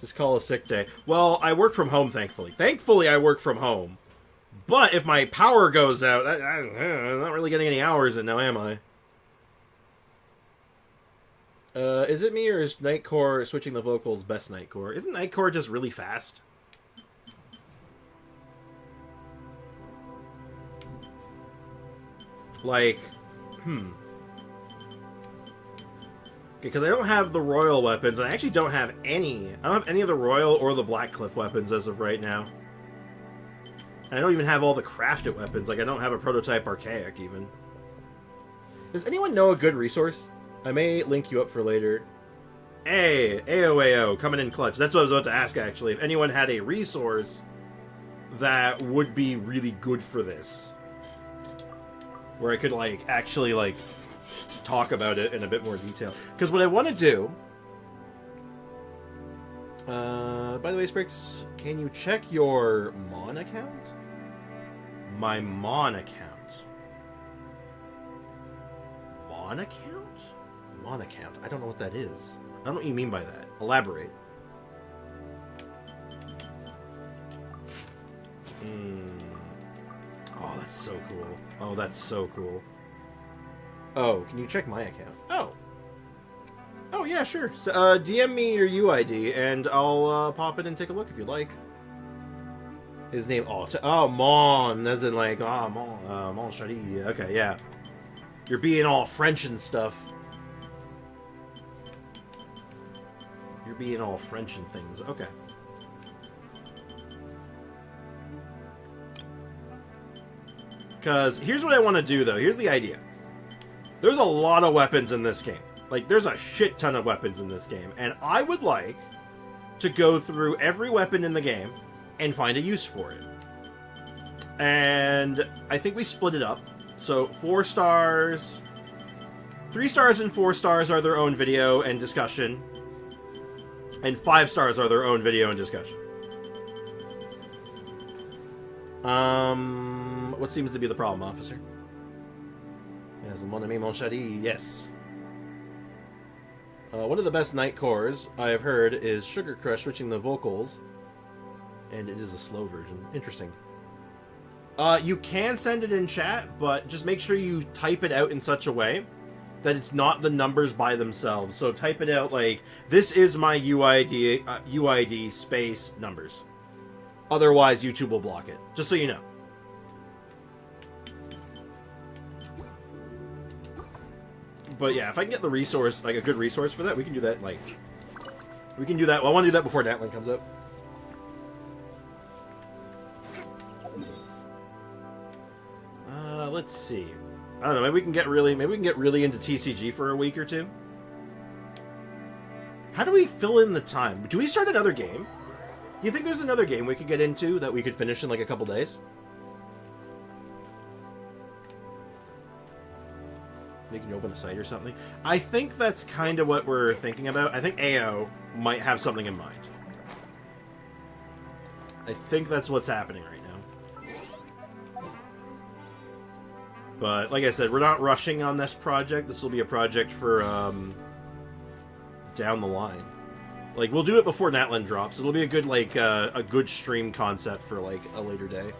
Just call a sick day. Well, I work from home, thankfully. Thankfully, I work from home. But if my power goes out, I'm not really getting any hours in now, am I? Is it me, or is Nightcore switching the vocals best Nightcore? Isn't Nightcore just really fast? Like, Okay, because I don't have the royal weapons, and I actually don't have any. I don't have any of the royal or the Blackcliff weapons as of right now. I don't even have all the crafted weapons. Like, I don't have a prototype archaic, even. Does anyone know a good resource? I may link you up for later. Hey, AOAO, coming in clutch. That's what I was about to ask, actually. If anyone had a resource that would be really good for this. Where I could, like, actually, like, talk about it in a bit more detail. Because what I want to do... by the way, Sprix, can you check your Mon account? My Mon account. Mon account? Mon account. I don't know what that is. I don't know what you mean by that. Elaborate. Oh, that's so cool. Oh, that's so cool. Oh, can you check my account? Oh. Oh, yeah, sure. So, DM me your UID, and I'll pop in and take a look if you'd like. His name... Oh, Mon. As in, like, Mon Chari. Okay, yeah. You're being all French and stuff. You're being all French and things. Okay. Because here's what I want to do, though. Here's the idea. There's a lot of weapons in this game. Like, there's a shit ton of weapons in this game. And I would like to go through every weapon in the game and find a use for it. And I think we split it up. So 4 stars, 3 stars and 4 stars are their own video and discussion. And 5 stars are their own video and discussion. What seems to be the problem, officer? Yes, mon ami, mon chéri, yes. One of the best night cores I have heard is Sugar Crush switching the vocals. And it is a slow version. Interesting. You can send it in chat, but just make sure you type it out in such a way that it's not the numbers by themselves. So type it out like, this is my UID space numbers. Otherwise, YouTube will block it. Just so you know. But yeah, if I can get the resource, like a good resource for that, we can do that, like... We can do that. Well, I want to do that before Natlan comes out. Let's see. I don't know, maybe we can get really into TCG for a week or two. How do we fill in the time? Do we start another game? Do you think there's another game we could get into that we could finish in like a couple days? They can open a site or something. I think that's kind of what we're thinking about. I think AO might have something in mind. I think that's what's happening right now. But, like I said, we're not rushing on this project. This will be a project for, down the line. Like, we'll do it before Natlan drops. It'll be a good, like, a good stream concept for, like, a later day.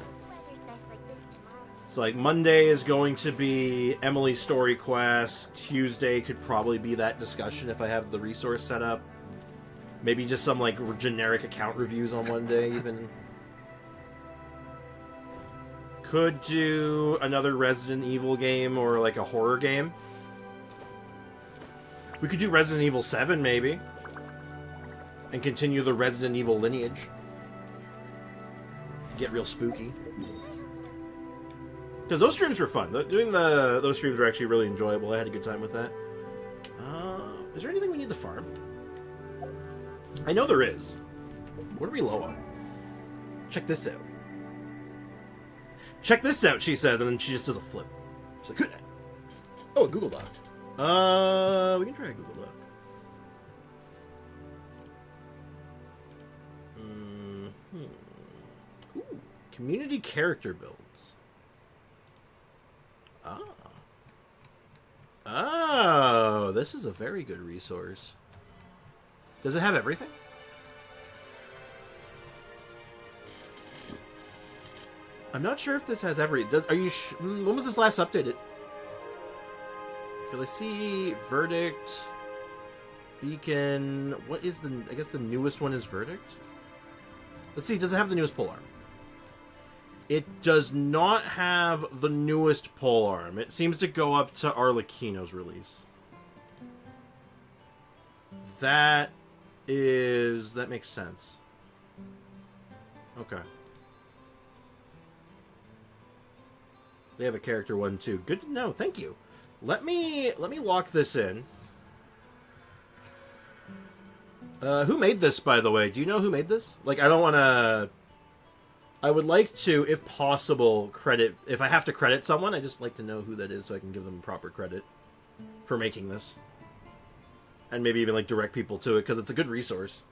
So, like, Monday is going to be Emily's story quest. Tuesday could probably be that discussion if I have the resource set up. Maybe just some, like, generic account reviews on one day, even. Could do another Resident Evil game or, like, a horror game. We could do Resident Evil 7, maybe. And continue the Resident Evil lineage. Get real spooky. Because those streams were fun. Doing those streams were actually really enjoyable. I had a good time with that. Is there anything we need to farm? I know there is. What are we low on? Check this out. Check this out, she said, and then she just does a flip. She's like, oh, a Google Doc. We can try a Google Doc. Ooh, community character builds. Oh, this is a very good resource. Does it have everything? I'm not sure if this has every... Are you... when was this last updated? Okay, let's see... Verdict... Beacon... What is the... I guess the newest one is Verdict? Let's see, does it have the newest polearm? It does not have the newest polearm. It seems to go up to Arlecchino's release. That is... That makes sense. Okay. They have a character one too. Good to know. Thank you. Let me lock this in. Who made this, by the way? Do you know who made this? Like, I don't want to... I would like to, if possible, credit... If I have to credit someone, I just like to know who that is so I can give them proper credit for making this. And maybe even, like, direct people to it, because it's a good resource.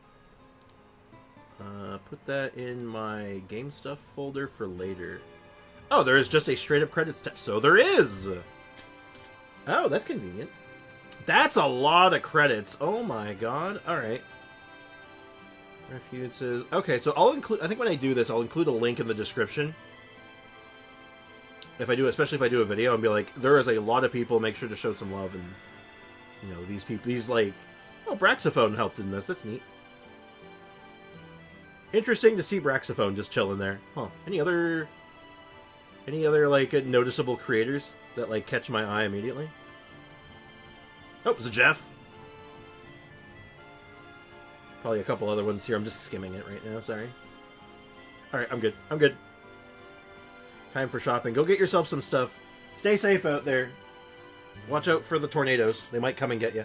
Put that in my game stuff folder for later. Oh, there is just a straight-up credit step. So there is! Oh, that's convenient. That's a lot of credits. Oh my god. Alright. Refuses. Okay, so I'll include... I think when I do this, I'll include a link in the description. If I do, especially if I do a video, and be like, there is a lot of people, make sure to show some love, and... You know, these people... These, like... Oh, Braxophone helped in this. That's neat. Interesting to see Braxophone just chilling there. Huh. Any other, like, noticeable creators that, like, catch my eye immediately? Oh, is it Jeff? Probably a couple other ones here. I'm just skimming it right now, sorry. Alright, I'm good. I'm good. Time for shopping. Go get yourself some stuff. Stay safe out there. Watch out for the tornadoes. They might come and get you.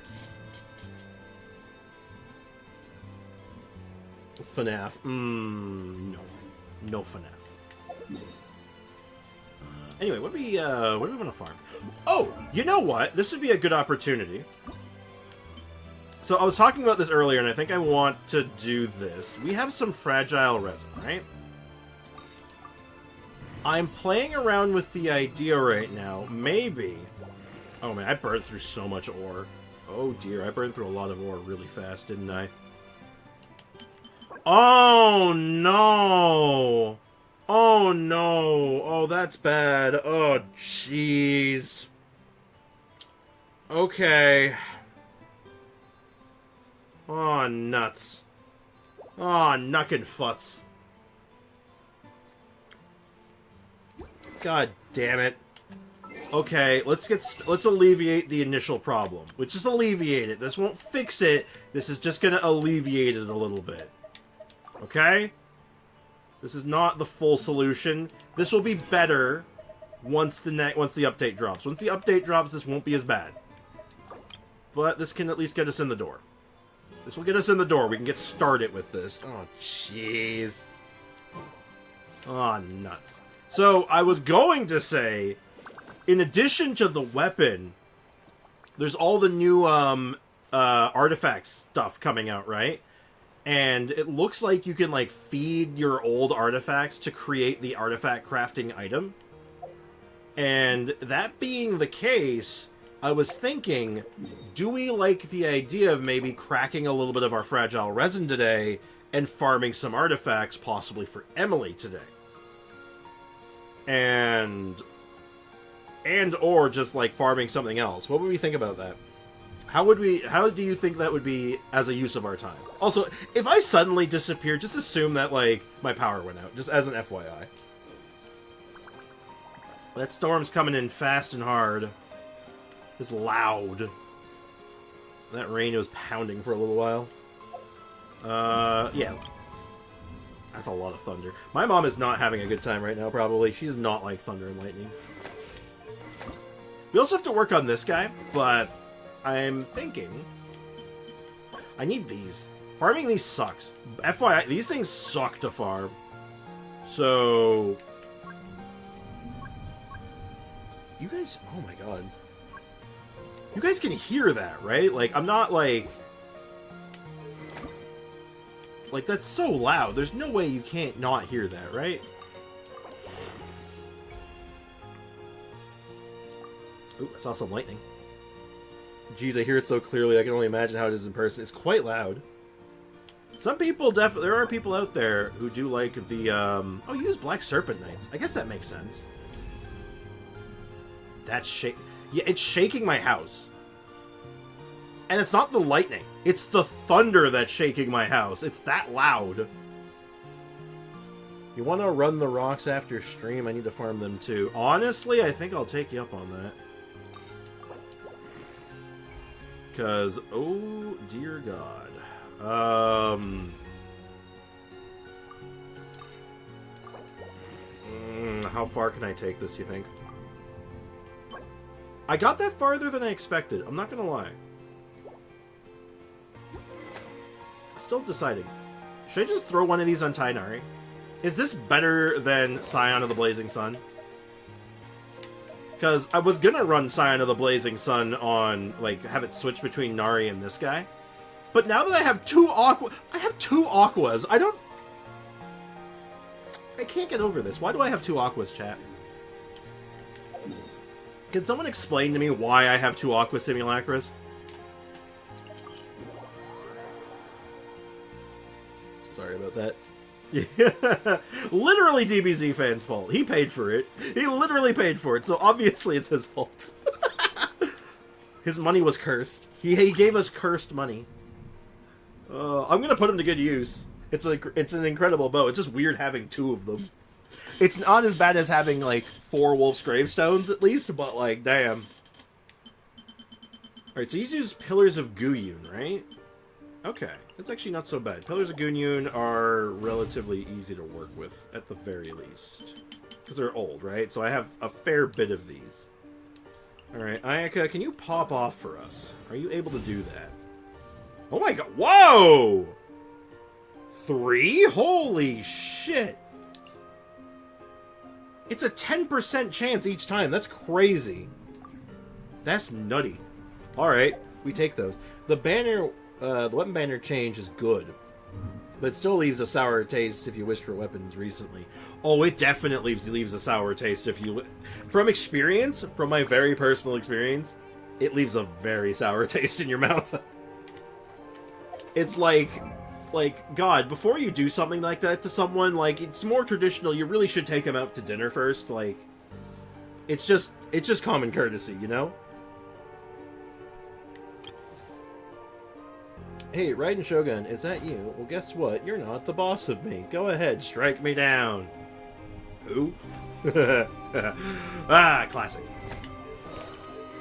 FNAF. No. No FNAF. Anyway, what do we want to farm? Oh, you know what? This would be a good opportunity. So I was talking about this earlier, and I think I want to do this. We have some fragile resin, right? I'm playing around with the idea right now. Maybe... Oh man, I burned through so much ore. Oh dear, I burned through a lot of ore really fast, didn't I? Oh no! Oh no! Oh, that's bad. Oh, jeez. Okay. Oh, nuts. Oh, nuckin' futs. God damn it. Okay, let's alleviate the initial problem. Let's just alleviate it. This won't fix it. This is just gonna alleviate it a little bit. Okay? This is not the full solution. This will be better once the update drops. Once the update drops, this won't be as bad. But this can at least get us in the door. This will get us in the door. We can get started with this. Oh, jeez. Oh, nuts. So, I was going to say, in addition to the weapon, there's all the new artifact stuff coming out, right? And it looks like you can, like, feed your old artifacts to create the artifact crafting item. And that being the case, I was thinking, do we like the idea of maybe cracking a little bit of our fragile resin today and farming some artifacts, possibly for Emily today? And or just, like, farming something else. What would we think about that? How do you think that would be as a use of our time? Also, if I suddenly disappear, just assume that, like, my power went out, just as an FYI. That storm's coming in fast and hard. It's loud. That rain was pounding for a little while. Yeah. That's a lot of thunder. My mom is not having a good time right now, probably. She does not like thunder and lightning. We also have to work on this guy, but I'm thinking I need these. Farming these sucks. FYI, these things suck to farm. So... You guys... Oh my god. You guys can hear that, right? Like, I'm not, like... Like, that's so loud. There's no way you can't not hear that, right? Ooh, I saw some lightning. Jeez, I hear it so clearly, I can only imagine how it is in person. It's quite loud. Some people definitely... There are people out there who do like the, Oh, you use Black Serpent Knights. I guess that makes sense. That's Yeah, it's shaking my house. And it's not the lightning. It's the thunder that's shaking my house. It's that loud. You want to run the rocks after stream? I need to farm them too. Honestly, I think I'll take you up on that. Because, oh dear God. How far can I take this, you think? I got that farther than I expected. I'm not gonna lie. Still deciding. Should I just throw one of these on Tainari? Is this better than Scion of the Blazing Sun? Because I was gonna run Scion of the Blazing Sun on, like, have it switch between Nari and this guy. But now that I have two Aquas, I can't get over this. Why do I have two Aquas, chat? Can someone explain to me why I have two Aqua Simulacras? Sorry about that. Yeah. Literally DBZ fan's fault. He paid for it. He literally paid for it, so obviously it's his fault. His money was cursed. He gave us cursed money. I'm gonna put him to good use. It's an incredible bow. It's just weird having two of them. It's not as bad as having, like, 4 Wolf's Gravestones, at least, but, like, damn. Alright, so you use Pillars of Guyun, right? Okay, that's actually not so bad. Pillars of Guyun are relatively easy to work with, at the very least. Because they're old, right? So I have a fair bit of these. Alright, Ayaka, can you pop off for us? Are you able to do that? Oh my god, whoa! 3? Holy shit! It's a 10% chance each time. That's crazy. That's nutty. Alright, we take those. The banner, the weapon banner change is good. But it still leaves a sour taste if you wished for weapons recently. Oh, it definitely leaves a sour taste if you... From experience, from my very personal experience, it leaves a very sour taste in your mouth. It's like, God, before you do something like that to someone, like, it's more traditional, you really should take them out to dinner first, like... It's just common courtesy, you know? Hey, Raiden Shogun, is that you? Well, guess what? You're not the boss of me. Go ahead, strike me down. Who? Ah, classic.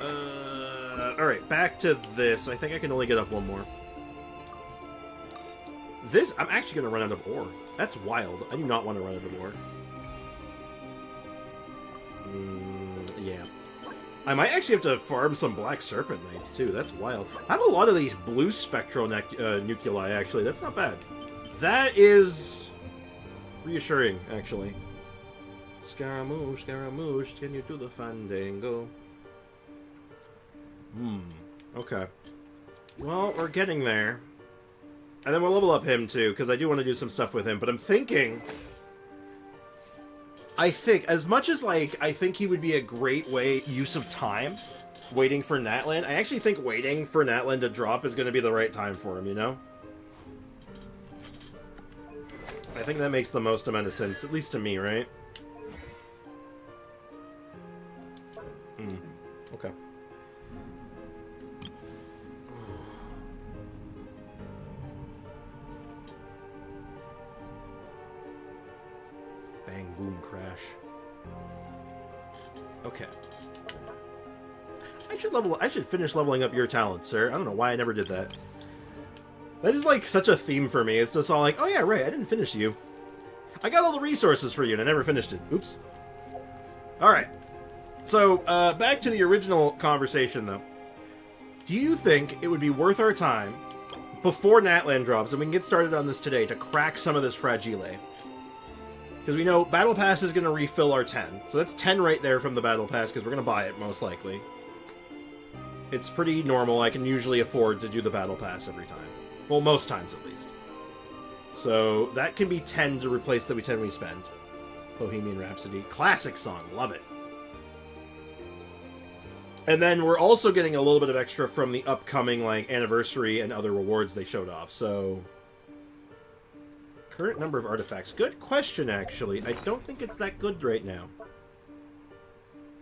Alright, back to this. I think I can only get up one more. This, I'm actually going to run out of ore. That's wild. I do not want to run out of ore. Yeah. I might actually have to farm some Black Serpent Knights, too. That's wild. I have a lot of these blue spectral nuclei, actually. That's not bad. That is reassuring, actually. Scaramouche, Scaramouche, can you do the fandango? Okay. Well, we're getting there. And then we'll level up him, too, because I do want to do some stuff with him. But I'm thinking... I think, as much as, like, I think he would be a great use of time, waiting for Natlan, I actually think waiting for Natlan to drop is going to be the right time for him, you know? I think that makes the most amount of sense, at least to me, right? Okay. Bang, boom, crash. Okay. I should finish leveling up your talent, sir. I don't know why I never did that. That is like such a theme for me. It's just all like, oh yeah, right, I didn't finish you. I got all the resources for you and I never finished it. Oops. Alright. So, back to the original conversation though. Do you think it would be worth our time, before Natlan drops, and we can get started on this today, to crack some of this Fragile? Because we know Battle Pass is going to refill our 10. So that's 10 right there from the Battle Pass, because we're going to buy it, most likely. It's pretty normal. I can usually afford to do the Battle Pass every time. Well, most times, at least. So that can be 10 to replace the 10 we spend. Bohemian Rhapsody. Classic song. Love it. And then we're also getting a little bit of extra from the upcoming, like, anniversary and other rewards they showed off, so... Current number of artifacts. Good question, actually. I don't think it's that good right now.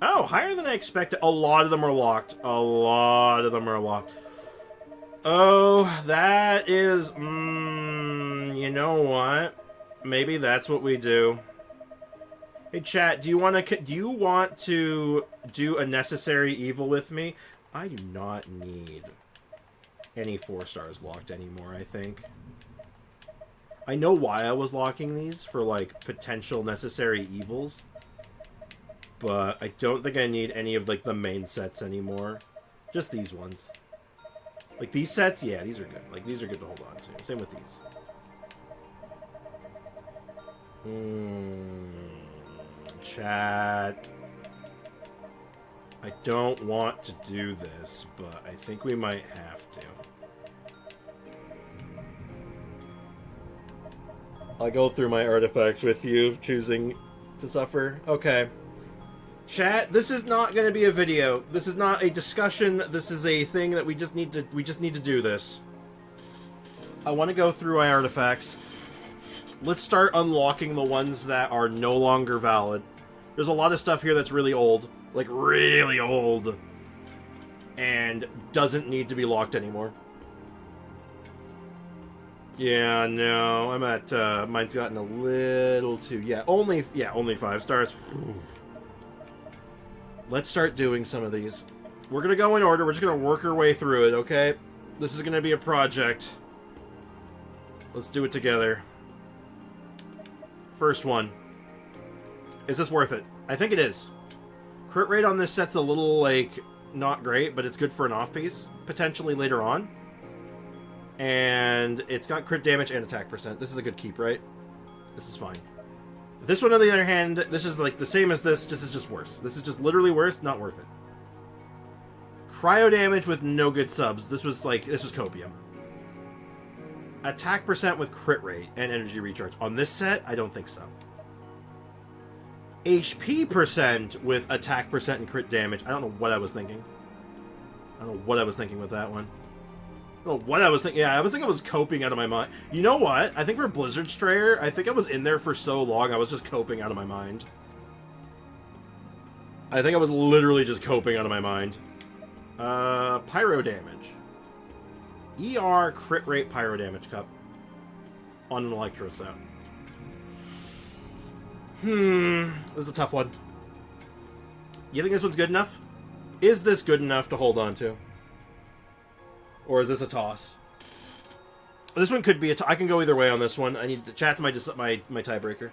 Oh, higher than I expected. A lot of them are locked. A lot of them are locked. Oh, that is... you know what? Maybe that's what we do. Hey, chat, do you want to do a necessary evil with me? I do not need any 4 stars locked anymore, I think. I know why I was locking these for, like, potential necessary evils. But I don't think I need any of, like, the main sets anymore. Just these ones. Like, these sets, yeah, these are good. Like, these are good to hold on to. Same with these. Chat. I don't want to do this, but I think we might have to. I'll go through my artifacts with you, choosing to suffer. Okay. Chat, this is not going to be a video. This is not a discussion. This is a thing that we just need to do this. I want to go through my artifacts. Let's start unlocking the ones that are no longer valid. There's a lot of stuff here that's really old. Like, really old. And doesn't need to be locked anymore. Yeah, no, I'm at, mine's gotten a little too, yeah, only 5 stars. Let's start doing some of these. We're gonna go in order, we're just gonna work our way through it, okay? This is gonna be a project. Let's do it together. First one. Is this worth it? I think it is. Crit rate on this set's a little, like, not great, but it's good for an off-piece, potentially later on. And it's got crit damage and attack percent. This is a good keep, right? This is fine. This one, on the other hand, this is like the same as this, just is just worse. This is just literally worse, not worth it. Cryo damage with no good subs. This was copium. Attack percent with crit rate and energy recharge. On this set, I don't think so. HP percent with attack percent and crit damage. I don't know what I was thinking. I don't know what I was thinking with that one. I don't know what I was thinking. Yeah, I was thinking I was coping out of my mind. You know what? I think for Blizzard Strayer, I think I was in there for so long, I was just coping out of my mind. I think I was literally just coping out of my mind. Pyro damage. ER crit rate pyro damage cup. On an Electro set. This is a tough one. You think this one's good enough? Is this good enough to hold on to? Or is this a toss? This one could be I can go either way on this one. I need to chat's my tiebreaker.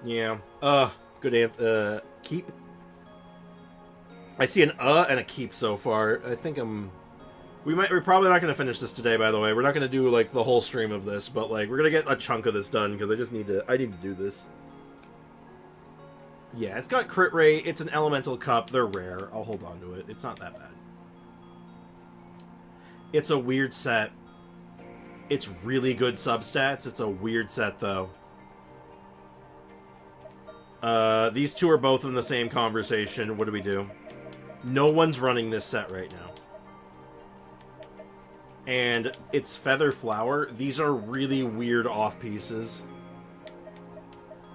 Yeah. Good answer. Keep. I see an and a keep so far. I think we're probably not going to finish this today, by the way. We're not going to do, like, the whole stream of this, but, like, we're going to get a chunk of this done, because I need to do this. Yeah, it's got crit rate, it's an elemental cup, they're rare. I'll hold on to it. It's not that bad. It's a weird set. It's really good substats. It's a weird set, though. These two are both in the same conversation. What do we do? No one's running this set right now. And it's Feather Flower. These are really weird off-pieces.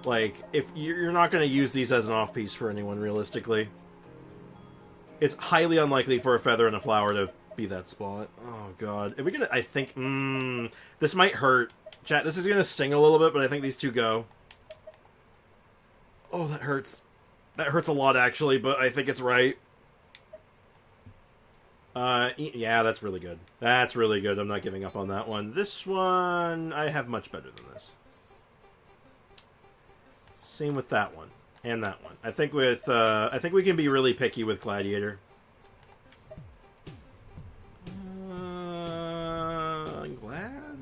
Like, if you're not going to use these as an off-piece for anyone, realistically. It's highly unlikely for a Feather and a Flower to be that spot. Oh, God. If we're gonna, I think, this might hurt. Chat, this is going to sting a little bit, but I think these two go. Oh, that hurts. That hurts a lot, actually, but I think it's right. Yeah, that's really good. That's really good. I'm not giving up on that one. This one, I have much better than this. Same with that one. And that one. I think I think we can be really picky with Gladiator. I'm glad?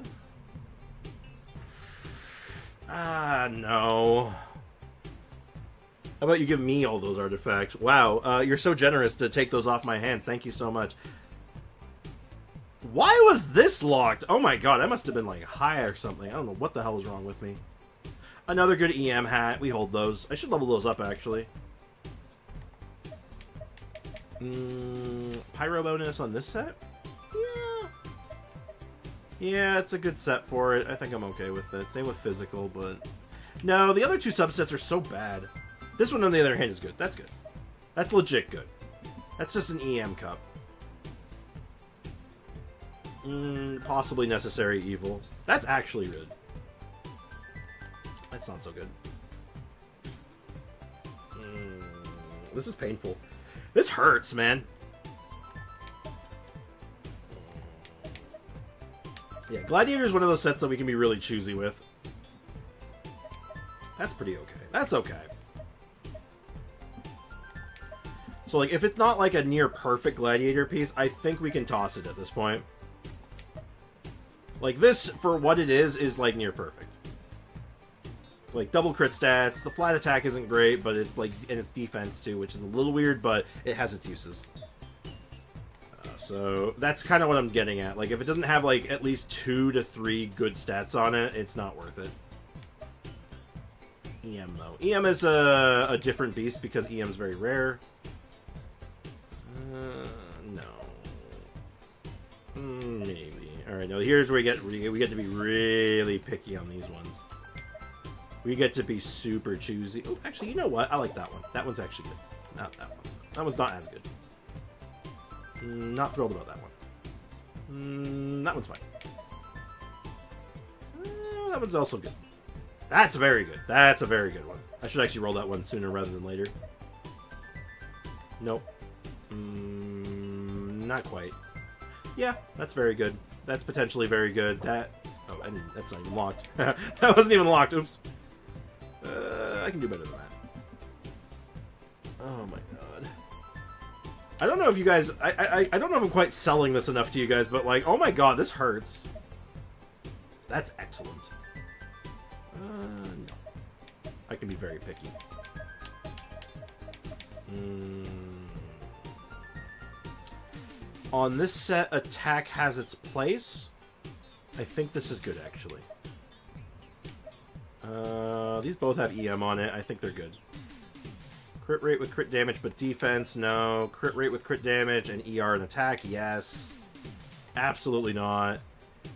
No. How about you give me all those artifacts? Wow, you're so generous to take those off my hands. Thank you so much. Why was this locked? Oh my god, I must have been like high or something. I don't know what the hell was wrong with me. Another good EM hat. We hold those. I should level those up, actually. Pyro bonus on this set? Yeah. Yeah, it's a good set for it. I think I'm okay with it. Same with physical, but... No, the other two subsets are so bad. This one, on the other hand, is good. That's good. That's legit good. That's just an EM cup. Possibly necessary evil. That's actually good. That's not so good. This is painful. This hurts, man. Yeah, Gladiator is one of those sets that we can be really choosy with. That's pretty okay. That's okay. So, like, if it's not, like, a near-perfect Gladiator piece, I think we can toss it at this point. Like, this, for what it is, like, near-perfect. Like, double crit stats, the flat attack isn't great, but it's, like, and it's defense, too, which is a little weird, but it has its uses. So, that's kind of what I'm getting at. Like, if it doesn't have, like, at least 2 to 3 good stats on it, it's not worth it. EM, though. EM is a different beast, because EM is very rare. No. Maybe. Alright, now here's where we get to be really picky on these ones. We get to be super choosy. Oh, actually, you know what? I like that one. That one's actually good. Not that one. That one's not as good. Not thrilled about that one. That one's fine. That one's also good. That's very good. That's a very good one. I should actually roll that one sooner rather than later. Nope. Not quite. Yeah, that's very good. That's potentially very good. That... Oh, that's not even locked. That wasn't even locked. Oops. I can do better than Oh my god. I don't know if you guys... I don't know if I'm quite selling this enough to you guys, but like, oh my god, this hurts. That's excellent. No. I can be very picky. On this set, attack has its place. I think this is good, actually. These both have EM on it. I think they're good. Crit rate with crit damage, but defense, no. Crit rate with crit damage and ER and attack, yes. Absolutely not.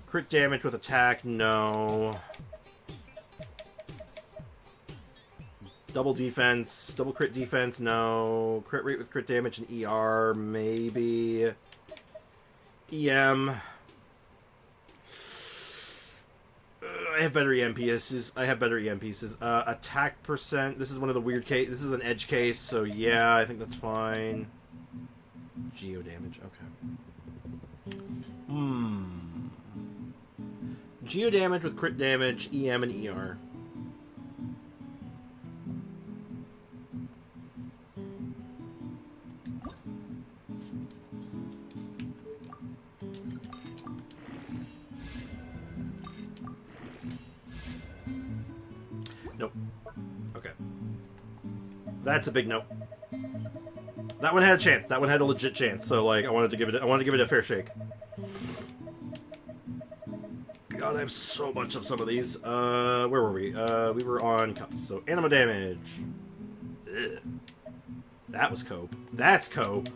Crit damage with attack, no. Double defense, double crit defense, no. Crit rate with crit damage and ER, maybe. EM. I have better EM pieces. Attack percent. This is one of the weird case. This is an edge case, so yeah, I think that's fine. Geo damage. Okay. Geo damage with crit damage, EM and ER. Nope. Okay. That's a big nope. That one had a chance. That one had a legit chance. So like, I wanted to give it a fair shake. God, I have so much of some of these. Where were we? We were on cups. So anima damage. Ugh. That was cope. That's cope.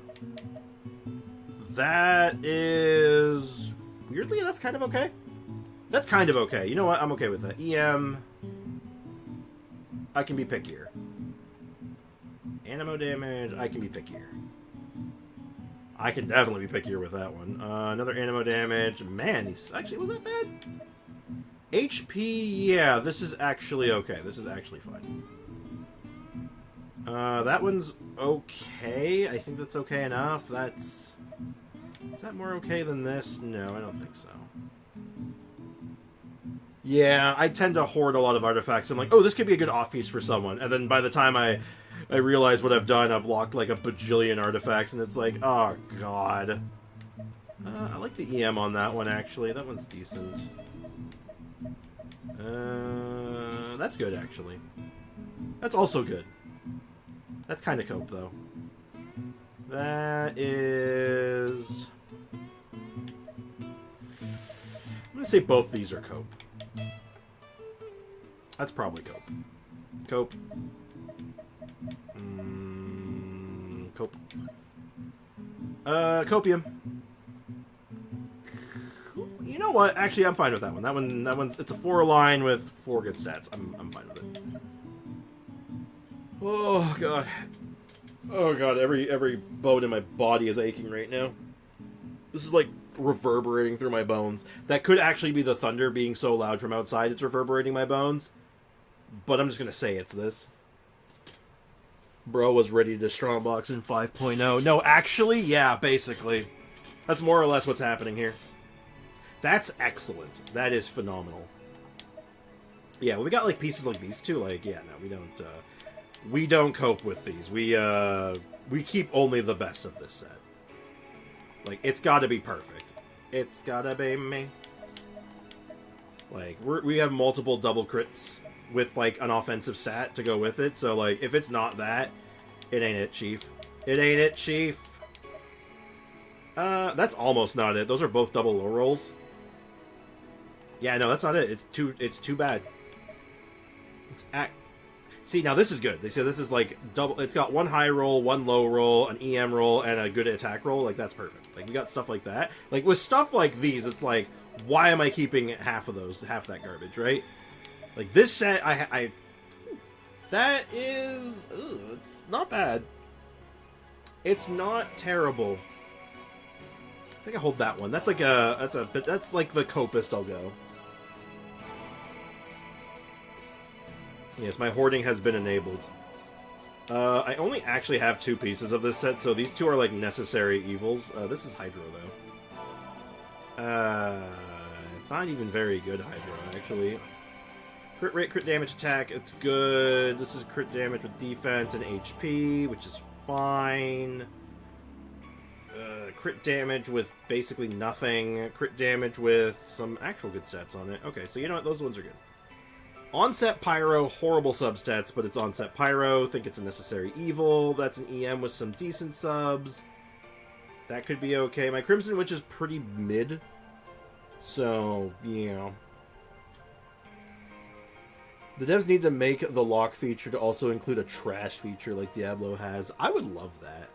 That is weirdly enough kind of okay. That's kind of okay. You know what? I'm okay with that. EM. I can be pickier. Animo damage, I can be pickier. I can definitely be pickier with that one. Another animo damage. Man, these actually was that bad? HP, yeah, this is actually okay. This is actually fine. That one's okay. I think that's okay enough. That's... Is that more okay than this? No, I don't think so. Yeah, I tend to hoard a lot of artifacts. I'm like, oh, this could be a good off-piece for someone. And then by the time I realize what I've done, I've locked like a bajillion artifacts, and it's like, oh, God. I like the EM on that one, actually. That one's decent. That's good, actually. That's also good. That's kind of cope, though. That is... I'm going to say both these are cope. That's probably cope. Cope. Cope. Copium. You know what? Actually, I'm fine with that one. That one's it's a 4 line with 4 good stats. I'm fine with it. Oh god. Oh god, every bone in my body is aching right now. This is like reverberating through my bones. That could actually be the thunder being so loud from outside it's reverberating my bones. But I'm just gonna say it's this. Bro was ready to strongbox in 5.0. No, actually, yeah, basically. That's more or less what's happening here. That's excellent. That is phenomenal. Yeah, we got like pieces like these too. Like, yeah, no, we don't cope with these. We keep only the best of this set. Like, it's got to be perfect. It's gotta be me. Like, we have multiple double crits with like an offensive stat to go with it. So like, if it's not that, it ain't it, Chief. It ain't it, Chief. That's almost not it. Those are both double low rolls. Yeah, no, that's not it. It's too bad. See, now this is good. They say this is like double. It's got one high roll, one low roll, an EM roll, and a good attack roll. Like, that's perfect. Like, we got stuff like that. Like, with stuff like these, it's like, why am I keeping half that garbage, right? Like, this set, that is... Ooh, it's not bad. It's not terrible. I think I hold that one. That's like that's like the copest I'll go. Yes, my hoarding has been enabled. I only actually have 2 pieces of this set, so these 2 are like necessary evils. This is Hydro, though. It's not even very good Hydro, actually. Crit rate, crit damage, attack, it's good. This is crit damage with defense and HP, which is fine. Crit damage with basically nothing. Crit damage with some actual good stats on it. Okay, so you know what? Those ones are good. Onset Pyro, horrible substats, but it's Onset Pyro. Think it's a necessary evil. That's an EM with some decent subs. That could be okay. My Crimson Witch is pretty mid. So, yeah. The devs need to make the lock feature to also include a trash feature like Diablo has. I would love that.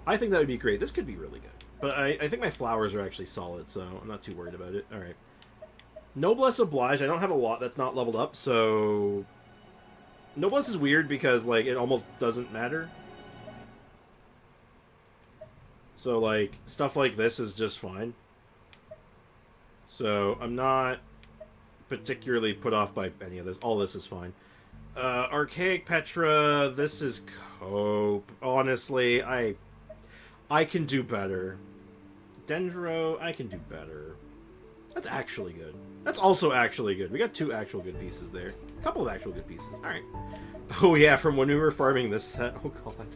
I think that would be great. This could be really good. But I think my flowers are actually solid, so I'm not too worried about it. Alright. Noblesse Oblige. I don't have a lot that's not leveled up, so... Noblesse is weird because, like, it almost doesn't matter. So, like, stuff like this is just fine. So, I'm not particularly put off by any of this. All this is fine. Archaic Petra, this is cope. Honestly, I can do better. Dendro, I can do better. That's actually good. That's also actually good. We got 2 actual good pieces there. A couple of actual good pieces. Alright. Oh yeah, from when we were farming this set. Oh god.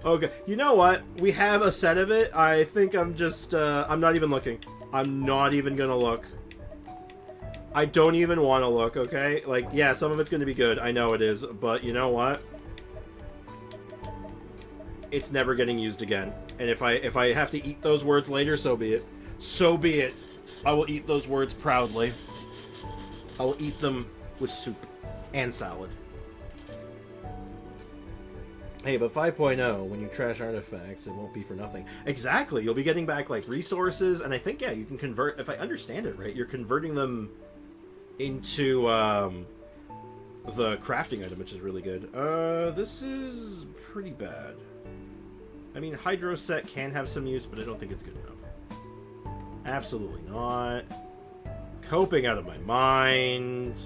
Okay. You know what? We have a set of it. I think I'm just, I'm not even looking. I'm not even gonna look. I don't even want to look, okay? Like, yeah, some of it's gonna be good. I know it is. But you know what? It's never getting used again. And if I have to eat those words later, so be it. So be it. I will eat those words proudly. I will eat them with soup and salad. Hey, but 5.0, when you trash artifacts, it won't be for nothing. Exactly. You'll be getting back, like, resources, and I think, yeah, you can convert, if I understand it right, you're converting them into, the crafting item, which is really good. This is pretty bad. I mean, Hydro Set can have some use, but I don't think it's good enough. Absolutely not. Coping out of my mind.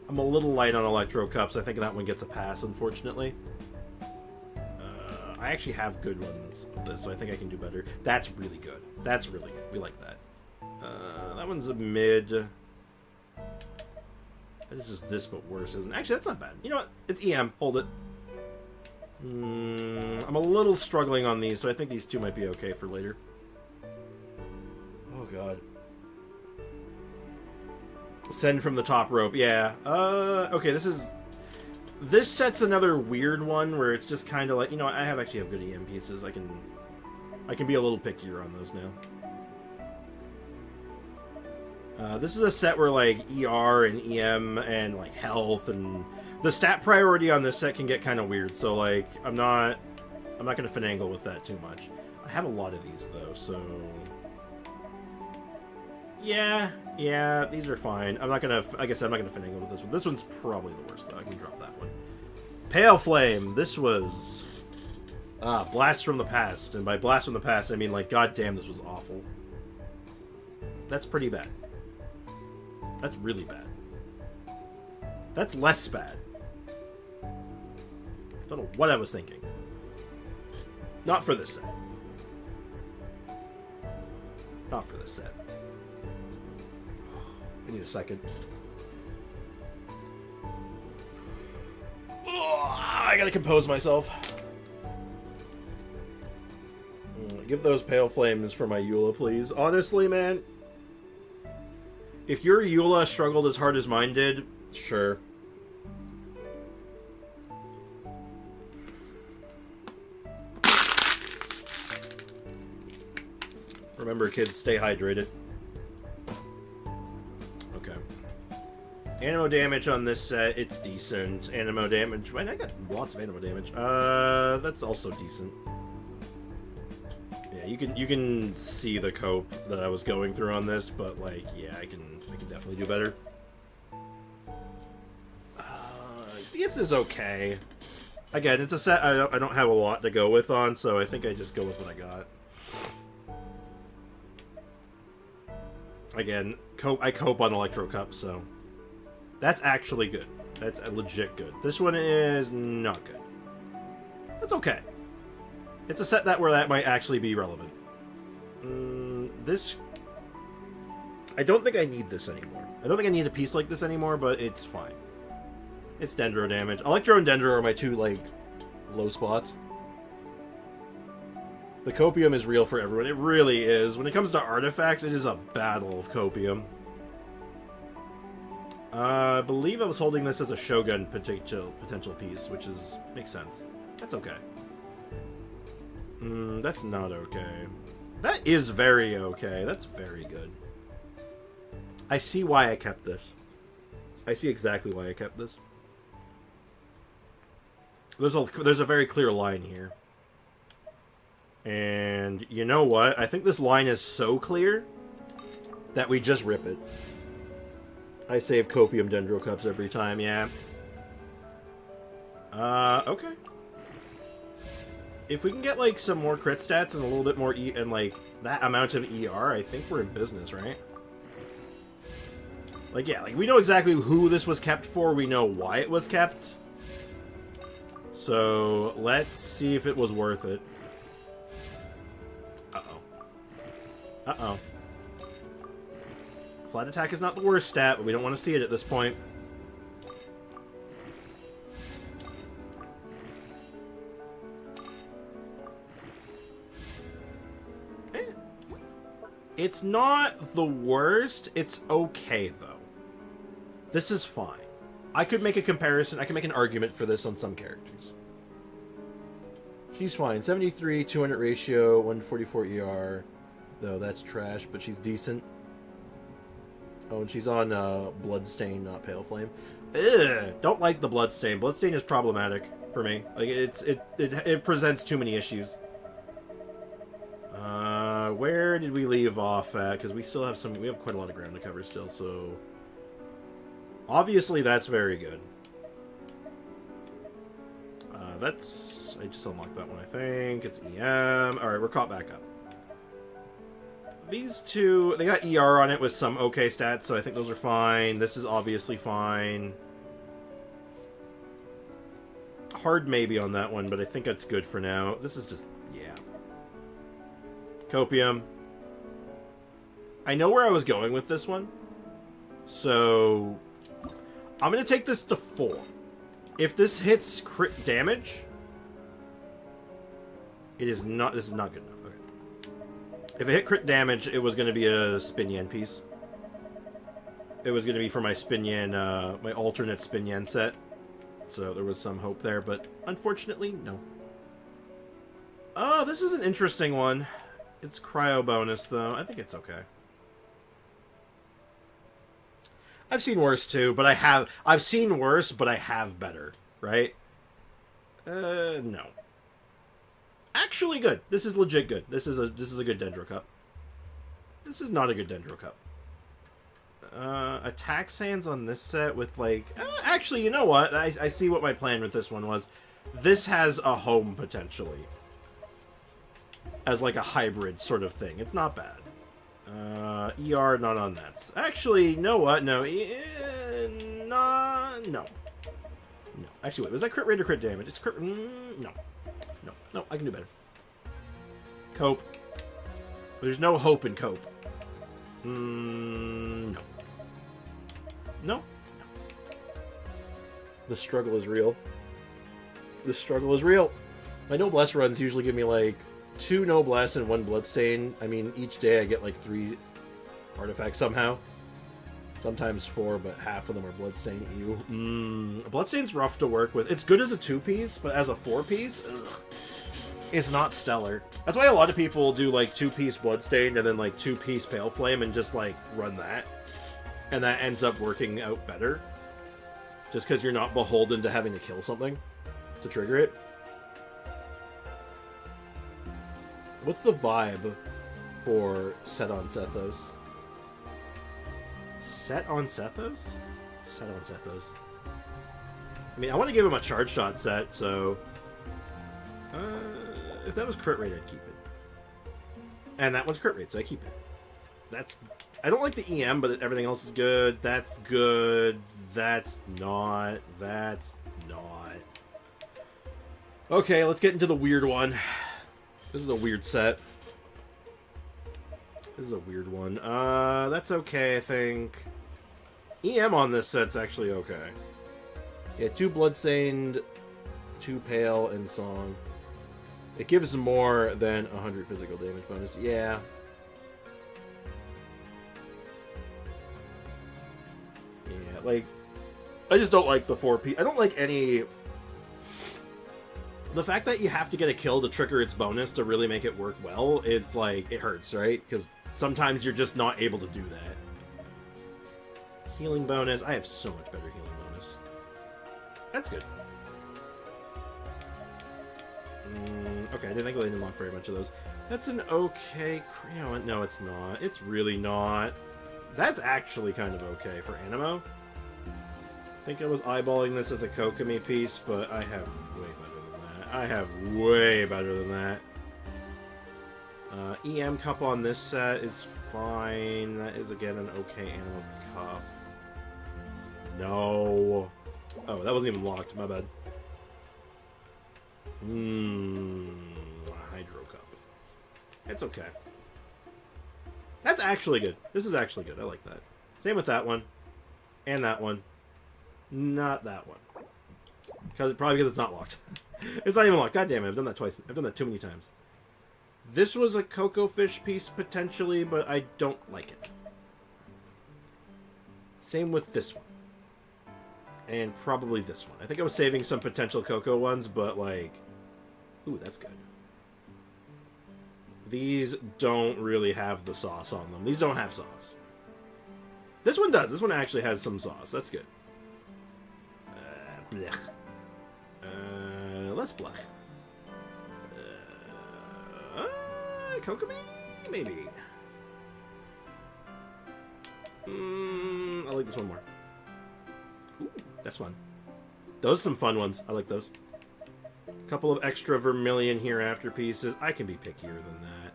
I'm a little light on Electro Cups. I think that one gets a pass, unfortunately. I actually have good ones of this, so I think I can do better. That's really good. That's really good. We like that. That one's a mid. This is this, but worse, isn't it? Actually, that's not bad. You know what? It's EM. Hold it. I'm a little struggling on these, so I think these 2 might be okay for later. Oh, God. Send from the top rope. Yeah. Okay, this set's another weird one where it's just kind of like, you know, I actually have good EM pieces. I can be a little pickier on those now. This is a set where, like, ER and EM and, like, health and the stat priority on this set can get kind of weird. So, like, I'm not going to finagle with that too much. I have a lot of these, though, so... Yeah, these are fine. I'm not gonna, like I said, I'm not gonna finagle with this one. This one's probably the worst, though. I can drop that one. Pale Flame. This was... Blast from the Past. And by Blast from the Past, I mean, like, goddamn, this was awful. That's pretty bad. That's really bad. That's less bad. Don't know what I was thinking. Not for this set. Not for this set. I need a second. I gotta compose myself. Give those pale flames for my Eula, please. Honestly, man, if your Eula struggled as hard as mine did, sure. Remember, kids, stay hydrated. Okay. Animo damage on this set, it's decent. Animo damage, wait, I got lots of animo damage. That's also decent. Yeah, you can see the cope that I was going through on this, but like, yeah, I can definitely do better. This is okay. Again, it's a set I don't have a lot to go with on, so I think I just go with what I got. Again, I cope on Electro Cup, so that's actually good. That's legit good. This one is not good. That's okay. It's a set where that might actually be relevant. This... I don't think I need this anymore. I don't think I need a piece like this anymore, but it's fine. It's Dendro damage. Electro and Dendro are my two, like, low spots. The Copium is real for everyone. It really is. When it comes to artifacts, it is a battle of Copium. I believe I was holding this as a Shogun potential piece, which makes sense. That's okay. That's not okay. That is very okay. That's very good. I see why I kept this. I see exactly why I kept this. There's a very clear line here. And you know what? I think this line is so clear that we just rip it. I save Copium Dendro Cups every time, yeah. Okay. If we can get, like, some more crit stats and a little bit more and, like, that amount of ER, I think we're in business, right? Like, yeah, like, we know exactly who this was kept for. We know why it was kept. So, let's see if it was worth it. Uh-oh. Uh-oh. Flat attack is not the worst stat, but we don't want to see it at this point. It's not the worst. It's okay, though. This is fine. I could make a comparison. I can make an argument for this on some characters. She's fine. 73, 200 ratio, 144 ER. Though that's trash, but she's decent. Oh, and she's on Bloodstain, not Pale Flame. Ugh, don't like the Bloodstain. Bloodstain is problematic for me. Like it presents too many issues. Where did we leave off at? Because we still have we have quite a lot of ground to cover still, so... Obviously, that's very good. I just unlocked that one, I think. It's EM. Alright, we're caught back up. These two, they got ER on it with some okay stats, so I think those are fine. This is obviously fine. Hard maybe on that one, but I think that's good for now. This is just, yeah. Copium. I know where I was going with this one. So, I'm going to take this to 4. If this hits crit damage, this is not good enough. Okay. If it hit crit damage, it was going to be a Spin Yen piece. It was going to be for my Spin Yen, my alternate Spin Yen set. So there was some hope there, but unfortunately, no. Oh, this is an interesting one. It's cryo bonus, though. I think it's okay. I've seen worse, too, but I've seen worse, but I have better, right? No. Actually good. This is legit good. This is a good Dendro Cup. This is not a good Dendro Cup. Attack sands on this set with, like... actually, you know what? I see what my plan with this one was. This has a home, potentially. As, like, a hybrid sort of thing. It's not bad. ER, not on that. Actually, you know what? No. No. Actually, wait. Was that crit rate or crit damage? It's crit... no. No, I can do better. Cope. There's no hope in Cope. No. No. The struggle is real. The struggle is real. My Noblesse runs usually give me, like, 2 Noblesse and 1 Bloodstain. I mean, each day I get, like, 3 artifacts somehow. Sometimes 4, but half of them are Bloodstain. Ew. Bloodstain's rough to work with. It's good as a 2-piece, but as a 4-piece, it's not stellar. That's why a lot of people do, like, 2-piece Bloodstain and then, like, 2-piece Pale Flame and just, like, run that. And that ends up working out better. Just because you're not beholden to having to kill something to trigger it. What's the vibe for Set on Sethos? Set on Sethos? Set on Sethos. I mean, I want to give him a charge shot set, so... if that was crit rate, I'd keep it. And that one's crit rate, so I keep it. That's... I don't like the EM, but everything else is good. That's good. That's not. That's not. Okay, let's get into the weird one. This is a weird set. This is a weird one. That's okay, I think. EM on this set's actually okay. Yeah, 2 bloodstained, 2 pale, and song. It gives more than 100 physical damage bonus. Yeah. Yeah, like, I just don't like the 4P. I don't like any... The fact that you have to get a kill to trigger its bonus to really make it work well is, like, it hurts, right? Because sometimes you're just not able to do that. Healing bonus. I have so much better healing bonus. That's good. Okay, I didn't think I didn't unlock very much of those. That's an okay... You know what? No, it's not. It's really not. That's actually kind of okay for Animo. I think I was eyeballing this as a Kokomi piece, but I have way better than that. I have way better than that. EM cup on this set is fine. That is, again, an okay Animo cup. No. Oh, that wasn't even locked. My bad. Hydro cup. It's okay. That's actually good. This is actually good. I like that. Same with that one. And that one. Not that one. Probably because it's not locked. It's not even locked. God damn it. I've done that twice. I've done that too many times. This was a Cocoa Fish piece, potentially, but I don't like it. Same with this one. And probably this one. I think I was saving some potential Cocoa ones, but like... Ooh, that's good. These don't really have the sauce on them. These don't have sauce. This one does. This one actually has some sauce. That's good. Blech. Less blech. Kokomi? Maybe. I like this one more. Ooh, that's fun. Those are some fun ones. I like those. A couple of extra vermilion hereafter pieces. I can be pickier than that.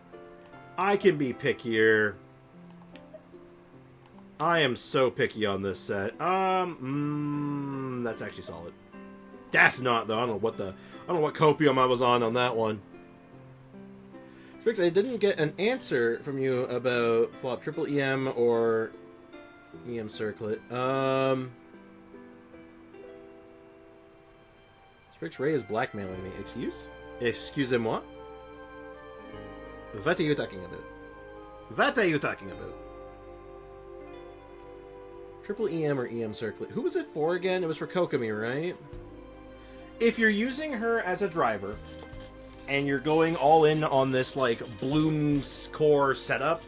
I can be pickier. I am so picky on this set. That's actually solid. That's not though. I don't know what copium I was on that one. Sprix, I didn't get an answer from you about flop triple EM or EM circlet. Sprix Ray is blackmailing me. Excusez-moi? What are you talking about? What are you talking about? Triple EM or EM circlet. Who was it for again? It was for Kokomi, right? If you're using her as a driver, and you're going all in on this, like, Bloom's core setup,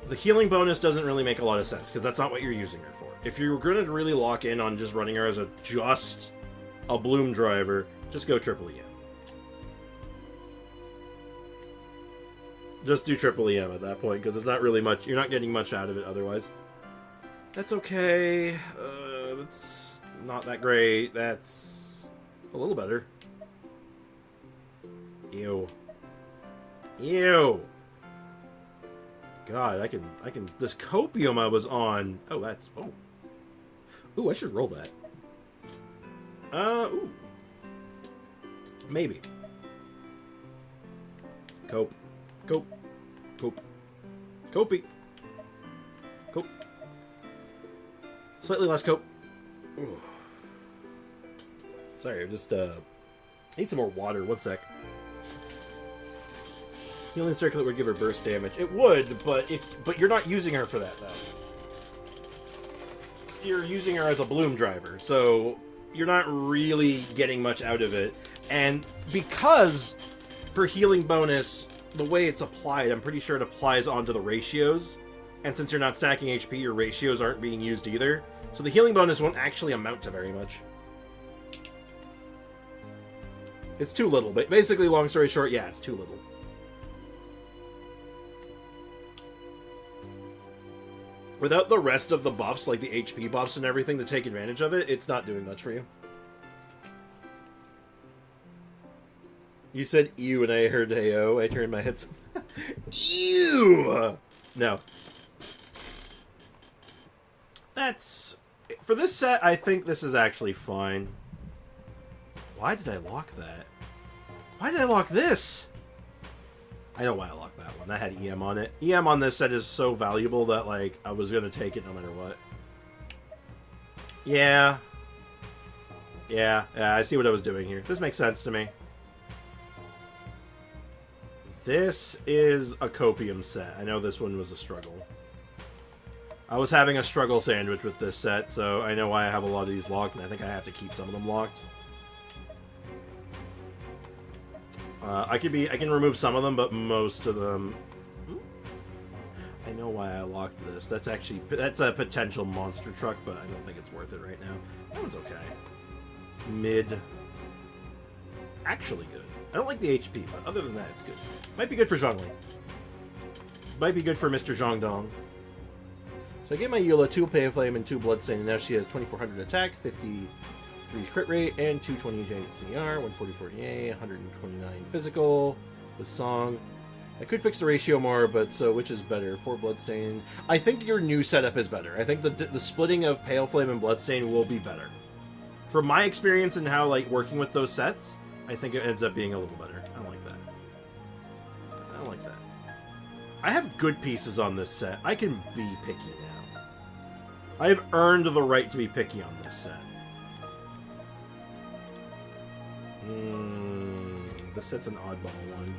the healing bonus doesn't really make a lot of sense, because that's not what you're using her for. If you're going to really lock in on just running her as just a Bloom driver, just go triple EM. Just do triple EM at that point, because it's not really much, you're not getting much out of it otherwise. That's okay. That's not that great. That's a little better. Ew. Ew. God, I can. This copium I was on. Oh, that's. Oh. Ooh, I should roll that. Ooh. Maybe. Cope. Cope. Cope. Copey. Cope. Slightly less cope. Ooh. Sorry, I just need some more water. One sec. Healing circlet would give her burst damage. It would, but you're not using her for that though. You're using her as a Bloom driver, so you're not really getting much out of it. And because her healing bonus, the way it's applied, I'm pretty sure it applies onto the ratios. And since you're not stacking HP, your ratios aren't being used either. So the healing bonus won't actually amount to very much. It's too little, but basically, long story short, yeah, it's too little. Without the rest of the buffs, like the HP buffs and everything to take advantage of it, it's not doing much for you. You said ew and I heard hey-oh. I turned my head. Ew! No. That's... For this set, I think this is actually fine. Why did I lock that? Why did I lock this? I know why I locked that one. That had EM on it. EM on this set is so valuable that, like, I was going to take it no matter what. Yeah. Yeah, I see what I was doing here. This makes sense to me. This is a copium set. I know this one was a struggle. I was having a struggle sandwich with this set, so I know why I have a lot of these locked, and I think I have to keep some of them locked. I can remove some of them, but most of them... I know why I locked this. That's a potential monster truck, but I don't think it's worth it right now. That one's okay. Mid. Actually good. I don't like the HP, but other than that, it's good. Might be good for Zhongli. Might be good for Mr. Zhongdong. So I gave my Eula 2 Pay of Flame and 2 Bloodstain, and now she has 2400 attack, 53 crit rate, and 228 CR, 144 EA, 129 physical with Song. I could fix the ratio more, but so which is better? 4 Bloodstain. I think your new setup is better. I think the splitting of Pale Flame and Bloodstain will be better. From my experience and how, like, working with those sets, I think it ends up being a little better. I don't like that. I don't like that. I have good pieces on this set. I can be picky now. I have earned the right to be picky on this set. This set's an oddball one.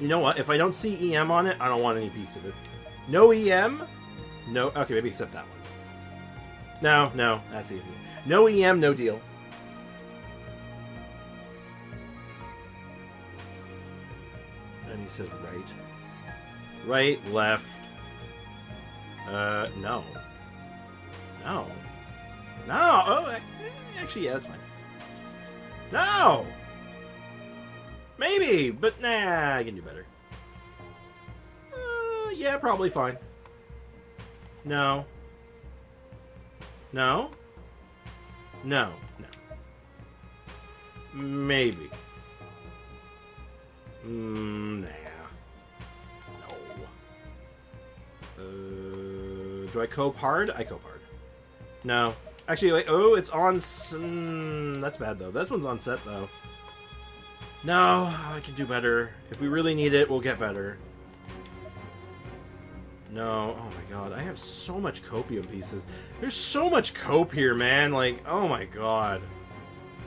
You know what? If I don't see EM on it, I don't want any piece of it. No EM? No. Okay, maybe except that one. No, that's the EM. No EM, no deal. And he says right. Right, left. No. No. No! Oh, actually, yeah, that's fine. No! Maybe, but nah, I can do better. Yeah, probably fine. No. No? No. No. Maybe. Nah. No. Do I cope hard? I cope hard. No. Actually, wait. Oh, it's on... that's bad, though. This one's on set, though. No, I can do better. If we really need it, we'll get better. No. Oh my god. I have so much copium pieces. There's so much cope here, man. Like, oh my god.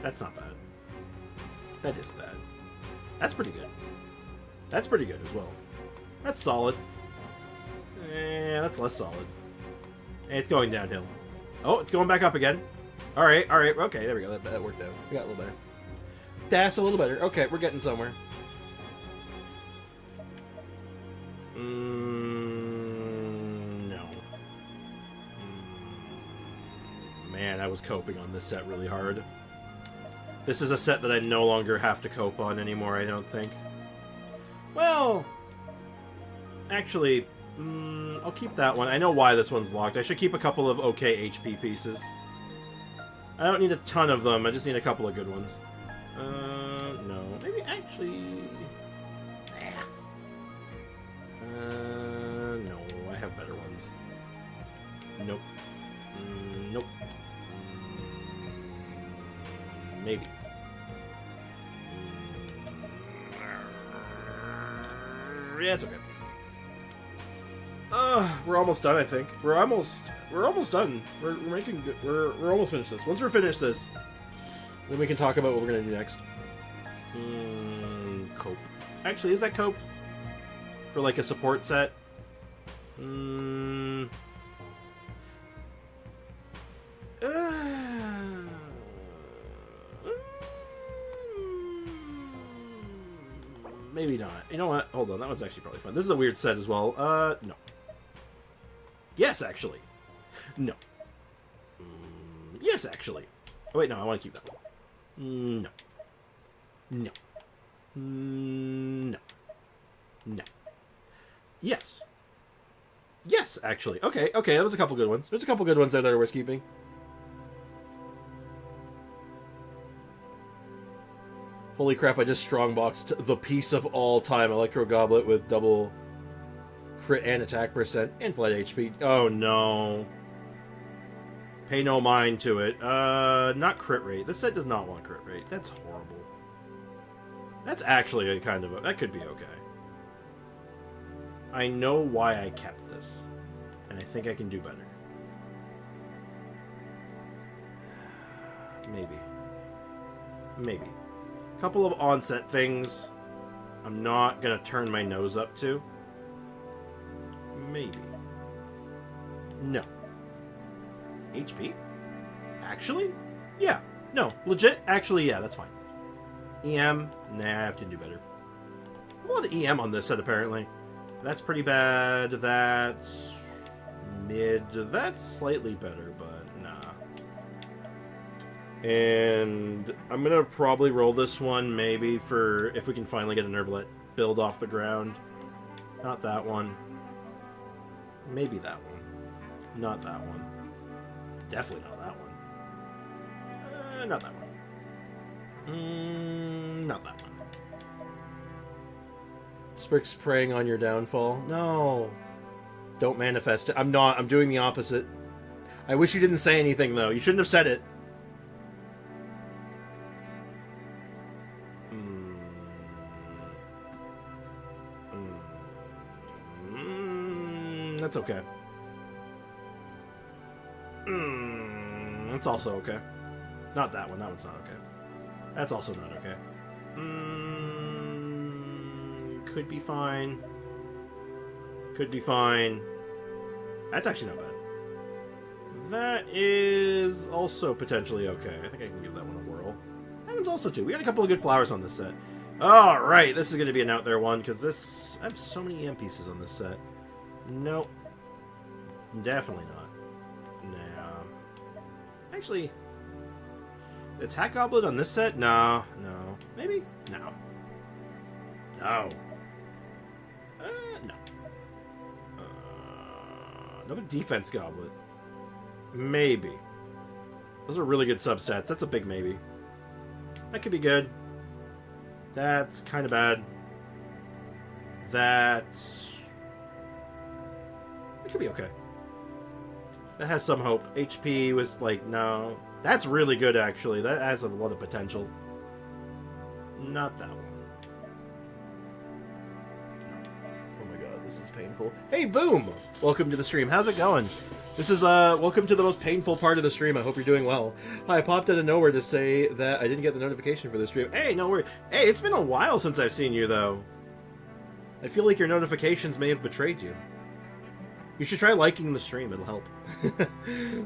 That's not bad. That is bad. That's pretty good. That's pretty good as well. That's solid. That's less solid. It's going downhill. Oh, it's going back up again. Alright, alright. Okay, there we go. That worked out. We got a little better. That's a little better. Okay, we're getting somewhere. No. Man, I was coping on this set really hard. This is a set that I no longer have to cope on anymore, I don't think. Well, actually, I'll keep that one. I know why this one's locked. I should keep a couple of okay HP pieces. I don't need a ton of them, I just need a couple of good ones. No. Maybe actually... no, I have better ones. Nope. Nope. Maybe. Yeah, it's okay. We're almost done, I think. We're almost done. We're making good. We're almost finished this. Once we're finished this, then we can talk about what we're gonna do next. Cope. Actually, is that cope? For like a support set? Maybe not. You know what? Hold on, that one's actually probably fun. This is a weird set as well. No. Yes, actually. No. Yes, actually. Oh, wait, no, I want to keep that one. No. No. No. No. Yes. Yes, actually. Okay, okay, that was a couple good ones. There's a couple good ones there that are worth keeping. Holy crap, I just strongboxed the piece of all time Electro Goblet with double crit and attack percent and flight HP. Oh no. Pay no mind to it. Not crit rate. This set does not want crit rate. That's horrible. That's actually a kind of a... That could be okay. I know why I kept this. And I think I can do better. Maybe. Maybe. A couple of onset things I'm not gonna turn my nose up to. Maybe. No. HP? Actually? Yeah. No. Legit? Actually, yeah, that's fine. EM? Nah, I have to do better. A lot of EM on this set, apparently. That's pretty bad. That's mid. That's slightly better, but nah. And I'm gonna probably roll this one, maybe, for if we can finally get a Nervlet build off the ground. Not that one. Maybe that one. Not that one. Definitely not that one. Not that one. Not that one. Sprix preying on your downfall. No. Don't manifest it. I'm not. I'm doing the opposite. I wish you didn't say anything, though. You shouldn't have said it. That's okay. That's also okay. Not that one. That one's not okay. That's also not okay. Could be fine. Could be fine. That's actually not bad. That is also potentially okay. I think I can give that one a whirl. That one's also 2. We got a couple of good flowers on this set. Alright, this is going to be an out there one, because this... I have so many EM pieces on this set. Nope. Definitely not. No. Actually... Attack Goblet on this set? No. No. Maybe? No. No. No. Another Defense Goblet. Maybe. Those are really good substats. That's a big maybe. That could be good. That's kind of bad. That's... It could be okay. That has some hope. HP was like, no. That's really good, actually. That has a lot of potential. Not that one. Oh my god, this is painful. Hey, Boom! Welcome to the stream. How's it going? This is, welcome to the most painful part of the stream. I hope you're doing well. I popped out of nowhere to say that I didn't get the notification for the stream. Hey, no worries. Hey, it's been a while since I've seen you, though. I feel like your notifications may have betrayed you. You should try liking the stream. It'll help.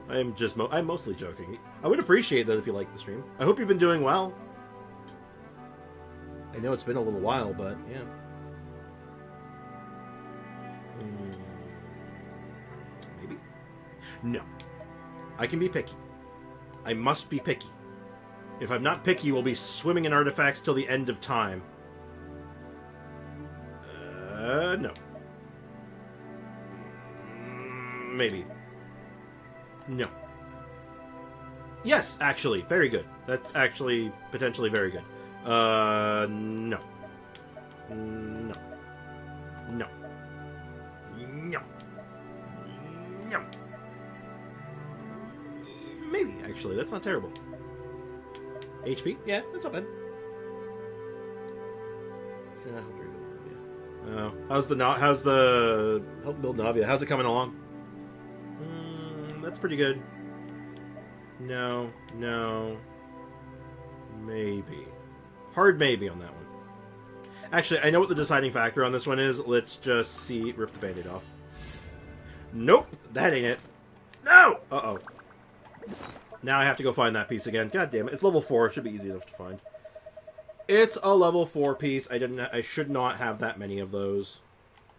I'm mostly joking. I would appreciate that if you like the stream. I hope you've been doing well. I know it's been a little while, but yeah. Maybe? No. I can be picky. I must be picky. If I'm not picky, we'll be swimming in artifacts till the end of time. No. Maybe. No. Yes, actually. Very good. That's actually potentially very good. No. No. No. No. No. Maybe, actually. That's not terrible. HP? Yeah, that's not bad. How's the help build Navia? How's it coming along? That's pretty good. No, maybe. Hard maybe on that one. Actually, I know what the deciding factor on this one is. Let's just see. Rip the band-aid off. Nope, that ain't it. No! Uh-oh. Now I have to go find that piece again. God damn it. It's level 4. It should be easy enough to find. It's a level 4 piece. I should not have that many of those.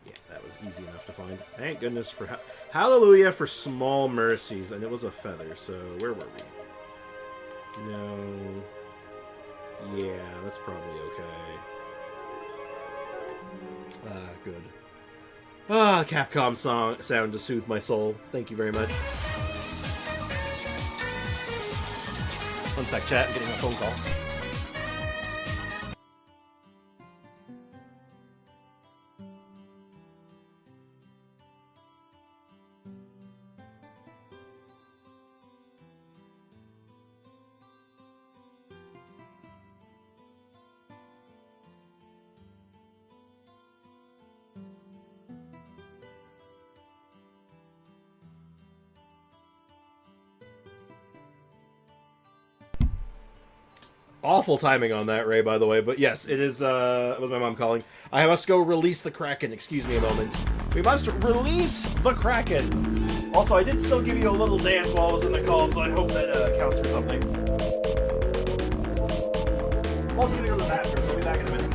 Yeah, that was easy enough to find. Thank goodness for... Hallelujah for small mercies. And it was a feather, so where were we? No. Yeah, that's probably okay. Good. Capcom sound to soothe my soul. Thank you very much. One sec, chat. I'm getting a phone call. Awful timing on that, Ray, by the way. But yes, it is, was my mom calling. I must go release the Kraken. Excuse me a moment. We must release the Kraken. Also, I did still give you a little dance while I was in the call, so I hope that counts for something. I'm also gonna go to the bathroom, so I'll be back in a minute.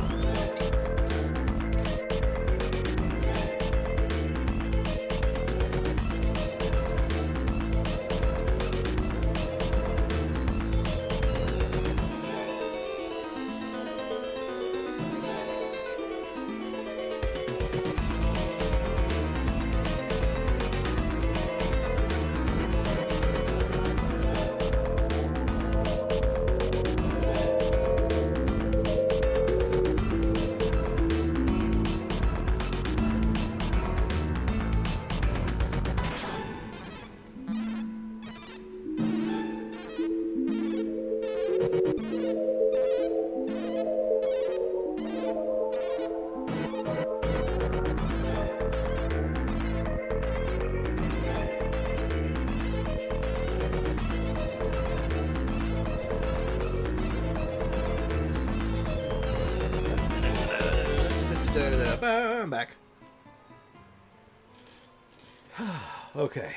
I'm back. Okay.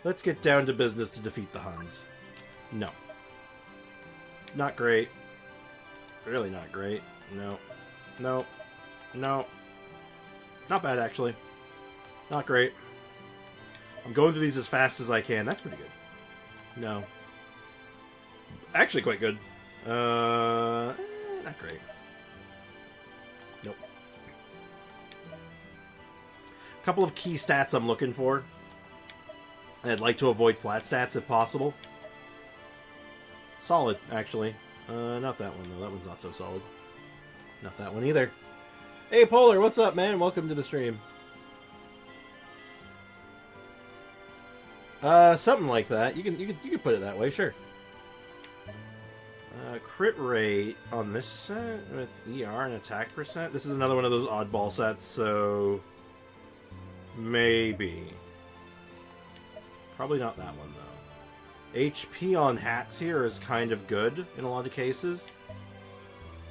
Let's get down to business to defeat the Huns. No. Not great. Really not great. No. No. No. Not bad, actually. Not great. I'm going through these as fast as I can. That's pretty good. No. Actually quite good. Not great. Nope. Couple of key stats I'm looking for. I'd like to avoid flat stats if possible. Solid, actually. Not that one, though. That one's not so solid. Not that one either. Hey, Polar, what's up, man? Welcome to the stream. Something like that. You can put it that way, sure. Crit rate on this set with ER and attack percent. This is another one of those oddball sets, so maybe. Probably not that one, though. HP on hats here is kind of good in a lot of cases.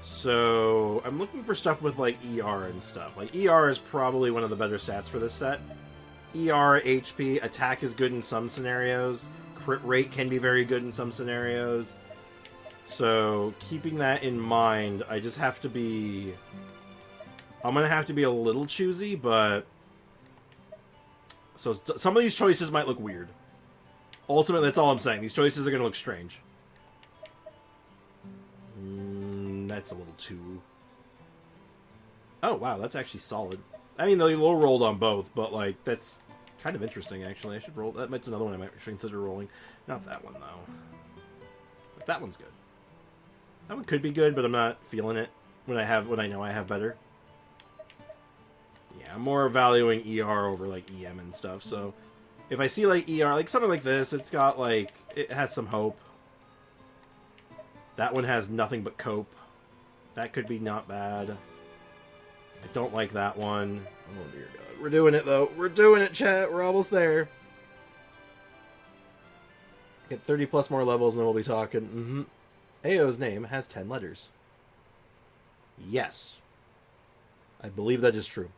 So I'm looking for stuff with, like, ER and stuff. Like, ER is probably one of the better stats for this set. ER, HP, attack is good in some scenarios. Crit rate can be very good in some scenarios. So, keeping that in mind, I just have to be... I'm going to have to be a little choosy, but... So, some of these choices might look weird. Ultimately, that's all I'm saying. These choices are going to look strange. That's a little too... Oh, wow, that's actually solid. I mean, they low rolled on both, but, like, that's kind of interesting, actually. I should roll... That's another one I might consider rolling. Not that one, though. But that one's good. That one could be good, but I'm not feeling it when I know I have better. Yeah, I'm more valuing ER over, like, EM and stuff, so... If I see, like, ER, like, something like this, it's got, like... It has some hope. That one has nothing but cope. That could be not bad. I don't like that one. Oh, dear God. We're doing it, though. We're doing it, chat. We're almost there. Get 30 plus more levels, and then we'll be talking. Ao's name has 10 letters. Yes. I believe that is true.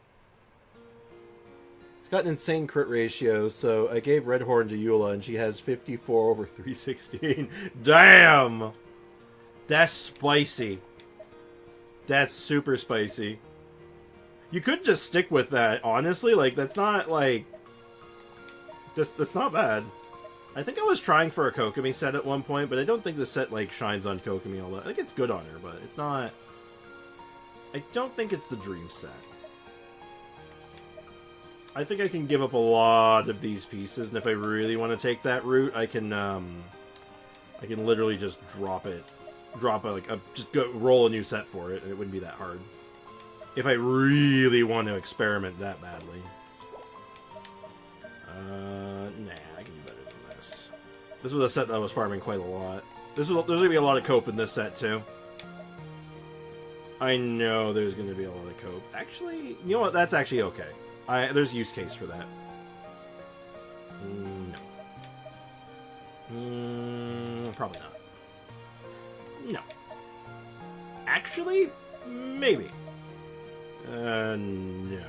She's got an insane crit ratio, so I gave Red Horn to Eula, and she has 54 over 316. Damn! That's spicy. That's super spicy. You could just stick with that, honestly. Like, that's not, like... That's not bad. I think I was trying for a Kokomi set at one point, but I don't think the set, like, shines on Kokomi all that. I think it's good on her, but it's not... I don't think it's the dream set. I think I can give up a lot of these pieces, and if I really want to take that route, I can literally just drop it. Just go roll a new set for it, and it wouldn't be that hard. If I really want to experiment that badly. Nah, I can do better than this. This was a set that I was farming quite a lot. There's going to be a lot of cope in this set, too. I know there's going to be a lot of cope. Actually, you know what? That's actually okay. There's use case for that. No. Probably not. No. Actually, maybe. No.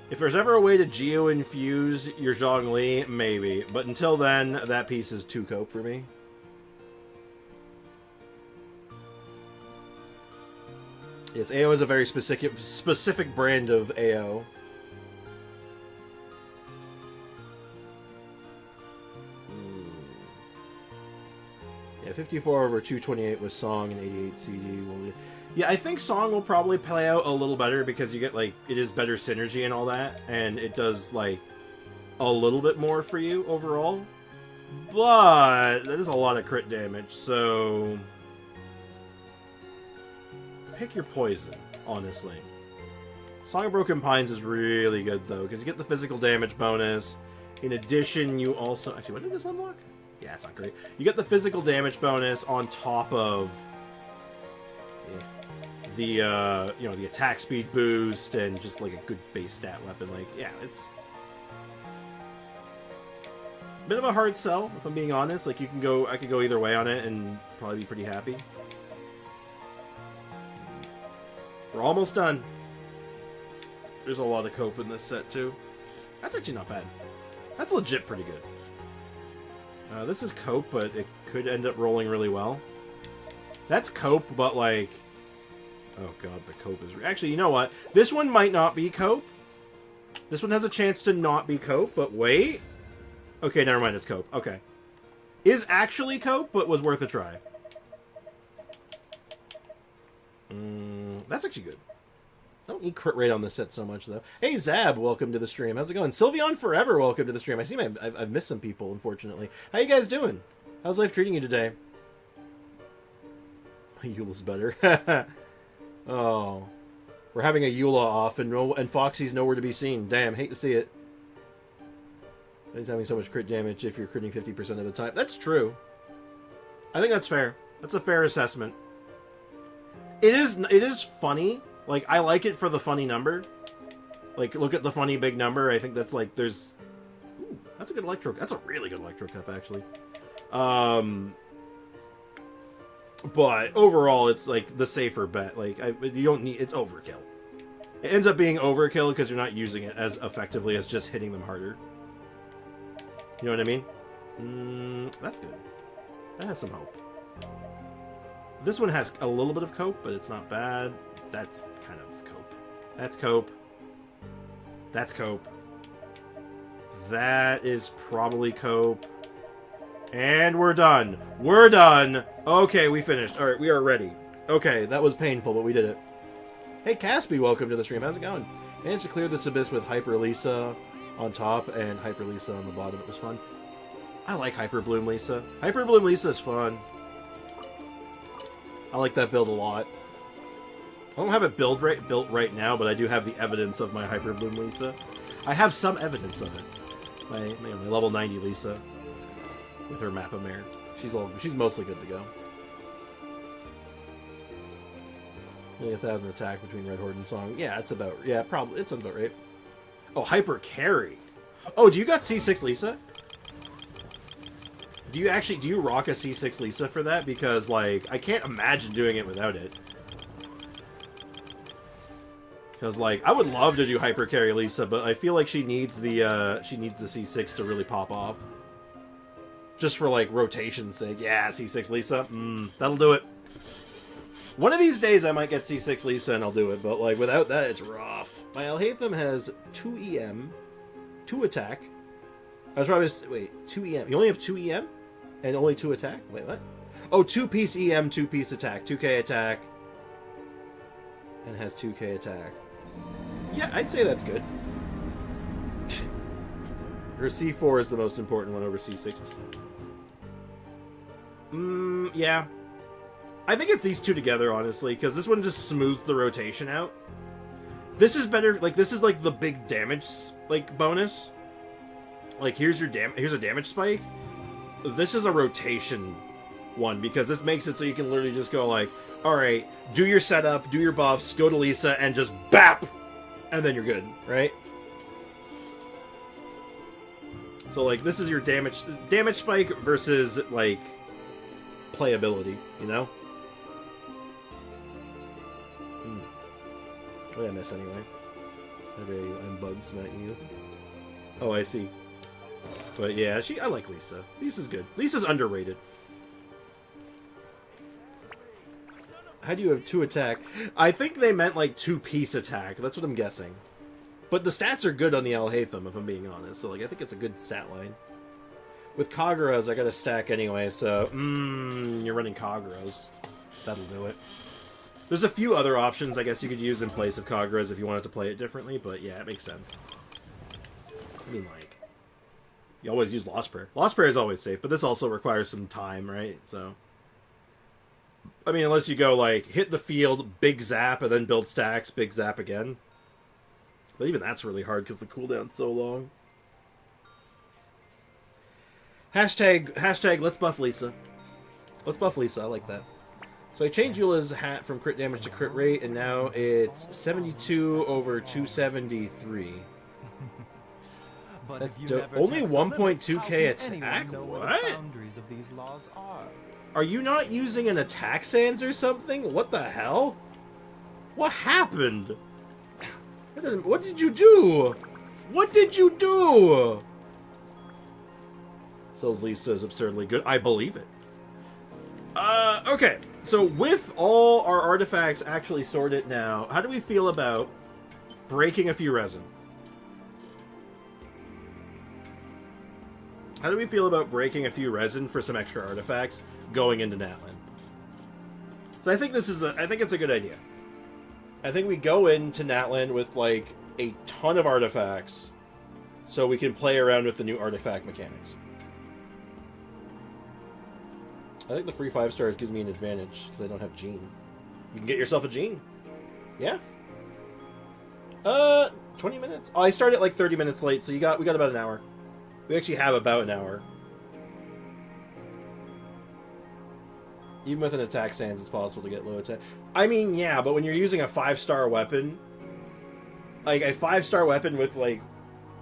If there's ever a way to geo-infuse your Zhongli, maybe. But until then, that piece is too cope for me. Yes, AO is a very specific brand of AO. Yeah, 54 over 228 with Song and 88 CD. Yeah, I think Song will probably play out a little better because you get, like, it is better synergy and all that, and it does, like, a little bit more for you overall. But that is a lot of crit damage, so pick your poison, honestly. Song of Broken Pines is really good, though, because you get the physical damage bonus. In addition, you also... Actually, what did this unlock? Yeah, it's not great. You get the physical damage bonus on top of the, you know, the attack speed boost and just, like, a good base stat weapon. Like, yeah, it's a bit of a hard sell, if I'm being honest. Like, you can go... I could go either way on it and probably be pretty happy. We're almost done. There's a lot of cope in this set, too. That's actually not bad. That's legit pretty good. This is cope, but it could end up rolling really well. That's cope, but like... Oh god, the cope is... Actually, you know what? This one might not be cope. This one has a chance to not be cope, but wait. Okay, never mind, it's cope. Okay. Is actually cope, but was worth a try. That's actually good. I don't need crit rate on this set so much, though. Hey, Zab, welcome to the stream. How's it going? Sylveon Forever, welcome to the stream. I see I've missed some people, unfortunately. How you guys doing? How's life treating you today? My Eula's better. Oh. We're having a Eula off, and Foxy's nowhere to be seen. Damn, hate to see it. He's having so much crit damage if you're critting 50% of the time. That's true. I think that's fair. That's a fair assessment. It is funny. Like, I like it for the funny number. Like, look at the funny big number. I think that's, like, there's... Ooh, that's a good Electro... That's a really good Electro Cup, actually. But, overall, it's, like, the safer bet. Like, you don't need... It's overkill. It ends up being overkill because you're not using it as effectively as just hitting them harder. You know what I mean? That's good. That has some hope. This one has a little bit of cope, but it's not bad. That's kind of cope. That's cope. That's cope. That is probably cope. And we're done. We're done. Okay, we finished. Alright, we are ready. Okay, that was painful, but we did it. Hey, Caspi, welcome to the stream. How's it going? Managed to clear this abyss with Hyper Lisa on top and Hyper Lisa on the bottom. It was fun. I like Hyper Bloom Lisa. Hyper Bloom Lisa is fun. I like that build a lot. I don't have it built right now, but I do have the evidence of my Hyper Bloom Lisa. I have some evidence of it. My level 90 Lisa with her Mappa Mare. She's mostly good to go. Only 1,000 attack between Red Horde and Song. Yeah, it's about right. Oh, Hyper Carry. Oh, do you got C6 Lisa? Do you rock a C6 Lisa for that? Because, like, I can't imagine doing it without it. Because, like, I would love to do Hyper Carry Lisa, but I feel like she needs the C6 to really pop off. Just for, like, rotation's sake. Yeah, C6 Lisa. That'll do it. One of these days I might get C6 Lisa and I'll do it, but, like, without that, it's rough. My Alhaitham has 2 EM, 2 attack. I was probably... Wait, 2 EM. You only have 2 EM? And only 2 attack? Wait, what? Oh, 2-piece EM, 2-piece attack. 2k attack. And has 2k attack. Yeah, I'd say that's good. Her C4 is the most important one over C6. Yeah. I think it's these two together, honestly, because this one just smooths the rotation out. This is better, like, this is, like, the big damage, like, bonus. Like, here's a damage spike. This is a rotation one, because this makes it so you can literally just go, like, alright, do your setup, do your buffs, go to Lisa, and just BAP! And then you're good, right? So, like, this is your damage spike versus, like, playability, you know? What did I miss anyway? I'm bugs, not you. Oh, I see. But yeah, I like Lisa. Lisa's good. Lisa's underrated. How do you have 2 attack? I think they meant like 2-piece attack. That's what I'm guessing. But the stats are good on the Alhaitham, if I'm being honest. So like, I think it's a good stat line. With Kagura's, I got a stack anyway, so you're running Kagura's. That'll do it. There's a few other options I guess you could use in place of Kagura's if you wanted to play it differently, but yeah, it makes sense. I mean, like, you always use Lost Prayer. Lost Prayer is always safe, but this also requires some time, right? So, I mean, unless you go, like, hit the field, big zap, and then build stacks, big zap again. But even that's really hard because the cooldown's so long. Hashtag let's buff Lisa. Let's buff Lisa, I like that. So I changed Eula's hat from crit damage to crit rate, and now it's 72 over 273. But if you never only test the limits, 1.2k how can attack? anyone know What? the boundaries of these laws are? Are you not using an attack sans or something? What the hell? What happened? What did you do? What did you do? So Lisa is absurdly good. I believe it. Okay. So with all our artifacts actually sorted now, how do we feel about breaking a few resin? How do we feel about breaking a few resin for some extra artifacts going into Natlan? So I think I think it's a good idea. I think we go into Natlan with like a ton of artifacts so we can play around with the new artifact mechanics. I think the free 5 stars gives me an advantage because I don't have Gene. You can get yourself a Gene. Yeah. 20 minutes. Oh, I started like 30 minutes late, so we got about an hour. We actually have about an hour. Even with an attack sans, it's possible to get low attack. I mean, yeah, but when you're using a 5-star weapon, like a 5-star weapon with like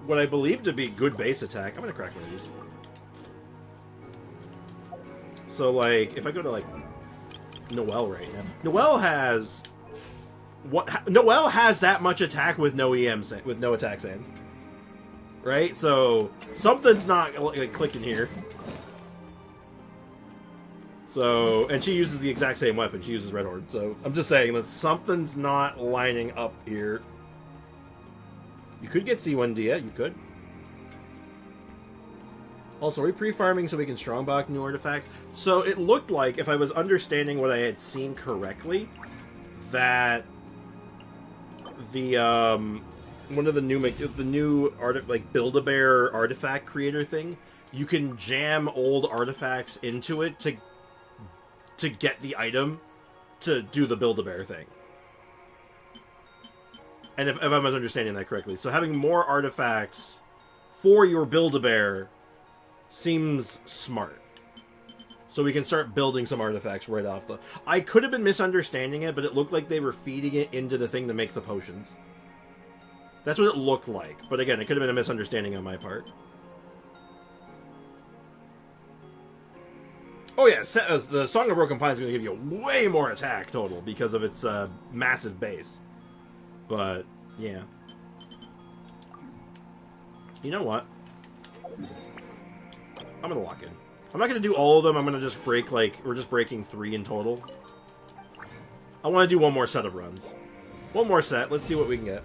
what I believe to be good base attack, I'm gonna crack one of these. So, like, if I go to, like, Noelle right now... Noelle has that much attack with no with no attack sans. Right? So, something's not, like, clicking here. So, and she uses the exact same weapon. She uses Red Horde. So, I'm just saying that something's not lining up here. You could get C1D, yeah, you could. Also, are we pre-farming so we can strongbox new artifacts? So it looked like, if I was understanding what I had seen correctly, that the one of the new like Build-A-Bear artifact creator thing, you can jam old artifacts into it to get the item to do the Build-A-Bear thing. And if I'm understanding that correctly, so having more artifacts for your Build-A-Bear seems smart. So we can start building some artifacts right off the... I could have been misunderstanding it, but it looked like they were feeding it into the thing to make the potions. That's what it looked like. But again, it could have been a misunderstanding on my part. Oh yeah, the Song of Broken Pine is going to give you way more attack total because of its massive base. But, yeah. You know what? I'm gonna lock in. I'm not gonna do all of them. I'm gonna just break, like, we're just breaking 3 in total. I want to do one more set of runs. One more set. Let's see what we can get.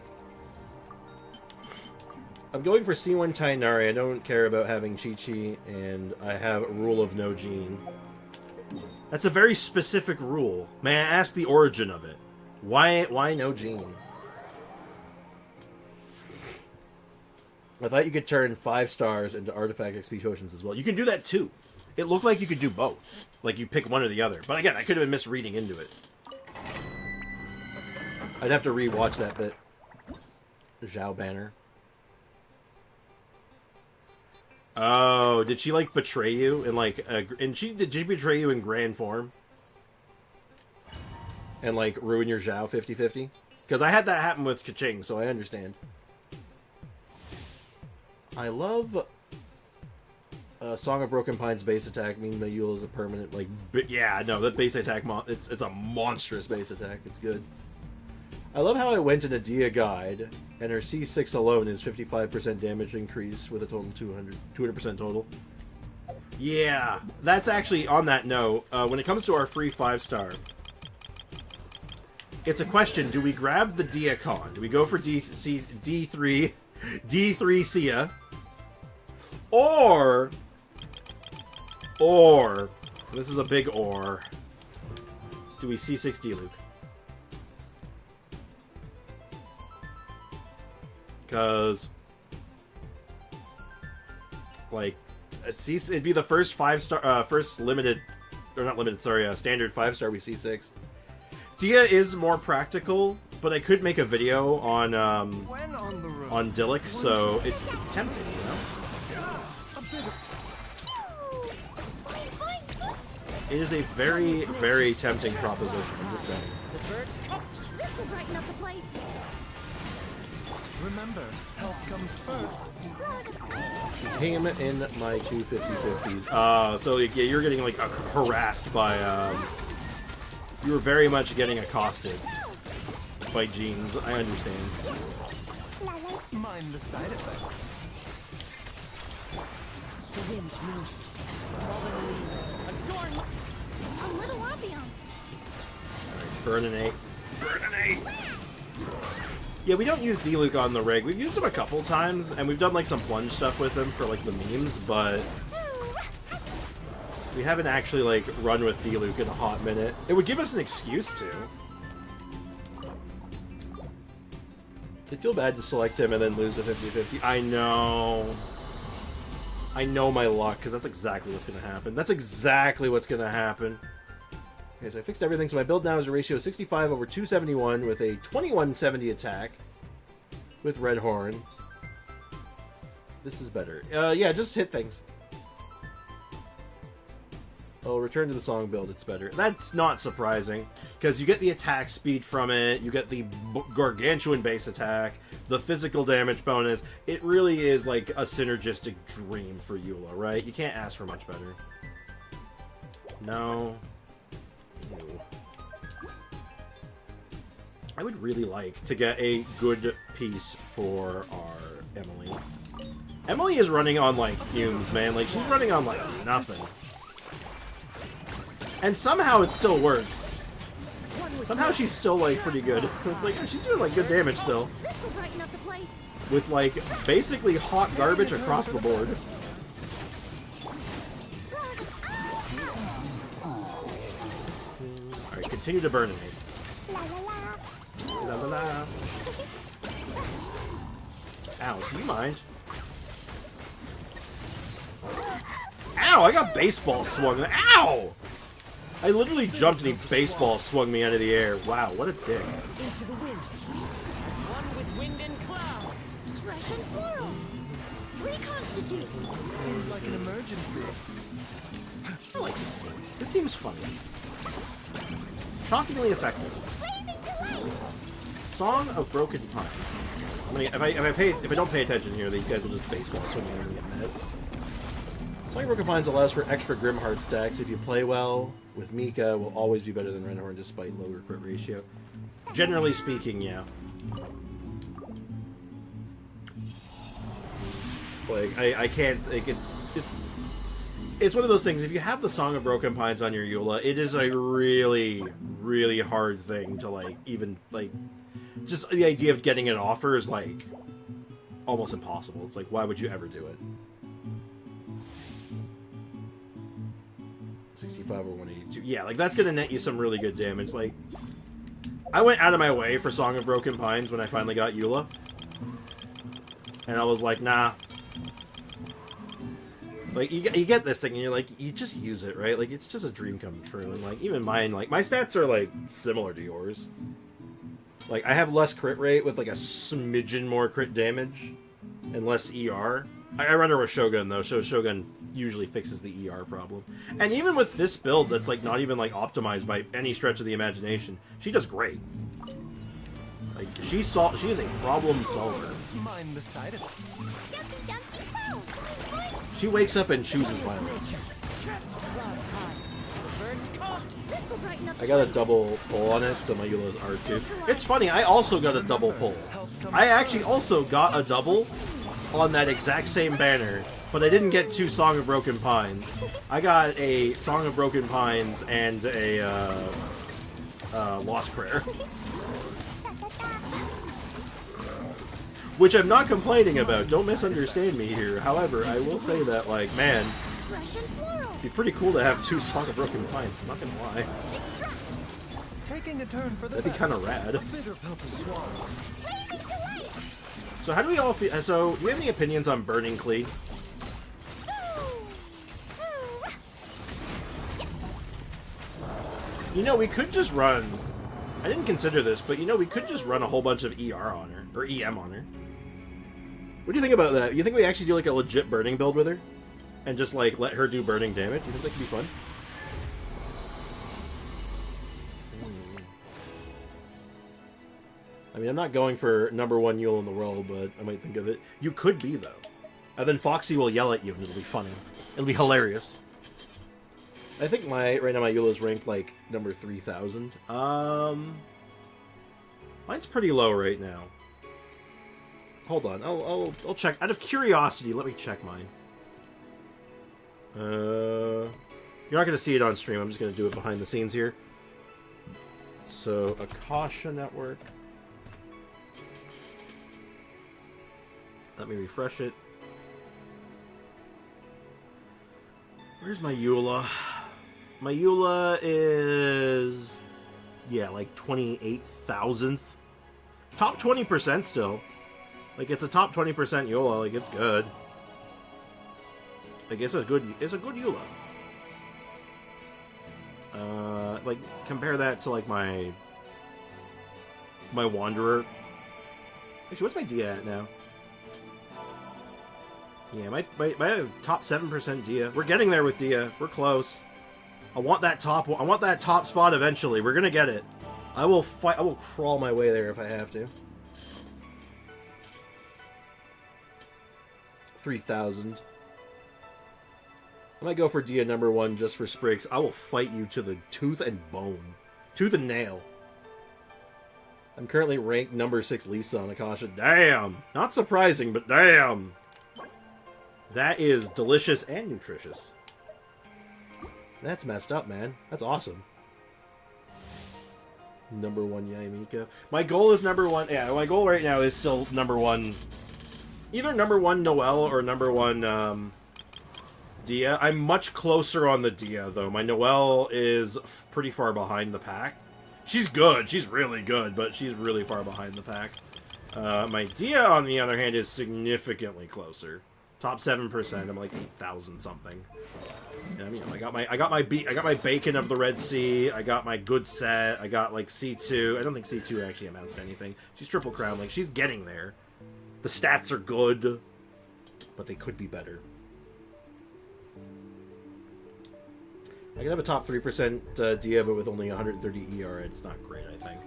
I'm going for C1 Tainari. I don't care about having Chi-Chi, and I have a rule of no Gene. That's a very specific rule. May I ask the origin of it? Why no Gene? I thought you could turn 5 stars into artifact XP potions as well. You can do that too. It looked like you could do both. Like you pick one or the other. But again, I could have been misreading into it. I'd have to re-watch that bit. Zhao banner. Oh, did she like betray you in like did she betray you in grand form? And like ruin your Zhao 50-50? Because I had that happen with Kaching, so I understand. I love Song of Broken Pines base attack means my Eula is a permanent, like, yeah, no, that base attack, it's a monstrous base attack. It's good. I love how I went in a Dia guide, and her C6 alone is 55% damage increase with a total 200% total. Yeah, that's actually, on that note, when it comes to our free 5-star, it's a question, do we grab the Diacon? Do we go for D3 Sia? Or, this is a big or, do we C6 D-Luke? Because, like, it'd be the first 5-star, first limited, or not limited, sorry, standard 5-star we C6. Dia is more practical, but I could make a video on Dillick, so it's tempting, you know? It is a very, very tempting proposition, I'm just saying. This will brighten up the place. Remember, help comes first. Came in my 250/50s. So yeah, you're getting like harassed by. You were very much getting accosted by jeans. I understand. Mind the side effect. The wind knows me. Falling leaves. Adorn my... A little ambiance. Burn an 8. Burn an 8. Yeah, we don't use D-Luke on the rig. We've used him a couple times, and we've done like some plunge stuff with him for like the memes, but we haven't actually like run with D-Luke in a hot minute. It would give us an excuse to. I'd feel bad to select him and then lose a 50/50. I know. I know my luck, because that's exactly what's going to happen. That's exactly what's going to happen. Okay, so I fixed everything. So my build now is a ratio of 65/271 with a 2170 attack with Red Horn. This is better. Yeah, just hit things. Oh, return to the song build. It's better. That's not surprising, because you get the attack speed from it. You get the gargantuan base attack, the physical damage bonus. It really is like a synergistic dream for Eula, right? You can't ask for much better. No. Ew. I would really like to get a good piece for our Emily. Emily is running on, like, fumes, man. Like, she's running on, like, nothing. And somehow it still works. Somehow she's still, like, pretty good. So it's like, she's doing, like, good damage still. This will brighten up the place. With, like, basically hot garbage across the board. Alright, continue to burn me. La la la. Ow, do you mind? Ow, I got baseball swung. Ow! I literally jumped and he baseball swung me out of the air. Wow, what a dick. Into the wind. As one with wind and cloud. Fresh and floral. Reconstitute. Seems like an emergency. I like this team. This team's funny. Shockingly effective. Song of Broken Pines. I mean, if I don't pay attention here, these guys will just baseball swing me and get mad. Song of Broken Pines allows for extra Grimheart stacks. If you play well with Mika, will always be better than Renhorn despite lower crit ratio. Generally speaking, yeah. Like, I can't, like, it's one of those things, if you have the Song of Broken Pines on your Eula, it is a really, really hard thing to, like, even, like, just the idea of getting an offer is, like, almost impossible. It's like, why would you ever do it? 65/182. Yeah, like, that's gonna net you some really good damage. Like, I went out of my way for Song of Broken Pines when I finally got Eula. And I was like, nah. Like, you get this thing, and you're like, you just use it, right? Like, it's just a dream come true. And, like, even mine, like, my stats are, like, similar to yours. Like, I have less crit rate with, like, a smidgen more crit damage and less ER. I run her with Shogun, though, so Shogun usually fixes the ER problem. And even with this build that's, like, not even, like, optimized by any stretch of the imagination, she does great. Like, she is a problem solver. Mind the side effect. She wakes up and chooses violence. Clouds high. The birds come. This'll brighten up I got a double pull on it, so my Eula's R2. It's funny, I also got a double pull. I actually also got a double on that exact same banner, but I didn't get 2 Song of Broken Pines. I got a Song of Broken Pines and a Lost Prayer. Which I'm not complaining about, don't misunderstand me here. However, I will say that, like, man, fresh and floral. it'd be pretty cool to have 2 Song of Broken Pines, I'm not gonna lie. Extract. Taking a turn for the That'd be kind of rad. bitter pill to swallow. Paving the way. So how do we all feel? So, do we have any opinions on Burning Clee? You know, we could just run... I didn't consider this, but you know, we could just run a whole bunch of ER on her. Or EM on her. What do you think about that? You think we actually do like a legit burning build with her? And just like let her do burning damage? You think that could be fun? I mean, I'm not going for #1 Yule in the world, but I might think of it. You could be, though. And then Foxy will yell at you, and it'll be funny. It'll be hilarious. I think right now my Eula's ranked, like, number 3,000. Mine's pretty low right now. Hold on, I'll check. Out of curiosity, let me check mine. You're not going to see it on stream, I'm just going to do it behind the scenes here. So, Akasha Network. Let me refresh it. Where's my Eula? My Eula is... yeah, like 28,000th. Top 20% still. Like, it's a top 20% Eula. Like, it's good. Like, it's a good Eula. Like, compare that to, like, my Wanderer. Actually, what's my Dia at now? Yeah, my top 7% Dia. We're getting there with Dia. We're close. I want that top spot eventually. We're gonna get it. I will fight. I will crawl my way there if I have to. 3,000. I might go for Dia #1 just for Spriggs. I will fight you to the tooth and bone. Tooth and nail. I'm currently ranked #6 Lisa on Akasha. Damn! Not surprising, but damn! That is delicious and nutritious. That's messed up, man. That's awesome. #1 Yaimika. My goal is #1. Yeah, my goal right now is still #1. Either #1 Noelle or #1 Dia. I'm much closer on the Dia, though. My Noelle is pretty far behind the pack. She's good. She's really good, but she's really far behind the pack. My Dia, on the other hand, is significantly closer. Top 7%. I'm like 8,000 something. I mean, I got my Bacon of the Red Sea. I got my good set. I got like C2. I don't think C2 actually amounts to anything. She's Triple Crown. Like, she's getting there. The stats are good, but they could be better. I can have a top 3% Dia, but with only 130 ER. It's not great, I think.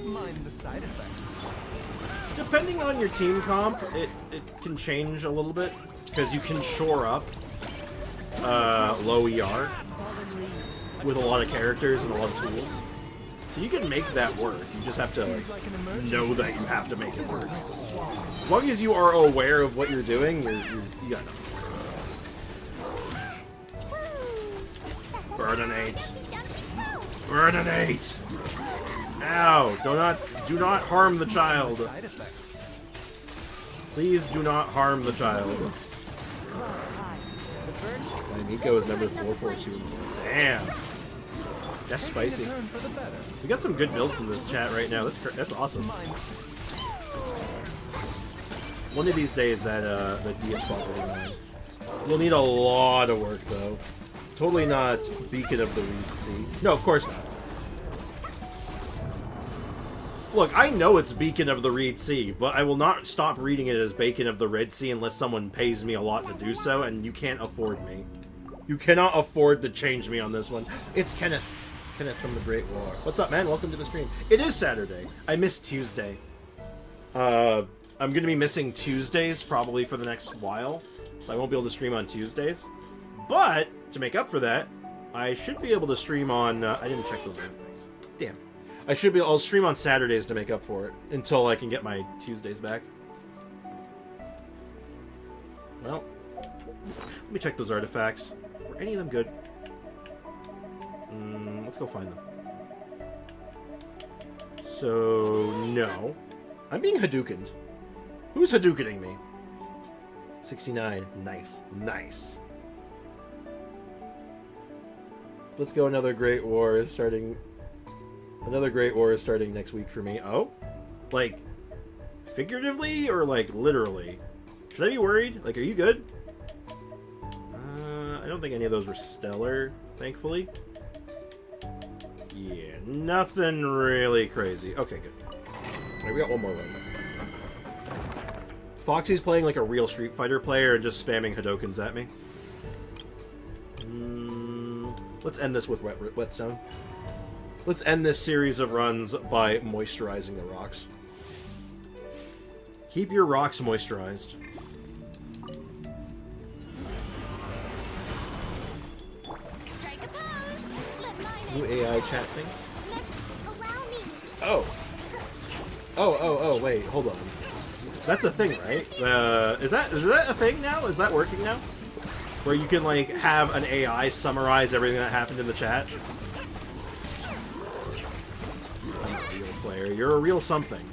Mind the side effects. Depending on your team comp, it can change a little bit. Because you can shore up low ER with a lot of characters and a lot of tools. So you can make that work. You just have to know that you have to make it work. As long as you are aware of what you're doing, you got nothing. Burninate. Burninate! Ow! Do not harm the child. Side effects. Please do not harm the child. My Nico is #442. Damn. That's spicy. Turn for the better. We got some good builds in this chat right now. That's awesome. One of these days that the Dia spot will be on. We'll need a lot of work though. Totally not Beacon of the Reed Sea. No, of course not. Look, I know it's Beacon of the Reed Sea, but I will not stop reading it as Bacon of the Red Sea unless someone pays me a lot to do so, and you can't afford me. You cannot afford to change me on this one. It's Kenneth. Kenneth from the Great War. What's up, man? Welcome to the stream. It is Saturday. I missed Tuesday. I I'm going to be missing Tuesdays probably for the next while, so I won't be able to stream on Tuesdays. But to make up for that, I should be able to stream on. I didn't check those other things. Damn. I'll stream on Saturdays to make up for it until I can get my Tuesdays back. Well, let me check those artifacts. Were any of them good? Let's go find them. So, no. I'm being Hadoukened. Who's Hadoukening me? 69. Nice. Nice. Let's go. Another Great War is starting. Another Great War is starting next week for me. Oh? Like, figuratively or, like, literally? Should I be worried? Like, are you good? I don't think any of those were stellar, thankfully. Yeah, nothing really crazy. Okay, good. Alright, we got one more run. Foxy's playing like a real Street Fighter player and just spamming Hadokens at me. Let's end this with Whetstone. Let's end this series of runs by moisturizing the rocks. Keep your rocks moisturized. Strike a pose. Let my New name AI chat thing? Next, allow me. Oh. Oh, wait, hold on. That's a thing, right? Is that a thing now? Is that working now? Where you can, like, have an AI summarize everything that happened in the chat? I'm a real player. You're a real something.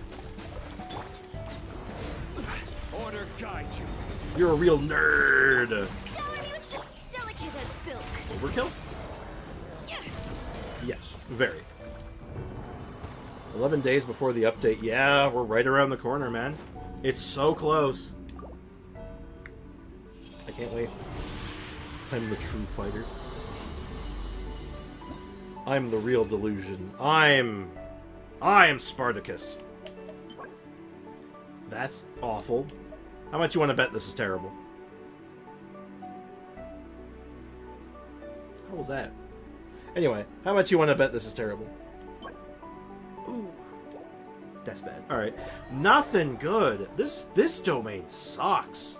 Order guide you. You're a real nerd. shower me with the delicate as silk. Overkill? Yes, very. 11 days before the update. Yeah, we're right around the corner, man. It's so close. I can't wait. I'm the true fighter. I'm the real delusion. I am Spartacus. That's awful. How much you want to bet this is terrible? How was that? Anyway, how much you want to bet this is terrible? Ooh. That's bad. Alright. Nothing good. This domain sucks.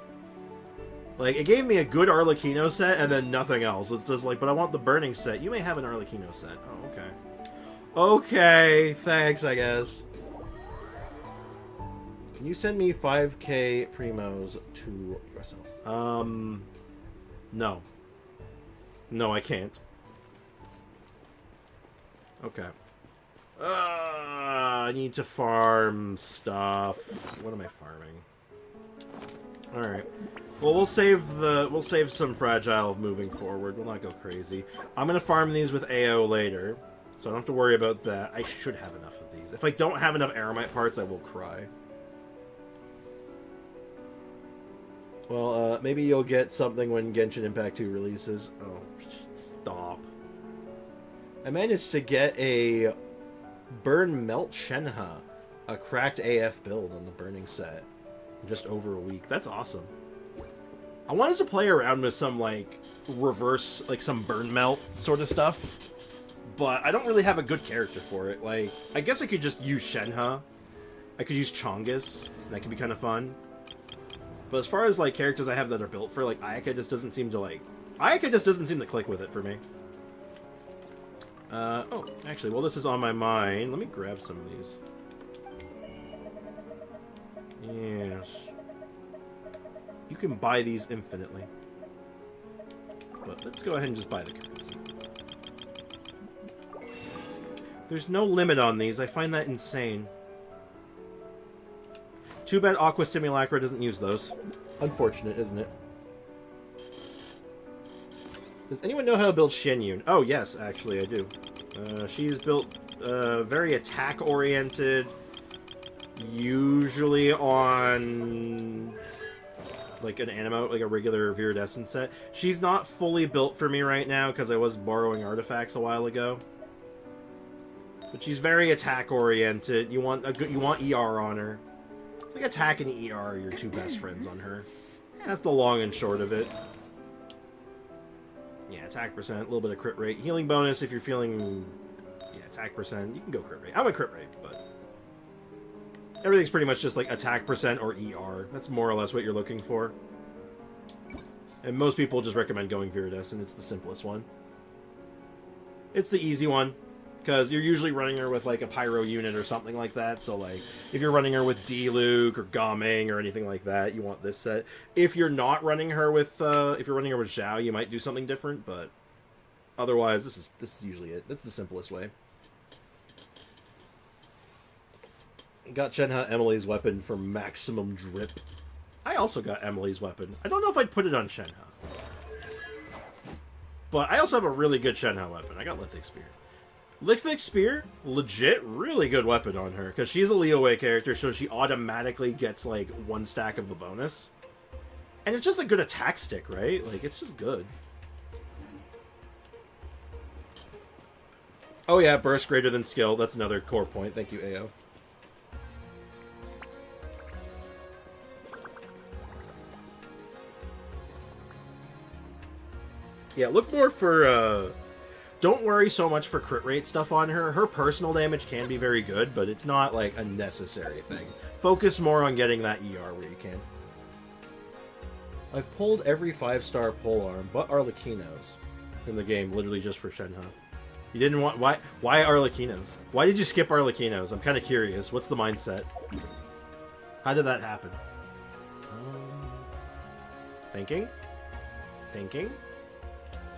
Like, it gave me a good Arlecchino set and then nothing else. It's just like, but I want the Burning set. You may have an Arlecchino set. Oh, okay. Okay, thanks, I guess. Can you send me 5k primos to yourself? No. No, I can't. Okay. I need to farm stuff. What am I farming? Alright. Well, we'll save some fragile moving forward. We'll not go crazy. I'm gonna farm these with AO later, so I don't have to worry about that. I should have enough of these. If I don't have enough Aramite parts, I will cry. Well, maybe you'll get something when Genshin Impact 2 releases. Oh, stop. I managed to get a Burn Melt Shenhe, a cracked AF build on the Burning set in just over a week. That's awesome. I wanted to play around with some, like, reverse, like, some Burn Melt sort of stuff, but I don't really have a good character for it. Like, I guess I could just use Shenhe. I could use Chongus, and that could be kind of fun. But as far as, like, characters I have that are built for, like, Ayaka just doesn't seem to, like... Ayaka just doesn't seem to click with it for me. Oh, actually, while this is on my mind, let me grab some of these. Yes. You can buy these infinitely. But let's go ahead and just buy the currency. There's no limit on these. I find that insane. Too bad Aqua Simulacra doesn't use those. Unfortunate, isn't it? Does anyone know how to build Shenyun? Oh, yes, actually, I do. She's built very attack-oriented, usually on like an animo, like a regular Viridescent set. She's not fully built for me right now because I was borrowing artifacts a while ago. But she's very attack-oriented. You want ER on her. It's like attack and ER are your two best friends on her. That's the long and short of it. Yeah, attack percent, a little bit of crit rate. Healing bonus if you're feeling... Yeah, attack percent. You can go crit rate. I went crit rate, but... Everything's pretty much just like attack percent or ER. That's more or less what you're looking for. And most people just recommend going Viridescent. It's the simplest one. It's the easy one, because you're usually running her with like a Pyro unit or something like that. So like, if you're running her with D-Luke or Gaming or anything like that, you want this set. If you're not running her with, if you're running her with Zhao, you might do something different. But otherwise, this is usually it. That's the simplest way. Got Shenhe Emily's weapon for maximum drip. I also got Emily's weapon. I don't know if I'd put it on Shenhe. But I also have a really good Shenhe weapon. I got Lithic Spear. Lithic Spear, legit, really good weapon on her. Because she's a Liyue character, so she automatically gets, like, 1 stack of the bonus. And it's just a good attack stick, right? Like, it's just good. Oh yeah, burst greater than skill. That's another core point. Thank you, AO. Yeah, look more for, don't worry so much for crit rate stuff on her. Her personal damage can be very good, but it's not, like, a necessary thing. Focus more on getting that ER where you can. I've pulled every 5-star polearm, but Arlecchino's in the game, literally just for Shenhe. You didn't want... Why Arlecchino's? Why did you skip Arlecchino's? I'm kind of curious. What's the mindset? How did that happen? Thinking? Thinking?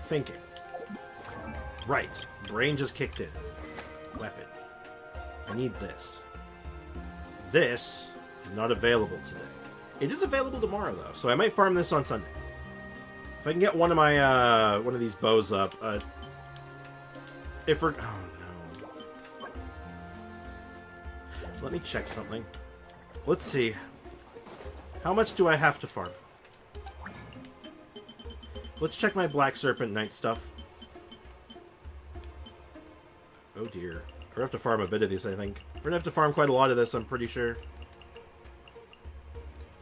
Thinking. Right. Brain just kicked in. Weapon. I need this. This is not available today. It is available tomorrow, though, so I might farm this on Sunday. If I can get one of my, one of these bows up, if we're... Oh, no. Let me check something. Let's see. How much do I have to farm? Let's check my Black Serpent Knight stuff. Oh dear. We're gonna have to farm a bit of these, I think. We're gonna have to farm quite a lot of this, I'm pretty sure.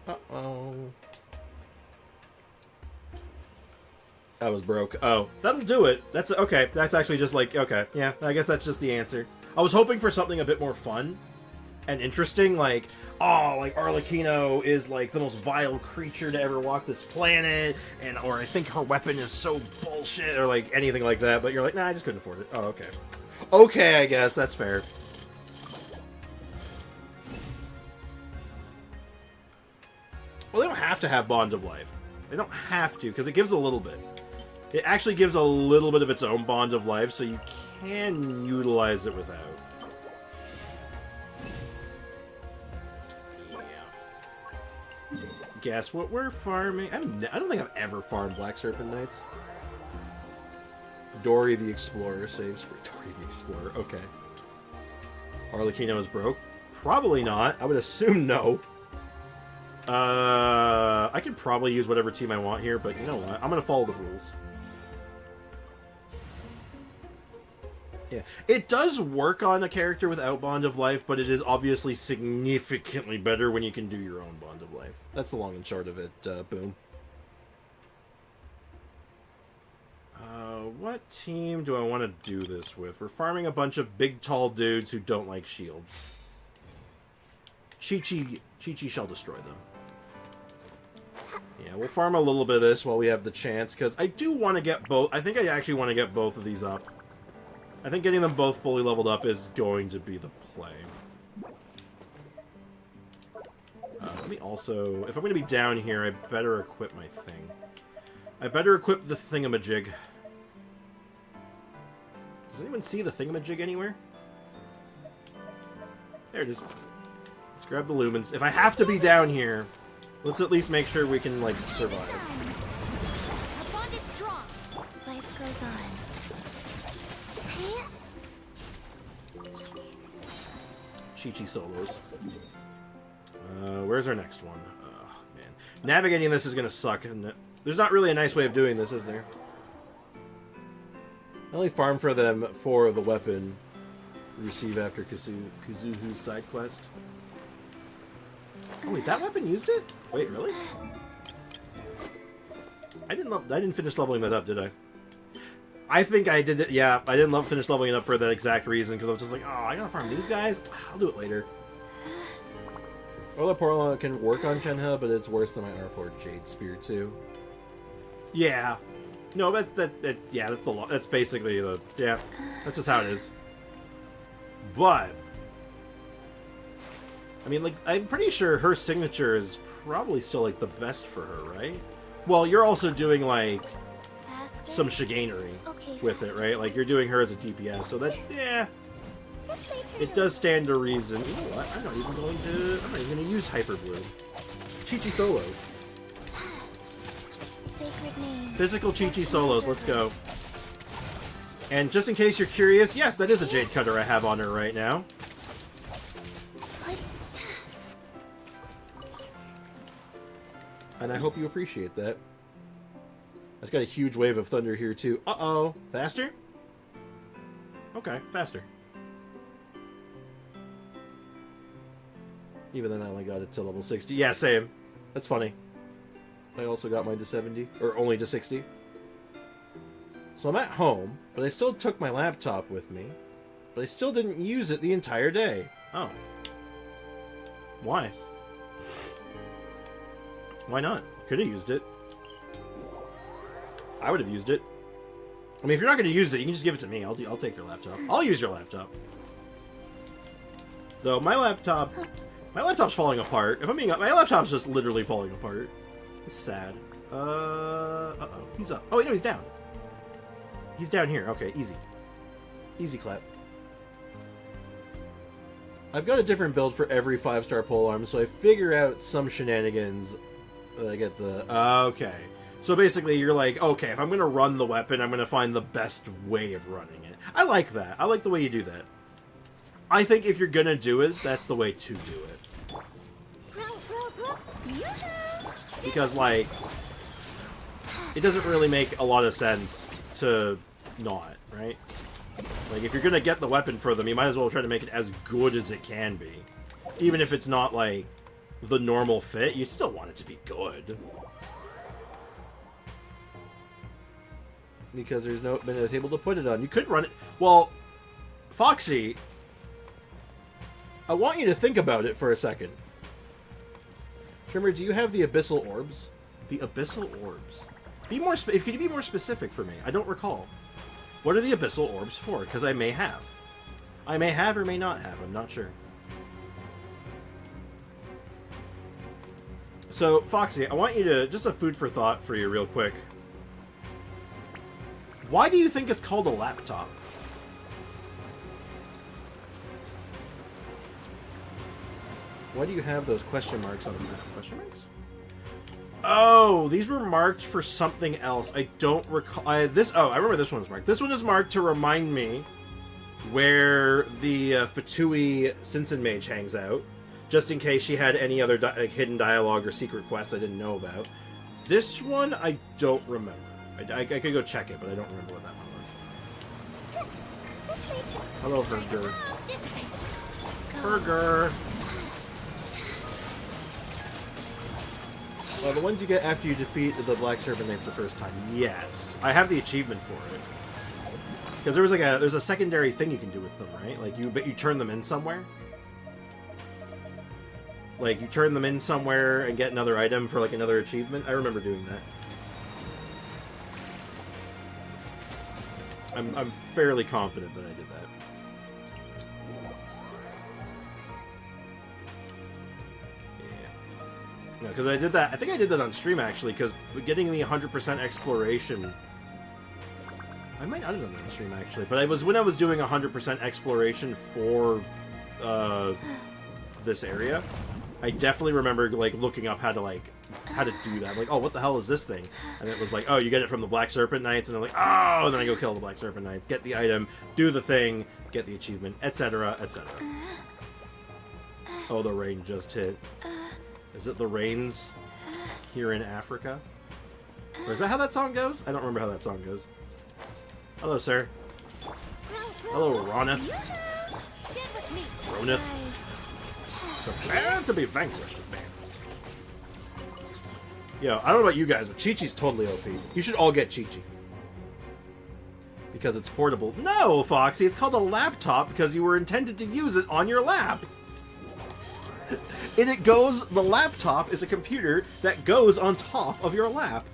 Uh-oh. That was broke. Oh, that'll do it. That's okay. That's actually just like, okay. Yeah, I guess that's just the answer. I was hoping for something a bit more fun and interesting, like, oh, like Arlecchino is like the most vile creature to ever walk this planet, and or I think her weapon is so bullshit, or like anything like that. But you're like, nah, I just couldn't afford it. Oh, okay. Okay, I guess that's fair. Well, they don't have to have Bond of Life. They don't have to, because it gives a little bit. It actually gives a little bit of its own Bond of Life, so you can utilize it without. Yeah. Guess what we're farming? I don't think I've ever farmed Black Serpent Knights. Dory the Explorer saves for Dory the Explorer. Okay. Arlecchino is broke? Probably not. I would assume no. I can probably use whatever team I want here, but you know what? I'm going to follow the rules. Yeah. It does work on a character without Bond of Life, but it is obviously significantly better when you can do your own Bond of Life. That's the long and short of it, Boom. What team do I want to do this with? We're farming a bunch of big, tall dudes who don't like shields. Chi-Chi shall destroy them. Yeah, we'll farm a little bit of this while we have the chance, because I do want to get both... I think I actually want to get both of these up. I think getting them both fully leveled up is going to be the play. Let me also... If I'm going to be down here, I better equip my thing. I better equip the thingamajig. Does anyone see the thingamajig anywhere? There it is. Let's grab the lumens. If I have to be down here, let's at least make sure we can, like, survive. Our bond is strong. Life goes on. Chi-Chi solos. Where's our next one? Oh, man. Navigating this is going to suck, isn't it? There's not really a nice way of doing this, is there? I only farm for them for the weapon receive after Kazuhu's side quest. Oh wait, that weapon used it? Wait, really? I didn't finish leveling that up, did I? I think I did it. Yeah, I didn't finish leveling it up for that exact reason, because I was just like, oh, I gotta farm these guys. I'll do it later. Ola Porla can work on Shenhe, but it's worse than my R4 Jade Spear too. Yeah. No, that's the law. That's basically the that's just how it is. But I mean, like, I'm pretty sure her signature is probably still like the best for her, right? Well, you're also doing like Faster? some chicanery Okay, with it, faster. right? Like you're doing her as a DPS, so that it does stand to reason. You know what? I'm not even going to use Hyper Bloom. Chi-Chi solos. Sacred name. Physical Chi-Chi solos, let's go. And just in case you're curious, yes, that is a Jade Cutter I have on her right now. And I hope you appreciate that. I've got a huge wave of thunder here too. Uh-oh. Faster? Okay, faster. Even then I only got it to level 60. Yeah, same. That's funny. I also got mine to 70. Or only to 60. So I'm at home, but I still took my laptop with me. But I still didn't use it the entire day. Oh. Why? Why not? Could have used it. I would have used it. I mean, if you're not going to use it, you can just give it to me. I'll take your laptop. I'll use your laptop. Though my laptop's falling apart. If I'm being, my laptop's just literally falling apart. It's sad. Uh-oh. He's up. Oh, no, he's down. He's down here. Okay, easy. Easy clap. I've got a different build for every 5-star polearm, so I figure out some shenanigans that I get the... Okay. So basically, you're like, okay, if I'm going to run the weapon, I'm going to find the best way of running it. I like that. I like the way you do that. I think if you're going to do it, that's the way to do it. Because, like, it doesn't really make a lot of sense to not, right? Like, if you're going to get the weapon for them, you might as well try to make it as good as it can be. Even if it's not, like, the normal fit, you still want it to be good. Because there's no been a table to put it on. You could run it... Well, Foxy, I want you to think about it for a second. Trimmer, do you have the Abyssal Orbs? The Abyssal Orbs. Be more. If could you be more specific for me? I don't recall. What are the Abyssal Orbs for? Because I may have. I may have or may not have. I'm not sure. So, Foxy, I want you to... Just a food for thought for you real quick. Why do you think it's called a laptop? Why do you have those question marks on the map? Question marks? Oh, these were marked for something else. I don't recall. I remember this one was marked. This one is marked to remind me where the Fatui Sinsen Mage hangs out, just in case she had any other hidden dialogue or secret quests I didn't know about. This one, I don't remember. I could go check it, but I don't remember what that one was. Hello, Herger. Herger! Well, the ones you get after you defeat the Black Serpent Knight for the first time. Yes. I have the achievement for it. Because there was like there's a secondary thing you can do with them, right? Like, you turn them in somewhere. Like, you turn them in somewhere and get another item for, like, another achievement. I remember doing that. I'm fairly confident that I did that. Yeah. No, because I did that. I think I did that on stream, actually, because getting the 100% exploration... I might not have done that on stream, actually. But it was when I was doing 100% exploration for this area. I definitely remember, like, looking up how to do that. I'm like, oh, what the hell is this thing? And it was like, oh, you get it from the Black Serpent Knights, and I'm like, oh, and then I go kill the Black Serpent Knights, get the item, do the thing, get the achievement, etc., etc. Oh, the rain just hit. Is it the rains here in Africa? Or is that how that song goes? I don't remember how that song goes. Hello, sir. Hello, Roneth. Roneth. Prepare to be vanquished, man. Yo, I don't know about you guys, but Chi-Chi's totally OP. You should all get Chi-Chi. Because it's portable. No, Foxy, it's called a laptop because you were intended to use it on your lap. And it goes, the laptop is a computer that goes on top of your lap.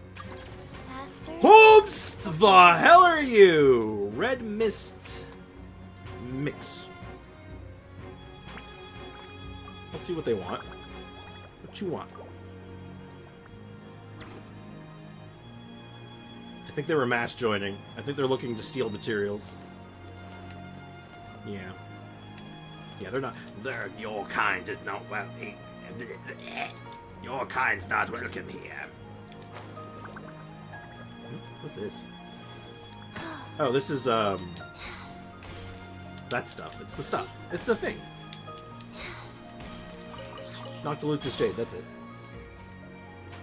Faster. Oops! The hell are you? Red Mist Mix. Let's see what they want. What you want? I think they were mass joining. I think they're looking to steal materials. Yeah. Yeah, they're not. Your kind is not well. Your kind's not welcome here. What's this? Oh, this is that stuff. It's the stuff. It's the thing. Noctilucous Jade. That's it.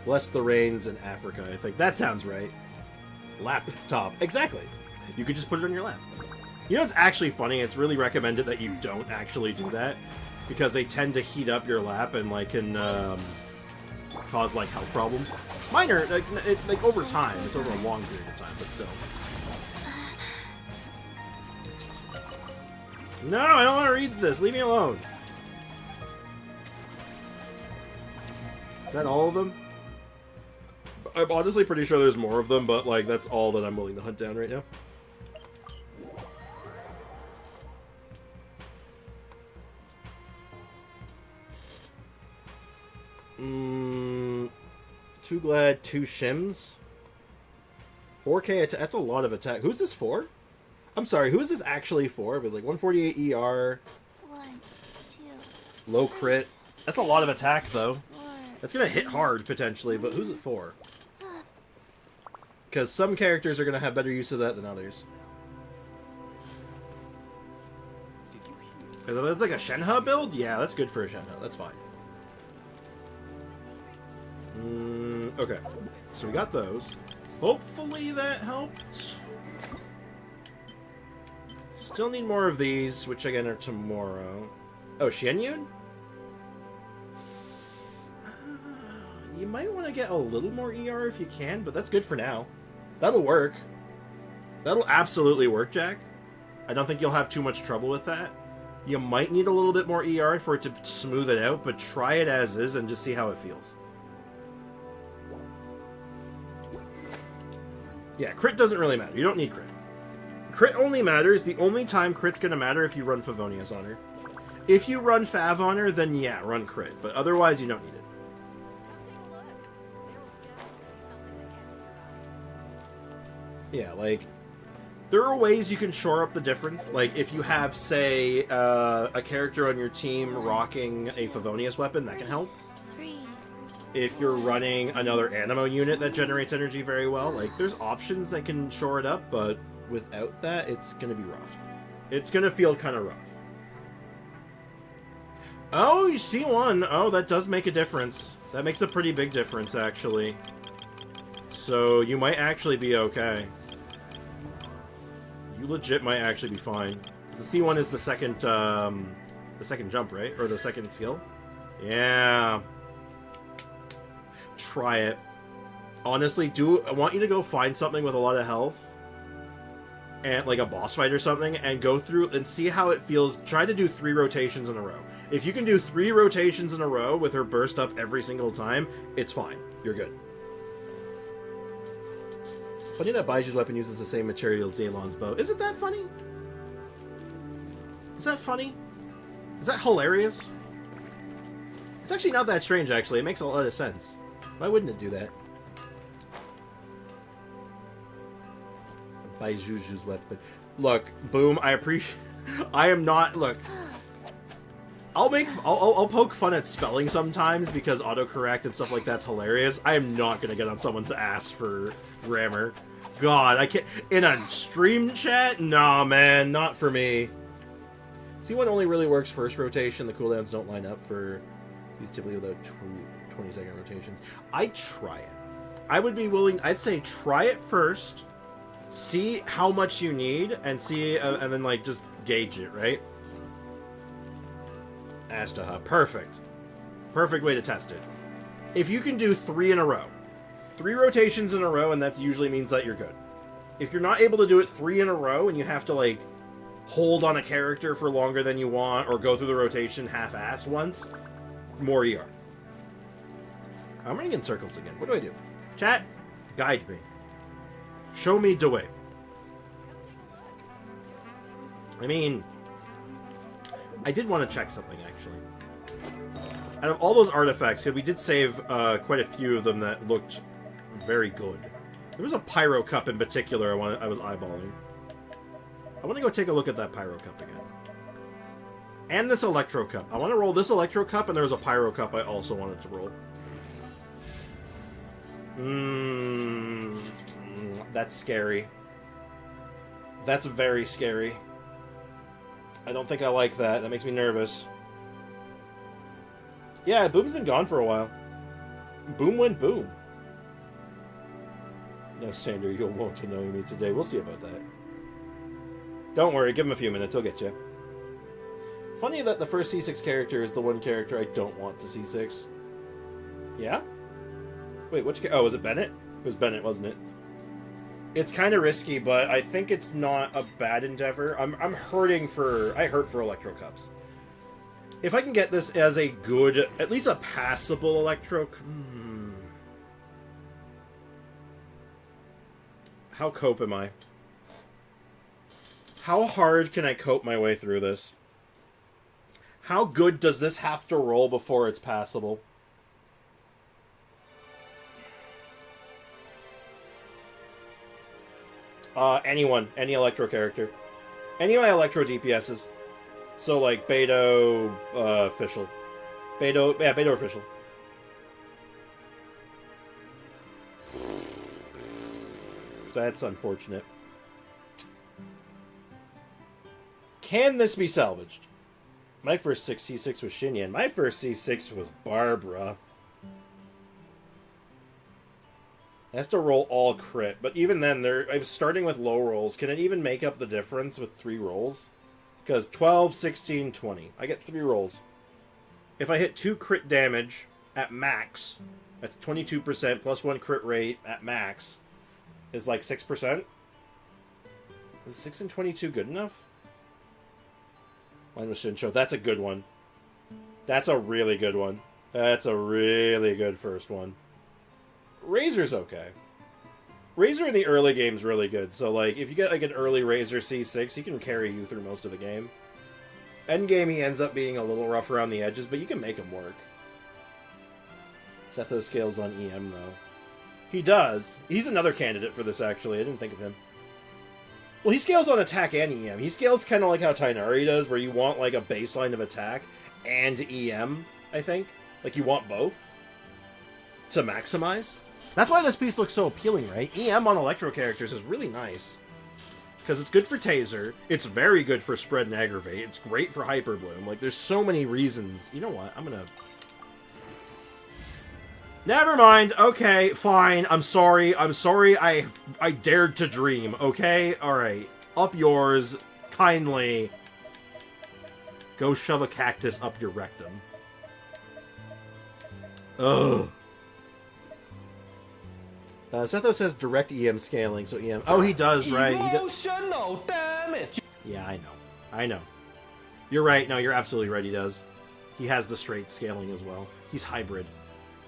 Bless the rains in Africa. I think that sounds right. Laptop. Exactly. You could just put it on your lap. You know what's actually funny? It's really recommended that you don't actually do that because they tend to heat up your lap and like can cause like health problems. Minor, like over time. It's over a long period of time, but still. No, I don't want to read this. Leave me alone. Is that all of them? I'm honestly pretty sure there's more of them, but like that's all that I'm willing to hunt down right now. Too glad, 2 shims. 4K attack. That's a lot of attack. Who's this for? I'm sorry, who is this actually for? But like 148 ER. 1, 2. Low crit. That's a lot of attack though. 4. That's gonna hit hard potentially, but who's it for? Because some characters are gonna have better use of that than others. That's like a Shenhe build? Yeah, that's good for a Shenhe. That's fine. Okay, so we got those. Hopefully that helped. Still need more of these, which again are tomorrow. Oh, Xianyun? You might want to get a little more ER if you can, but that's good for now. That'll work. That'll absolutely work, Jack. I don't think you'll have too much trouble with that. You might need a little bit more ER for it to smooth it out, but try it as is and just see how it feels. Yeah, crit doesn't really matter. You don't need crit. Crit only matters. The only time crit's going to matter if you run Favonius on her. If you run Fav on her, then yeah, run crit. But otherwise, you don't need it. Yeah, like, there are ways you can shore up the difference. Like, if you have, say, a character on your team rocking a Favonius weapon, that can help. 3. If you're running another Animo unit that generates energy very well, like, there's options that can shore it up, but without that, it's gonna be rough. It's gonna feel kind of rough. Oh, you see one. Oh, that does make a difference. That makes a pretty big difference, actually. So, you might actually be okay. You legit might actually be fine. The C1 is the second jump, right? Or the second skill? Yeah. Try it. Honestly, I want you to go find something with a lot of health. And like a boss fight or something. And go through and see how it feels. Try to do 3 rotations in a row. If you can do 3 rotations in a row with her burst up every single time, it's fine. You're good. Funny that Baiju's weapon uses the same material as Zaelon's bow. Isn't that funny? Is that funny? Is that hilarious? It's actually not that strange, actually. It makes a lot of sense. Why wouldn't it do that? Baiju's weapon. Look, Boom, I appreciate... I am not... Look... I'll poke fun at spelling sometimes because autocorrect and stuff like that's hilarious. I am not gonna get on someone's ass for grammar. God, I can't... In a stream chat? Nah, man, not for me. C1 only really works first rotation. The cooldowns don't line up for... These typically without 20-second rotations. I'd try it. I would be willing... I'd say try it first. See how much you need and see... and then, like, just gauge it, right? Ashtaha. Perfect. Perfect way to test it. If you can do 3 in a row, 3 rotations in a row, and that usually means that you're good. If you're not able to do it 3 in a row, and you have to, like, hold on a character for longer than you want, or go through the rotation half-assed once, more ER. I'm running in circles again. What do I do? Chat, guide me. Show me the way. I mean, I did want to check something, actually. Out of all those artifacts, we did save quite a few of them that looked very good. There was a Pyro Cup in particular I was eyeballing. I want to go take a look at that Pyro Cup again. And this Electro Cup. I want to roll this Electro Cup, and there was a Pyro Cup I also wanted to roll. That's scary. That's very scary. I don't think I like that. That makes me nervous. Yeah, Boom's been gone for a while. Boom went boom. No, Sander, you'll won't annoy me today. We'll see about that. Don't worry, give him a few minutes. He'll get you. Funny that the first C6 character is the one character I don't want to C6. Yeah? Wait, which... Oh, was it Bennett? It was Bennett, wasn't it? It's kind of risky, but I think it's not a bad endeavor. I'm hurting for... I hurt for Electro Cups. If I can get this as a good... At least a passable Electro... How cope am I? How hard can I cope my way through this? How good does this have to roll before it's passable? Anyone. Any Electro character. Any of my Electro DPSs. So, like, Beto, Official. Beto, yeah, Beto Official. That's unfortunate. Can this be salvaged? My first C6 was Shinyan. My first C6 was Barbruh. It has to roll all crit, but even then, I'm starting with low rolls. Can it even make up the difference with 3 rolls? Because 12, 16, 20. I get 3 rolls. If I hit 2 crit damage at max, that's 22% plus 1 crit rate at max, is like 6%. Is 6 and 22 good enough? Mine was Shincho. That's a good one. That's a really good one. That's a really good first one. Razor's okay. Razor in the early game's really good. So, like, if you get, like, an early Razor C6, he can carry you through most of the game. Endgame, he ends up being a little rough around the edges, but you can make him work. Setho scales on EM, though. He does. He's another candidate for this, actually. I didn't think of him. Well, he scales on attack and EM. He scales kind of like how Tainari does, where you want, like, a baseline of attack and EM, I think. Like, you want both to maximize. That's why this piece looks so appealing, right? EM on Electro characters is really nice. Because it's good for Taser. It's very good for Spread and Aggravate. It's great for Hyper Bloom. Like, there's so many reasons. You know what? I'm gonna... Never mind. Okay, fine. I'm sorry. I'm sorry I dared to dream, okay? Alright. Up yours. Kindly. Go shove a cactus up your rectum. Ugh. Setho says direct EM scaling, so EM... Oh, he does, right? Emotional damage! Yeah, I know. I know. You're right. No, you're absolutely right, he does. He has the straight scaling as well. He's hybrid.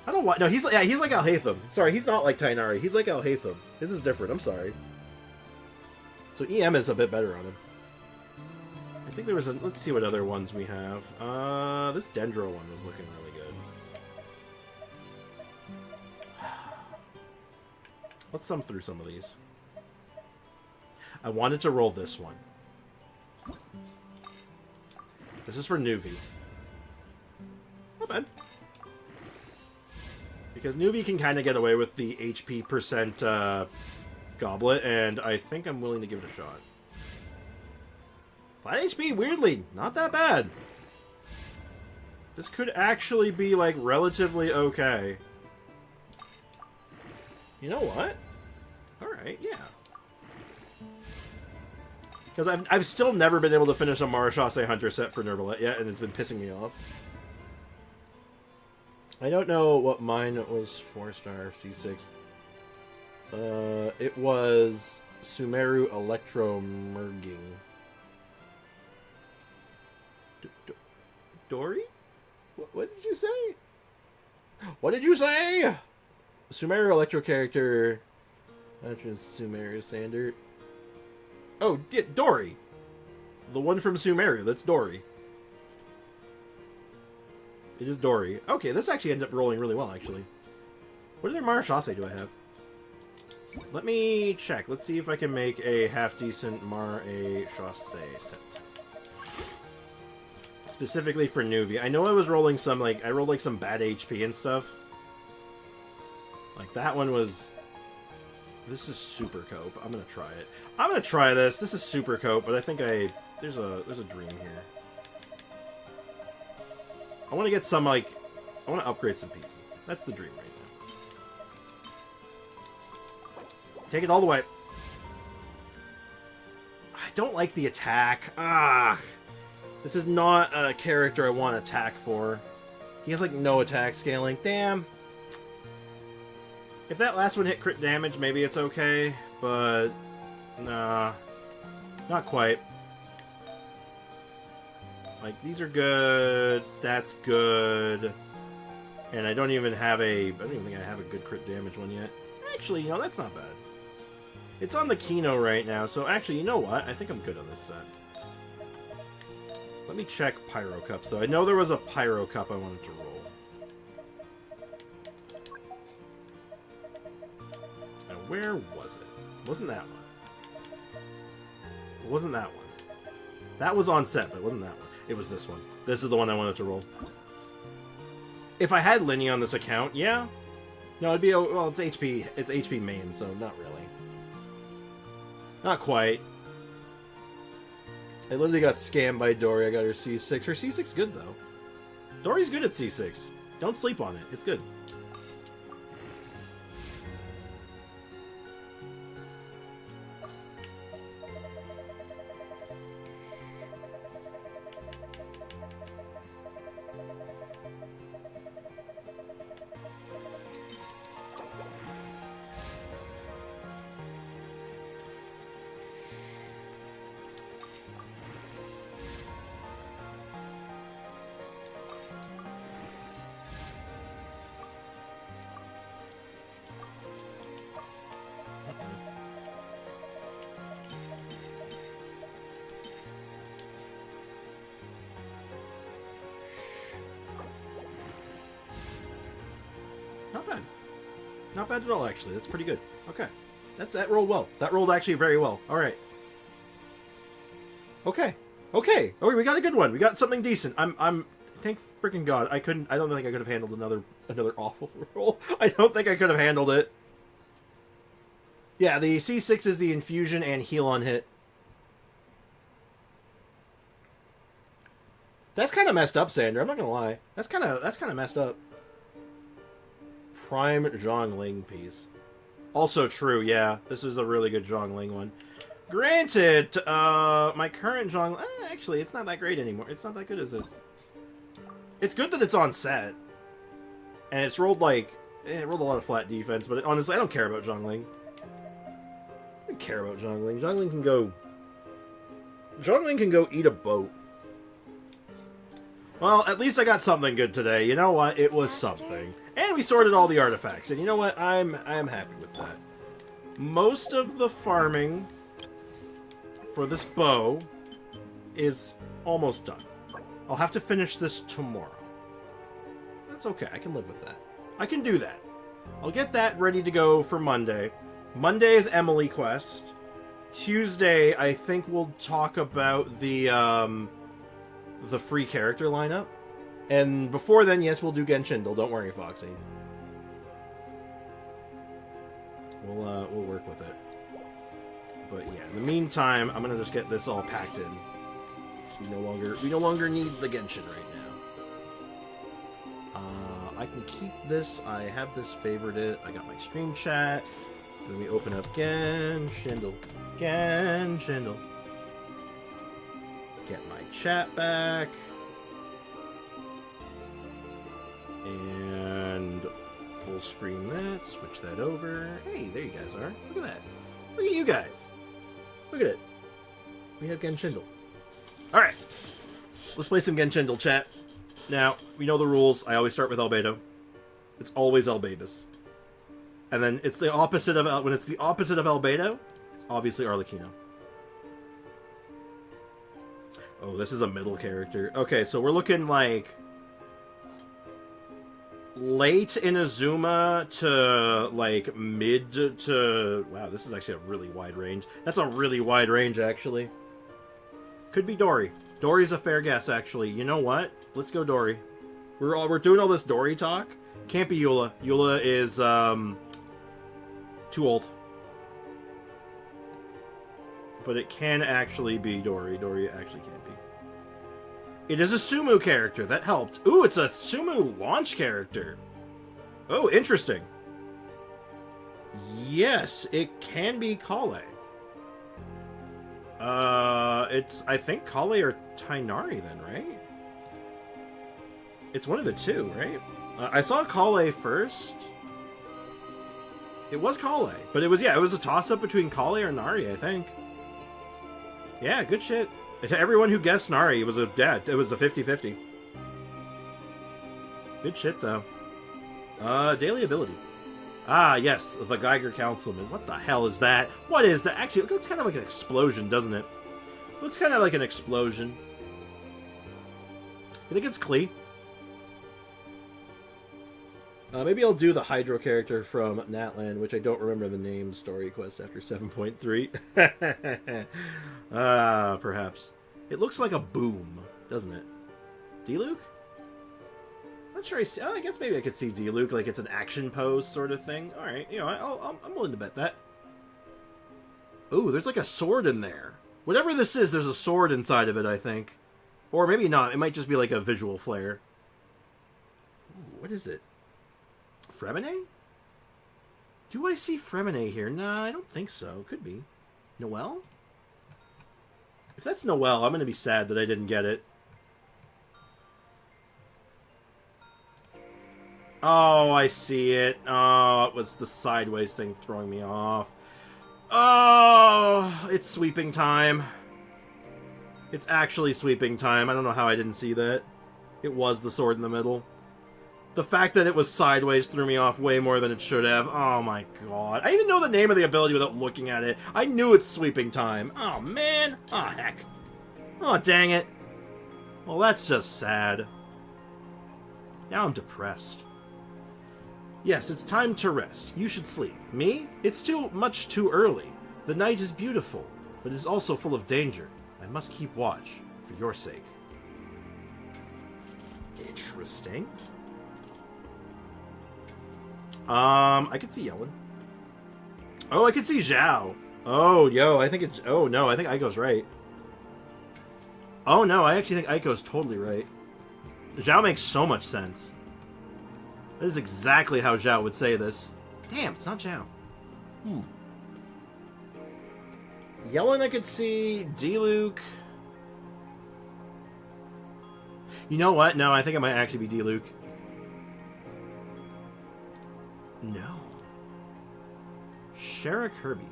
I don't know why... No, he's like Al-Haytham. Sorry, he's not like Tainari. He's like Al-Haytham. This is different. I'm sorry. So EM is a bit better on him. I think there was a... Let's see what other ones we have. This Dendro one was looking really good. Let's thumb through some of these. I wanted to roll this one. This is for Nuvi. Not bad. Because Nuvi can kind of get away with the HP percent goblet, and I think I'm willing to give it a shot. Flat HP, weirdly, not that bad. This could actually be, like, relatively okay. You know what? Alright, yeah. Because I've still never been able to finish a Marachase Hunter set for Nervalet yet, and it's been pissing me off. I don't know what mine was 4-star C6. It was Sumeru Electro Merging. Dory? What did you say? What did you say? Sumeru Electro character. Sumeru Sander. Oh, yeah, Dory. The one from Sumeru. That's Dory. It is Dory. Okay, this actually ended up rolling really well, actually. What other Mara Chasse do I have? Let me check. Let's see if I can make a half-decent Mara Chasse set. Specifically for Nuvia. I know I was rolling some, I rolled, some bad HP and stuff. Like, that one was... This is super cope. I'm gonna try it. I'm gonna try this. This is super cope, but I think there's a dream here. I want to get some, I want to upgrade some pieces. That's the dream right now. Take it all the way. I don't like the attack. Ah! This is not a character I want to attack for. He has, no attack scaling. Damn. If that last one hit crit damage, maybe it's okay. But, nah. Not quite. These are good. That's good. And I don't even think I have a good crit damage one yet. Actually, that's not bad. It's on the Kino right now, so actually, you know what? I think I'm good on this set. Let me check Pyro Cup. So I know there was a Pyro Cup I wanted to roll. And where was it? Wasn't that one? It wasn't that one. That was on set, but it wasn't that one. It was this one. This is the one I wanted to roll. If I had Linny on this account, yeah. No, it'd be... Well, it's HP. It's HP main, so not really. Not quite. I literally got scammed by Dory. I got her C6. Her C6's good, though. Dory's good at C6. Don't sleep on it. It's good. Not bad. Not bad at all, actually. That's pretty good. Okay. That rolled well. That rolled actually very well. Alright. Okay. Okay. Oh, we got a good one. We got something decent. Thank freaking God. I don't think I could have handled another awful roll. I don't think I could have handled it. Yeah, the C6 is the infusion and heal on hit. That's kind of messed up, Sander. I'm not gonna lie. That's kind of messed up. Prime Zhongling piece. Also true, yeah. This is a really good Zhongling one. Granted, my current Zhongling... actually, it's not that great anymore. It's not that good, is it? It's good that it's on set. And it's rolled it rolled a lot of flat defense, but honestly, I don't care about Zhongling. I don't care about Zhongling. Zhongling can go eat a boat. Well, at least I got something good today. You know what? It was something. And we sorted all the artifacts. And you know what? I am happy with that. Most of the farming for this bow is almost done. I'll have to finish this tomorrow. That's okay. I can live with that. I can do that. I'll get that ready to go for Monday. Monday is Emily quest. Tuesday, I think we'll talk about the free character lineup. And before then, yes, we'll do Genshindle. Don't worry, Foxy. We'll work with it. But yeah, in the meantime, I'm gonna just get this all packed in. We no longer need the Genshin right now. I can keep this. I have this favorited. I got my stream chat. Let me open up Genshindle. Genshindle. Get my chat back. And full screen that. Switch that over. Hey, there you guys are. Look at that. Look at you guys. Look at it. We have Genshindle. Alright. Let's play some Genshindle, chat. Now, we know the rules. I always start with Albedo. It's always Albabus. And then it's the opposite of... When it's the opposite of Albedo, it's obviously Arlecchino. Oh, this is a middle character. Okay, so we're looking like... late Inazuma to, like, mid to... Wow, this is actually a really wide range. That's a really wide range, actually. Could be Dory. Dory's a fair guess, actually. You know what? Let's go Dory. We're doing all this Dory talk. Can't be Eula. Eula is, too old. But it can actually be Dory. Dory actually can't be. It is a Sumu character. That helped. Ooh, it's a Sumu launch character. Oh, interesting. Yes, it can be Kale. It's, I think, Kale or Tainari then, right? It's one of the two, right? I saw Kale first. It was Kale. But it was, yeah, it was a toss-up between Kale or Nari, I think. Yeah, good shit. Everyone who guessed Nari, it was a 50-50. Good shit, though. Daily ability. Ah, yes, the Geiger Councilman. What the hell is that? What is that? Actually, it looks kind of like an explosion, doesn't it? Looks kind of like an explosion. I think it's Klee. Maybe I'll do the Hydro character from Natlan, which I don't remember the name, story quest after 7.3. Perhaps. It looks like a boom, doesn't it? D-Luke? Not sure I see. Oh, I guess maybe I could see D-Luke, like it's an action pose sort of thing. Alright, you know, I'm willing to bet that. Ooh, there's like a sword in there. Whatever this is, there's a sword inside of it, I think. Or maybe not. It might just be like a visual flare. Ooh, what is it? Fremine? Do I see Fremine here? Nah, I don't think so. Could be. Noelle? If that's Noelle, I'm going to be sad that I didn't get it. Oh, I see it. Oh, it was the sideways thing throwing me off. Oh, it's sweeping time. It's actually sweeping time. I don't know how I didn't see that. It was the sword in the middle. The fact that it was sideways threw me off way more than it should have. Oh my god. I even know the name of the ability without looking at it. I knew it's sweeping time. Oh man. Oh heck. Oh dang it. Well, that's just sad. Now I'm depressed. Yes, it's time to rest. You should sleep. Me? It's much too early. The night is beautiful, but it is also full of danger. I must keep watch, for your sake. Interesting. I could see Yellen. Oh, I could see Zhao. Oh, yo, I think it's... Oh, no, I think Aiko's right. Oh, no, I actually think Aiko's totally right. Zhao makes so much sense. That is exactly how Zhao would say this. Damn, it's not Zhao. Yellen, I could see. D-Luke. You know what? No, I think it might actually be D-Luke. No. Shara Kirby.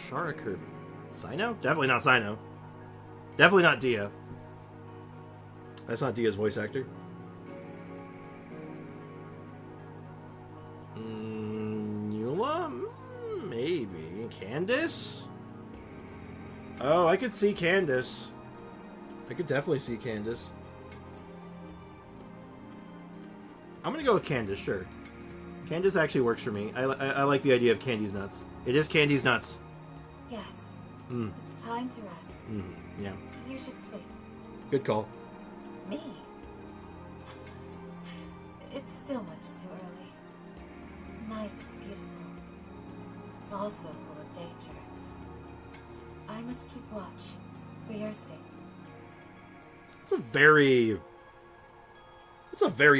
Shara Kirby. Sino? Definitely not Sino. Definitely not Dia. That's not Dia's voice actor. Eula? Maybe. Candace? Oh, I could see Candace. I could definitely see Candace. I'm gonna go with Candace, sure. Candace actually works for me. I like the idea of Candy's nuts. It is Candy's nuts. Yes. It's time to rest. Yeah. You should sleep. Good call. Me? It's still much too early. The night is beautiful. It's also full of danger. I must keep watch, for your sake. It's a very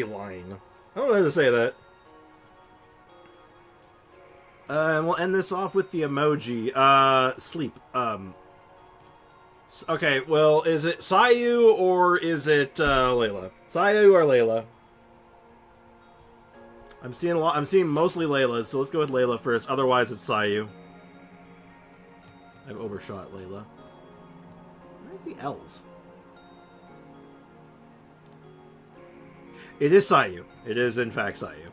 line. I don't know how to say that. And we'll end this off with the emoji. Sleep. Okay, well, is it Sayu or is it Layla? Sayu or Layla? I'm seeing mostly Layla, so let's go with Layla first. Otherwise, it's Sayu. I've overshot Layla. Where's the L's? It is Sayu. It is, in fact, Sayu.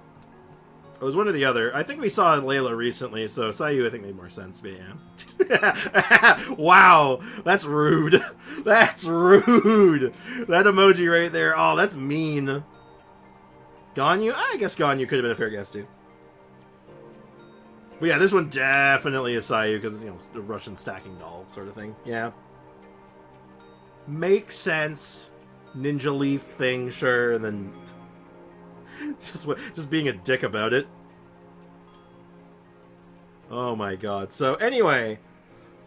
It was one or the other. I think we saw Layla recently, so Sayu, I think, made more sense. But yeah. Wow, that's rude. That's rude. That emoji right there. Oh, that's mean. Ganyu? I guess Ganyu could have been a fair guess, too. But yeah, this one definitely is Sayu, because, you know, the Russian stacking doll sort of thing. Yeah. Makes sense. Ninja leaf thing, sure, and then... just being a dick about it. Oh my god. So anyway,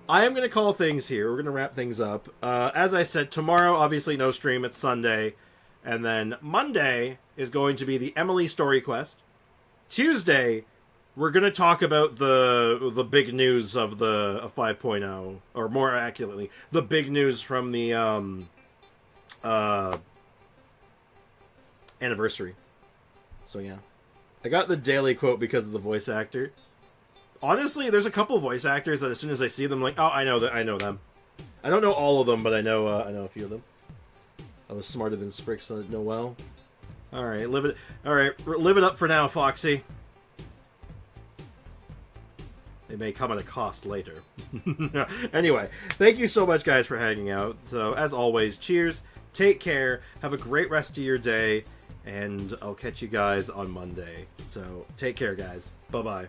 I am going to call things here. We're going to wrap things up. As I said, tomorrow, obviously no stream. It's Sunday. And then Monday is going to be the Emily story quest. Tuesday, we're going to talk about the big news of the 5.0. Or more accurately, the big news from the anniversary. So yeah. I got the daily quote because of the voice actor. Honestly, there's a couple voice actors that as soon as I see them, I'm like, oh, I know them. I don't know all of them, but I know a few of them. I was smarter than Sprix, so I know well. All right, live it up for now, Foxy. It may come at a cost later. Anyway, thank you so much, guys, for hanging out. So, as always, cheers, take care, have a great rest of your day, and I'll catch you guys on Monday. So, take care, guys. Bye-bye.